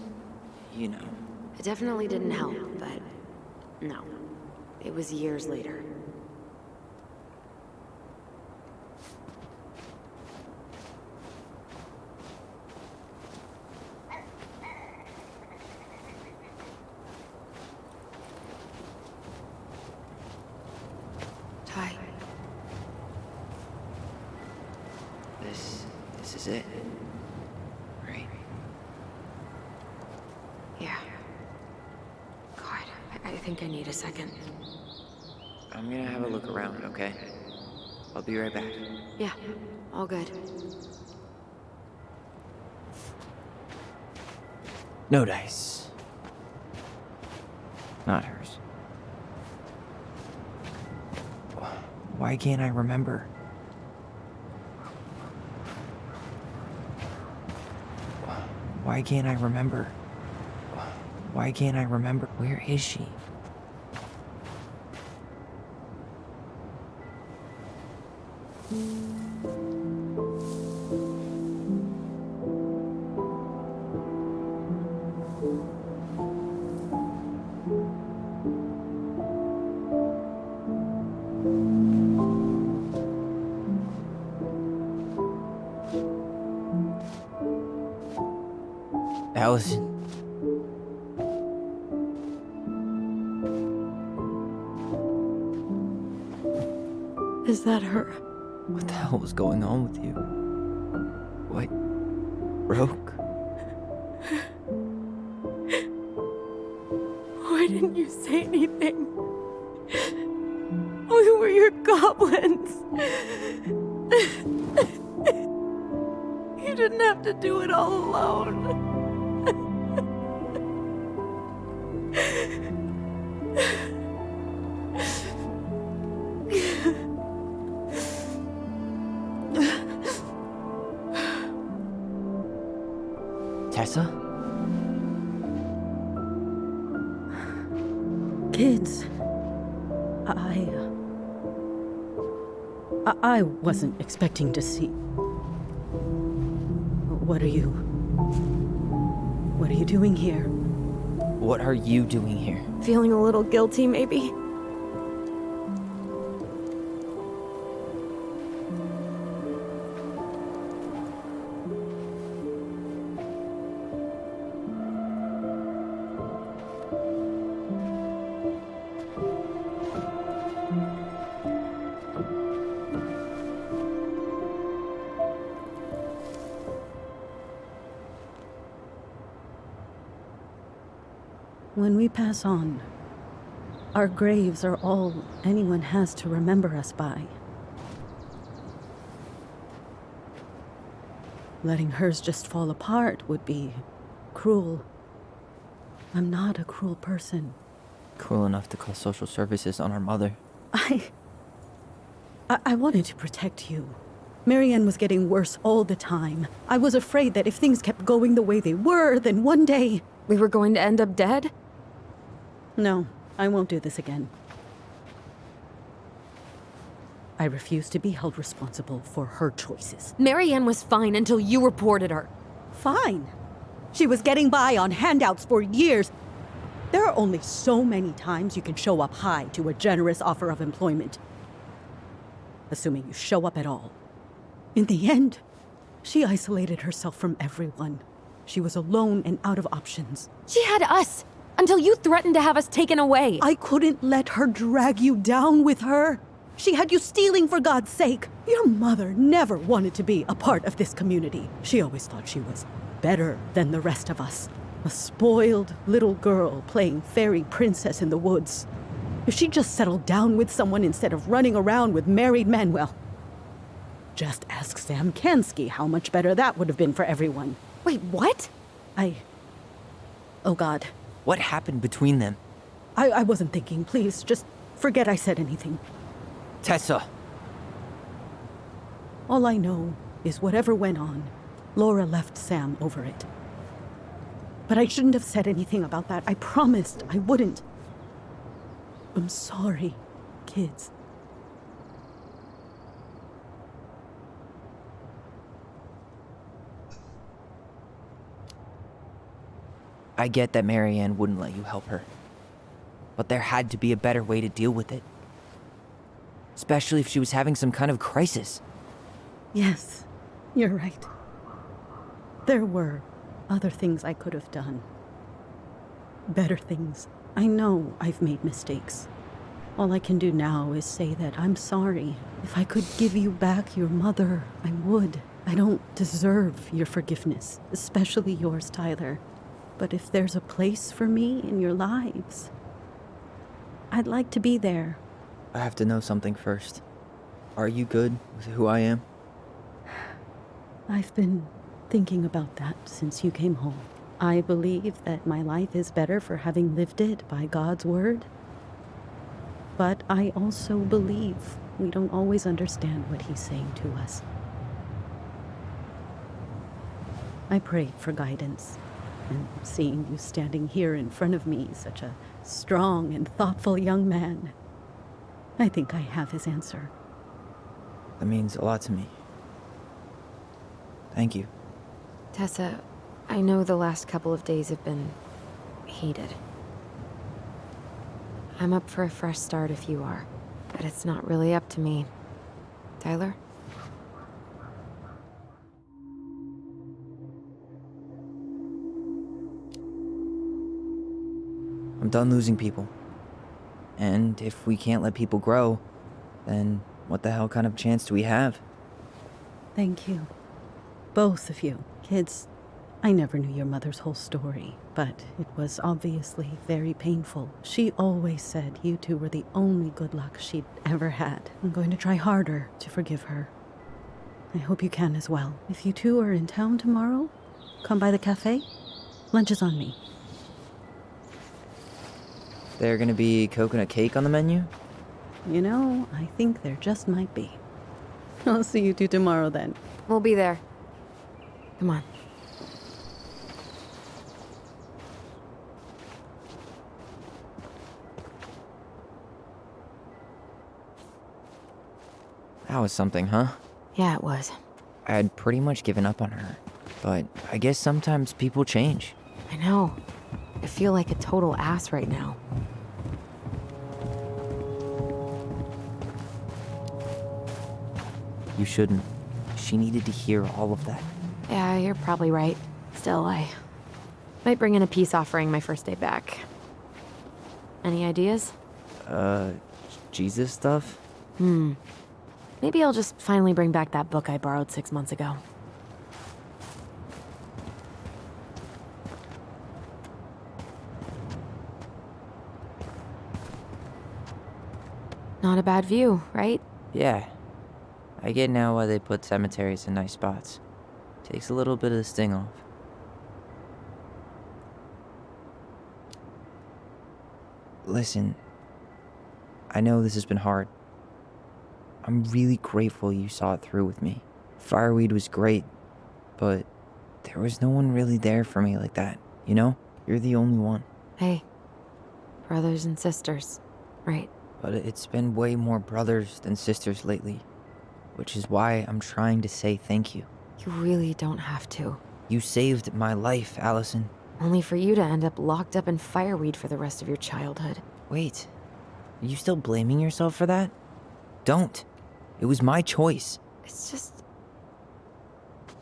you know? It definitely didn't help, but no. It was years later. Ty. This is it. Right? Yeah. God, I think I need a second. I'm gonna have a look around, okay? I'll be right back. Yeah, all good. No dice. Not hers. Why can't I remember? Why can't I remember? Why can't I remember? Where is she? Allison. Is that her? What the hell was going on with you? What broke? Why didn't you say anything? We were your goblins. You didn't have to do it all alone. Tessa? Kids, I wasn't expecting to see. What are you doing here? What are you doing here? Feeling a little guilty, maybe? When we pass on, our graves are all anyone has to remember us by. Letting hers just fall apart would be cruel. I'm not a cruel person. Cruel enough to call social services on our mother. I wanted to protect you. Marianne was getting worse all the time. I was afraid that if things kept going the way they were, then one day... We were going to end up dead? No, I won't do this again. I refuse to be held responsible for her choices. Marianne was fine until you reported her. Fine. She was getting by on handouts for years. There are only so many times you can show up high to a generous offer of employment. Assuming you show up at all. In the end, she isolated herself from everyone. She was alone and out of options. She had us, until you threatened to have us taken away. I couldn't let her drag you down with her. She had you stealing for God's sake. Your mother never wanted to be a part of this community. She always thought she was better than the rest of us. A spoiled little girl playing fairy princess in the woods. If she just settled down with someone instead of running around with married men, well, just ask Sam Kansky how much better that would have been for everyone. Wait, what? Oh God. What happened between them? I wasn't thinking. Please, just forget I said anything. Tessa! All I know is whatever went on, Laura left Sam over it. But I shouldn't have said anything about that. I promised I wouldn't. I'm sorry, kids. I get that Marianne wouldn't let you help her. But there had to be a better way to deal with it. Especially if she was having some kind of crisis. Yes, you're right. There were other things I could have done. Better things. I know I've made mistakes. All I can do now is say that I'm sorry. If I could give you back your mother, I would. I don't deserve your forgiveness, especially yours, Tyler. But if there's a place for me in your lives, I'd like to be there. I have to know something first. Are you good with who I am? I've been thinking about that since you came home. I believe that my life is better for having lived it by God's word. But I also believe we don't always understand what he's saying to us. I prayed for guidance, and seeing you standing here in front of me, such a strong and thoughtful young man, I think I have his answer. That means a lot to me. Thank you. Tessa, I know the last couple of days have been heated. I'm up for a fresh start if you are, but it's not really up to me. Tyler? I'm done losing people. And if we can't let people grow, then what the hell kind of chance do we have? Thank you. Both of you. Kids, I never knew your mother's whole story, but it was obviously very painful. She always said you two were the only good luck she'd ever had. I'm going to try harder to forgive her. I hope you can as well. If you two are in town tomorrow, come by the cafe. Lunch is on me. There gonna be coconut cake on the menu? You know, I think there just might be. I'll see you two tomorrow then. We'll be there. Come on. That was something, huh? Yeah, it was. I had pretty much given up on her, but I guess sometimes people change. I know. I feel like a total ass right now. You shouldn't. She needed to hear all of that. Yeah, you're probably right. Still, I might bring in a peace offering my first day back. Any ideas? Jesus stuff? Maybe I'll just finally bring back that book I borrowed 6 months ago. Not a bad view, right? Yeah. I get now why they put cemeteries in nice spots. Takes a little bit of the sting off. Listen, I know this has been hard. I'm really grateful you saw it through with me. Fireweed was great, but there was no one really there for me like that, you know? You're the only one. Hey, brothers and sisters, right? But it's been way more brothers than sisters lately, which is why I'm trying to say thank you. You really don't have to. You saved my life, Allison. Only for you to end up locked up in fireweed for the rest of your childhood. Wait, are you still blaming yourself for that? Don't. It was my choice. It's just...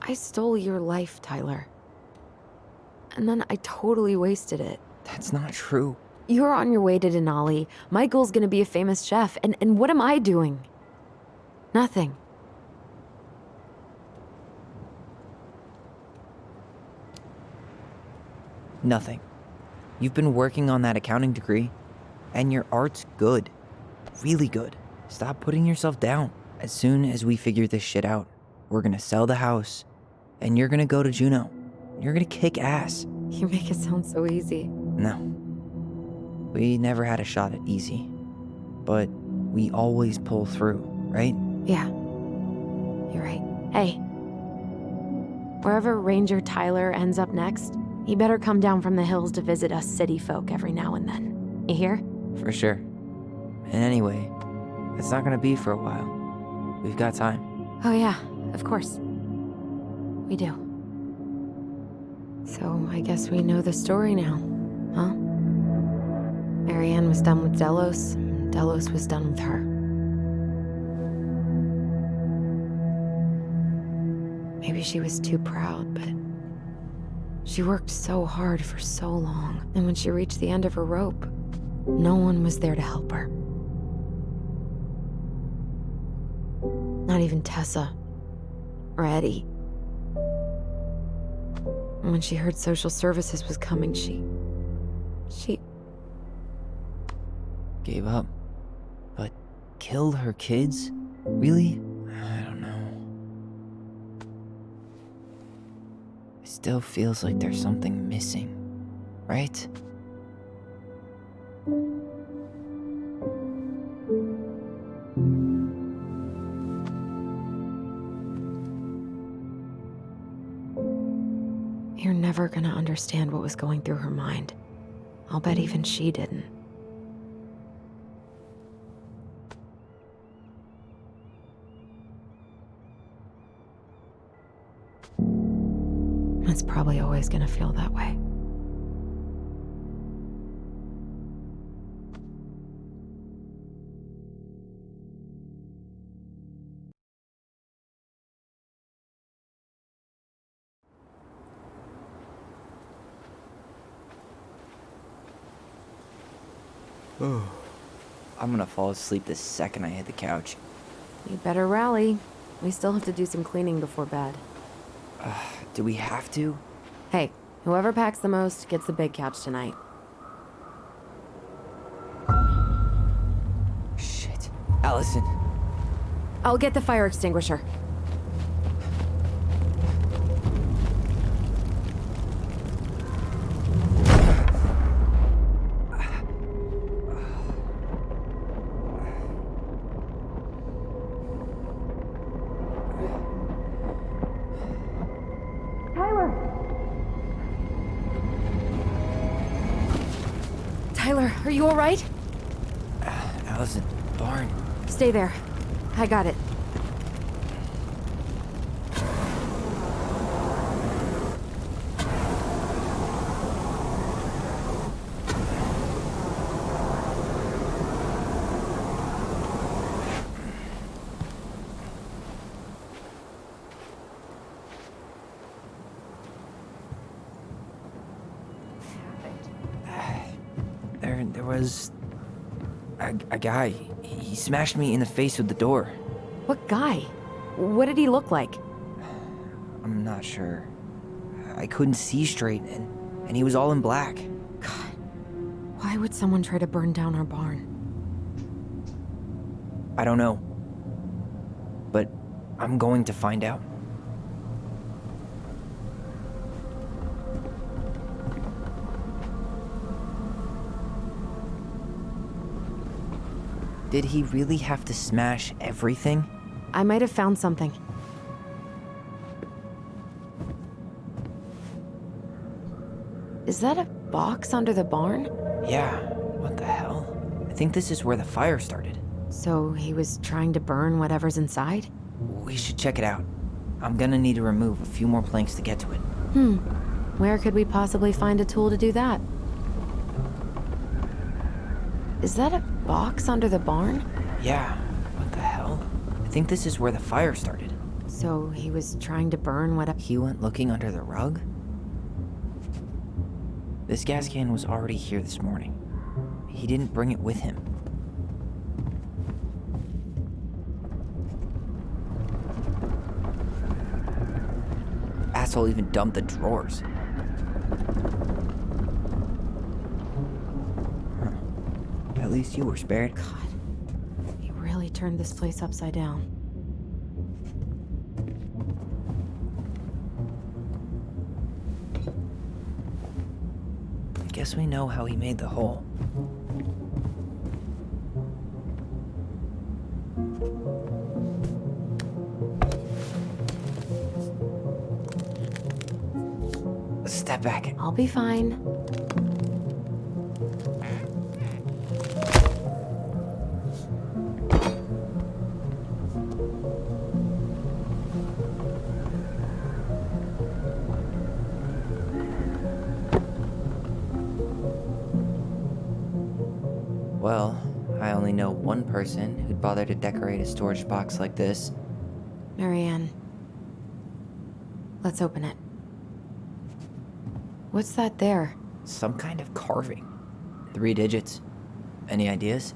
I stole your life, Tyler. And then I totally wasted it. That's not true. You're on your way to Denali. Michael's gonna be a famous chef. And what am I doing? Nothing. Nothing. You've been working on that accounting degree, and your art's good. Really good. Stop putting yourself down. As soon as we figure this shit out, we're gonna sell the house, and you're gonna go to Juneau. You're gonna kick ass. You make it sound so easy. No. We never had a shot at easy. But we always pull through, right? Yeah. You're right. Hey. Wherever Ranger Tyler ends up next, he better come down from the hills to visit us city folk every now and then. You hear? For sure. And anyway, it's not gonna be for a while. We've got time. Oh yeah, of course. We do. So I guess we know the story now, huh? Marianne was done with Delos, and Delos was done with her. Maybe she was too proud, but she worked so hard for so long, and when she reached the end of her rope, no one was there to help her. Not even Tessa or Eddie. And when she heard social services was coming, she Gave up. But killed her kids? Really? I don't know. It still feels like there's something missing, right? You're never gonna understand what was going through her mind. I'll bet even she didn't. It's probably always gonna feel that way. I'm gonna fall asleep the second I hit the couch. You better rally. We still have to do some cleaning before bed. Do we have to? Hey, whoever packs the most gets the big couch tonight. Shit. Allison. I'll get the fire extinguisher. Tyler, are you all right? Allison, barn. Stay there. I got it. There was a guy. He smashed me in the face with the door. What guy? What did he look like? I'm not sure. I couldn't see straight, and he was all in black. God, why would someone try to burn down our barn? I don't know. But I'm going to find out. Did he really have to smash everything? I might have found something. Is that a box under the barn? Yeah, what the hell? I think this is where the fire started. So he was trying to burn whatever's inside? We should check it out. I'm gonna need to remove a few more planks to get to it. Where could we possibly find a tool to do that? Is that a box under the barn? Yeah, what the hell? I think this is where the fire started. So he was trying to burn whatever. He went looking under the rug? This gas can was already here this morning. He didn't bring it with him. Asshole even dumped the drawers. At least you were spared. God, he really turned this place upside down. I guess we know how he made the hole. Step back. I'll be fine. Well, I only know one person who'd bother to decorate a storage box like this. Marianne. Let's open it. What's that there? Some kind of carving. 3 digits. Any ideas?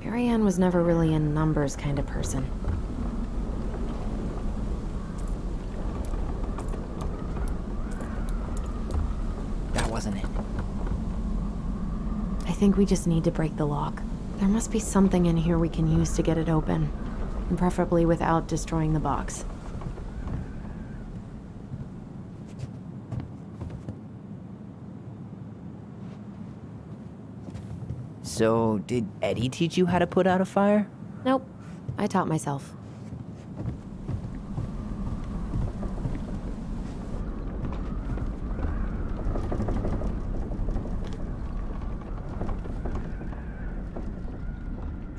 Marianne was never really a numbers kind of person. That wasn't it. I think we just need to break the lock. There must be something in here we can use to get it open. And preferably without destroying the box. So, did Eddie teach you how to put out a fire? Nope. I taught myself.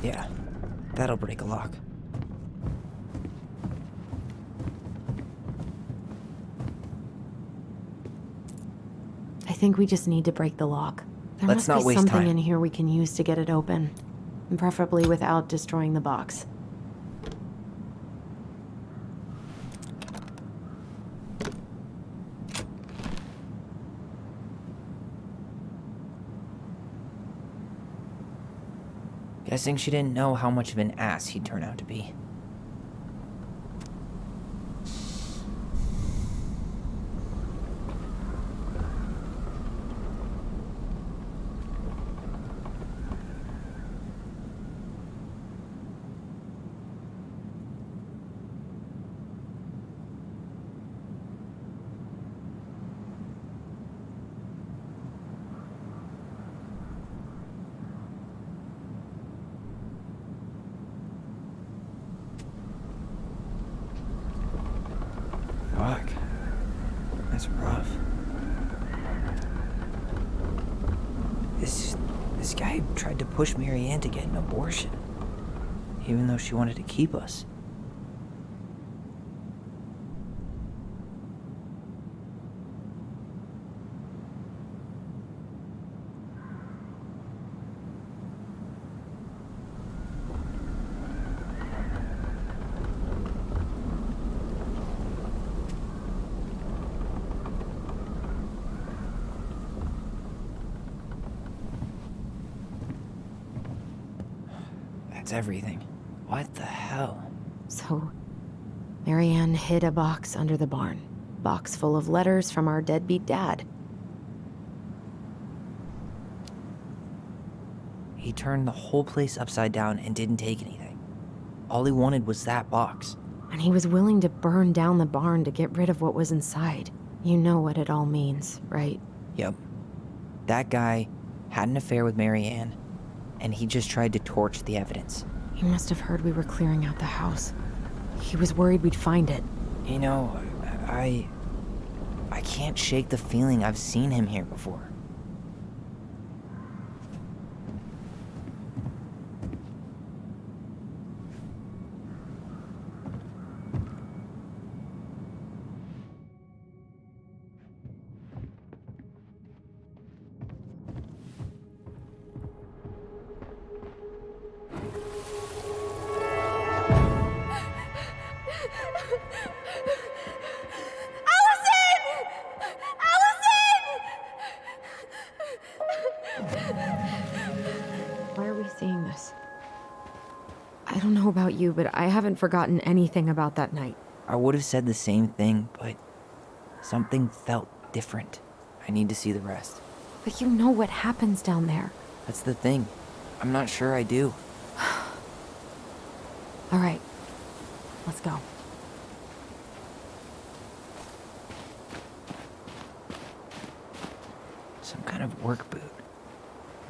Yeah, that'll break a lock. I think we just need to break the lock. There Let's must not be waste something time. in here we can use to get it open. And preferably without destroying the box. Guessing she didn't know how much of an ass he'd turn out to be. Fuck. That's rough. This guy tried to push Marianne to get an abortion, even though she wanted to keep us. That's everything. What the hell? So, Marianne hid a box under the barn. Box full of letters from our deadbeat dad. He turned the whole place upside down and didn't take anything. All he wanted was that box. And he was willing to burn down the barn to get rid of what was inside. You know what it all means, right? Yep. That guy had an affair with Marianne, and he just tried to torch the evidence. He must have heard we were clearing out the house. He was worried we'd find it. You know, I can't shake the feeling I've seen him here before. Why are we seeing this? I don't know about you, but I haven't forgotten anything about that night. I would have said the same thing, but something felt different. I need to see the rest. But you know what happens down there. That's the thing. I'm not sure I do. All right, let's go. Some kind of work boot.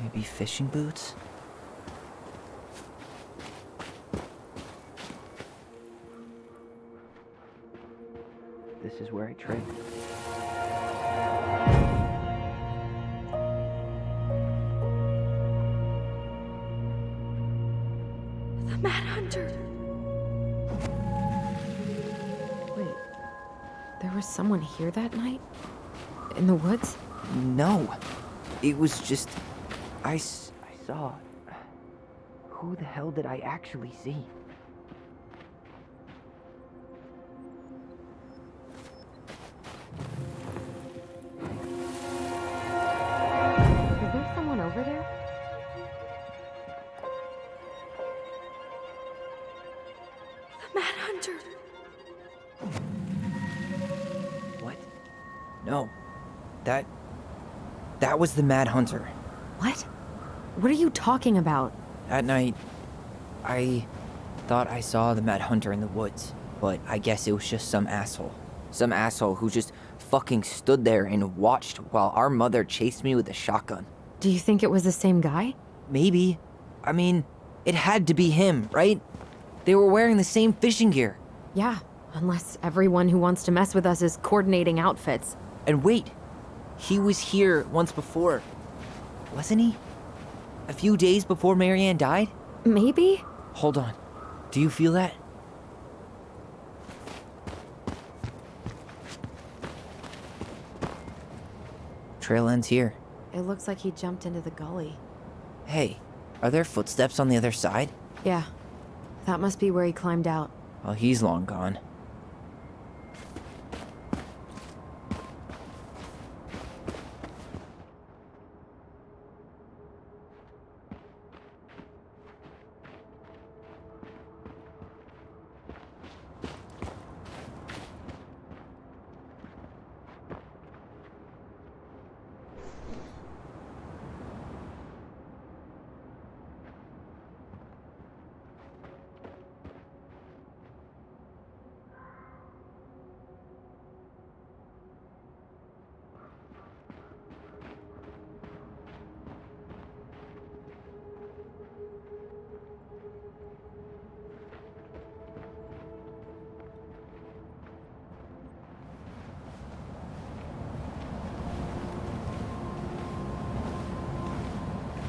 Maybe fishing boots? This is where I trade. The Mad Hunter. Wait, there was someone here that night? In the woods? No. It was just... I saw... Who the hell did I actually see? Is there someone over there? The Mad Hunter. What? No. That was the Mad Hunter. What? What are you talking about? That night, I thought I saw the Mad Hunter in the woods, but I guess it was just some asshole. Some asshole who just fucking stood there and watched while our mother chased me with a shotgun. Do you think it was the same guy? Maybe. I mean, it had to be him, right? They were wearing the same fishing gear. Yeah, unless everyone who wants to mess with us is coordinating outfits. And wait, he was here once before, wasn't he? A few days before Marianne died? Maybe? Hold on. Do you feel that? Trail ends here. It looks like he jumped into the gully. Hey, are there footsteps on the other side? Yeah, that must be where he climbed out. Well, he's long gone.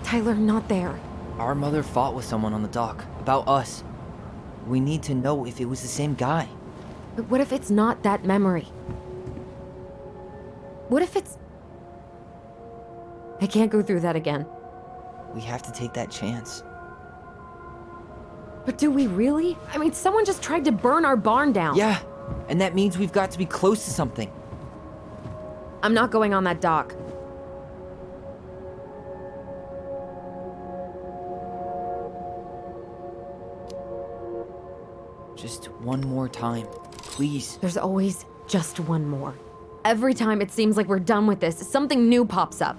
Tyler, not there. Our mother fought with someone on the dock about us. We need to know if it was the same guy. But what if it's not that memory? What if it's... I can't go through that again. We have to take that chance. But do we really? I mean, someone just tried to burn our barn down. Yeah, and that means we've got to be close to something. I'm not going on that dock. Just one more time, please. There's always just one more. Every time it seems like we're done with this, something new pops up.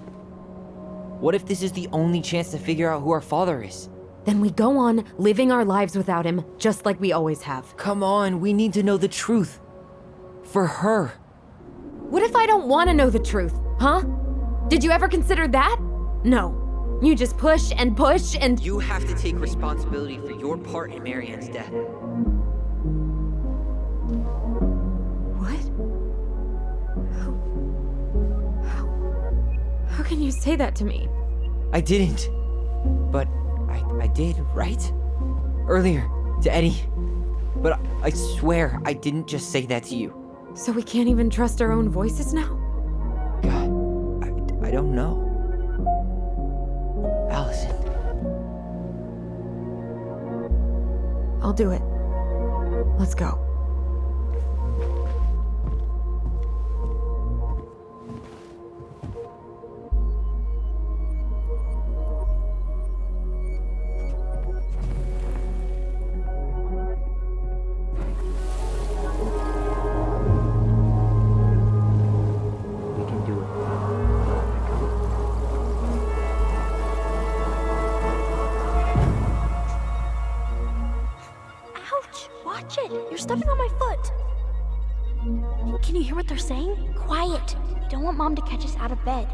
What if this is the only chance to figure out who our father is? Then we go on living our lives without him, just like we always have. Come on, we need to know the truth. For her. What if I don't want to know the truth, huh? Did you ever consider that? No. You just push and push and... You have to take responsibility for your part in Marianne's death. How can you say that to me? I didn't. But I did, right? Earlier, to Eddie. But I swear I didn't just say that to you. So we can't even trust our own voices now? God, I don't know. Allison. I'll do it. Let's go. stepping on my foot. Can you hear what they're saying? Quiet. We don't want Mom to catch us out of bed.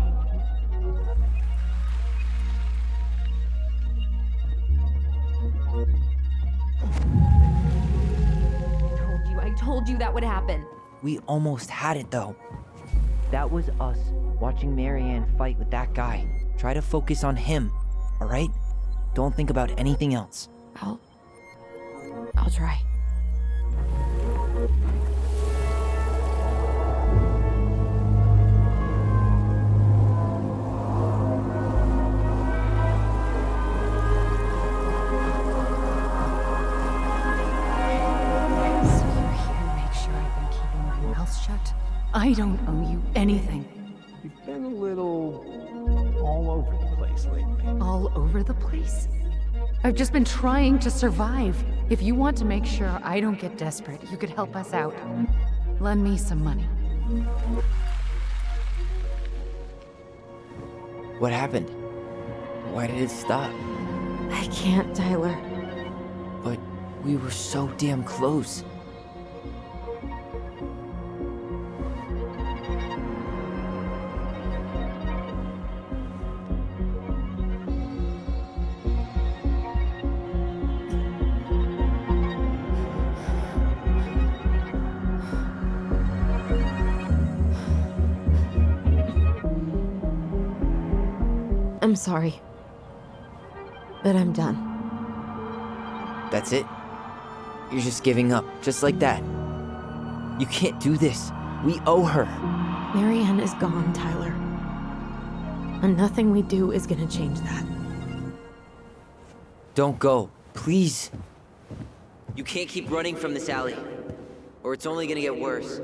I told you that would happen. We almost had it, though. That was us watching Marianne fight with that guy. Try to focus on him, all right? Don't think about anything else. I'll try. I don't owe you anything. You've been a little all over the place lately. All over the place? I've just been trying to survive. If you want to make sure I don't get desperate, you could help us out. Lend me some money. What happened? Why did it stop? I can't, Tyler. But we were so damn close. I'm sorry. But I'm done. That's it? You're just giving up, just like that. You can't do this. We owe her. Marianne is gone, Tyler. And nothing we do is gonna change that. Don't go, please. You can't keep running from this alley, or it's only gonna get worse.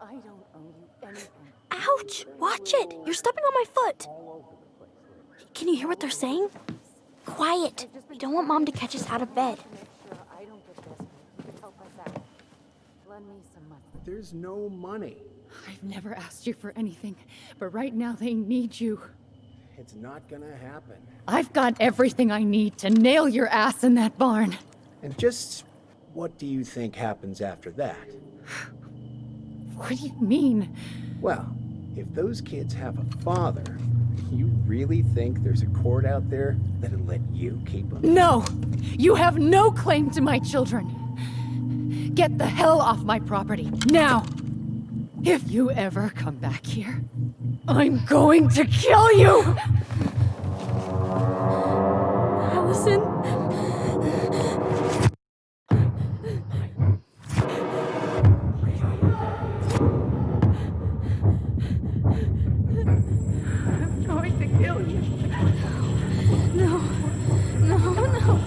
I don't owe you anything. Ouch! Watch it! You're stepping on my foot. Can you hear what they're saying? Quiet. We don't want Mom to catch us out of bed. Lend me some money. There's no money. I've never asked you for anything, but right now they need you. It's not gonna happen. I've got everything I need to nail your ass in that barn. And just what do you think happens after that? What do you mean? Well, if those kids have a father, you really think there's a court out there that'll let you keep them? No! You have no claim to my children! Get the hell off my property, now! If you ever come back here, I'm going to kill you! Allison? I'm going to kill you. No. No, no.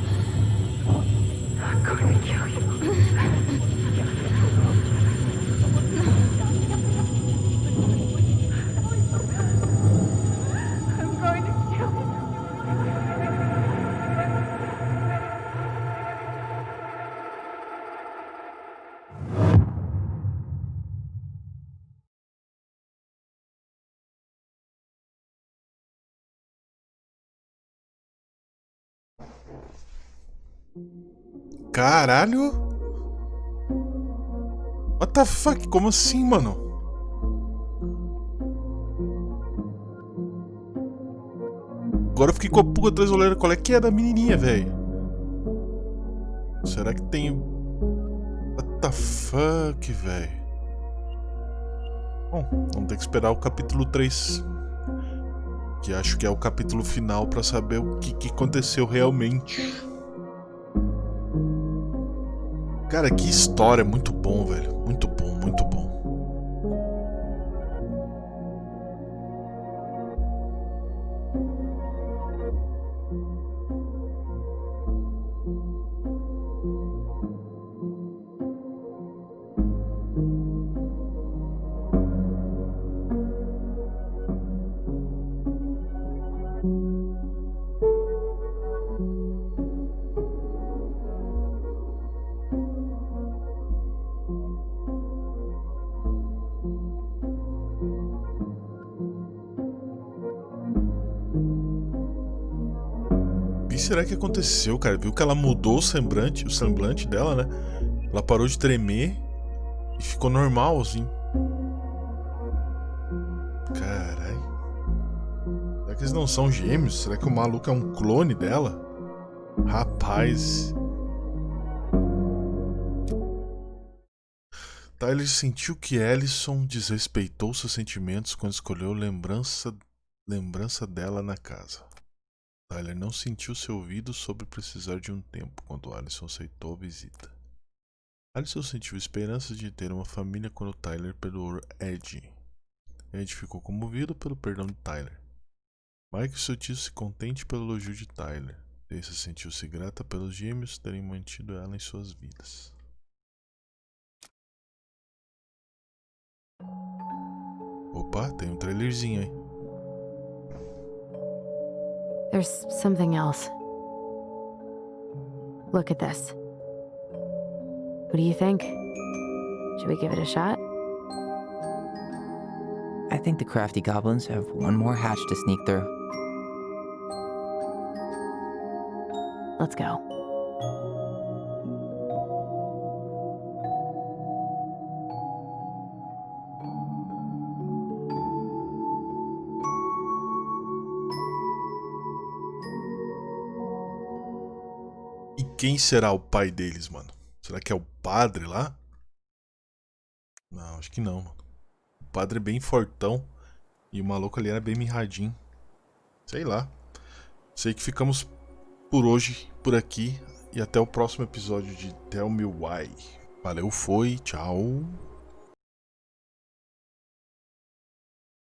I'm going to kill you. I'm going to kill you. Caralho! What the fuck? Como assim, mano? Agora eu fiquei com a pulga atrás da orelha. Qual é que é da menininha, velho? Será que tem... What the fuck, velho? Bom, vamos ter que esperar o capítulo 3. Que acho que é o capítulo final pra saber o que aconteceu realmente. Cara, que história, muito bom, velho. Muito bom, muito bom. será que aconteceu, cara? Viu que ela mudou o semblante dela, né? Ela parou de tremer e ficou normal, assim. Caralho. Será que eles não são gêmeos? Será que o maluco é um clone dela? Rapaz. Tyler sentiu que Allison desrespeitou seus sentimentos quando escolheu lembrança dela na casa. Tyler não sentiu seu ouvido sobre precisar de um tempo quando Allison aceitou a visita. Allison sentiu esperança de ter uma família quando Tyler perdoou Ed. Ed ficou comovido pelo perdão de Tyler. Mike sentiu-se contente pelo elogio de Tyler. Daisy sentiu-se grata pelos gêmeos terem mantido ela em suas vidas. Opa, tem um trailerzinho aí. There's something else. Look at this. What do you think? Should we give it a shot? I think the crafty goblins have one more hatch to sneak through. Let's go. E quem será o pai deles, mano? Será que é o padre lá? Não, acho que não, mano. O padre é bem fortão e o maluco ali era bem mirradinho. Sei lá. Sei que ficamos por hoje por aqui e até o próximo episódio de Tell Me Why. Valeu, foi, tchau.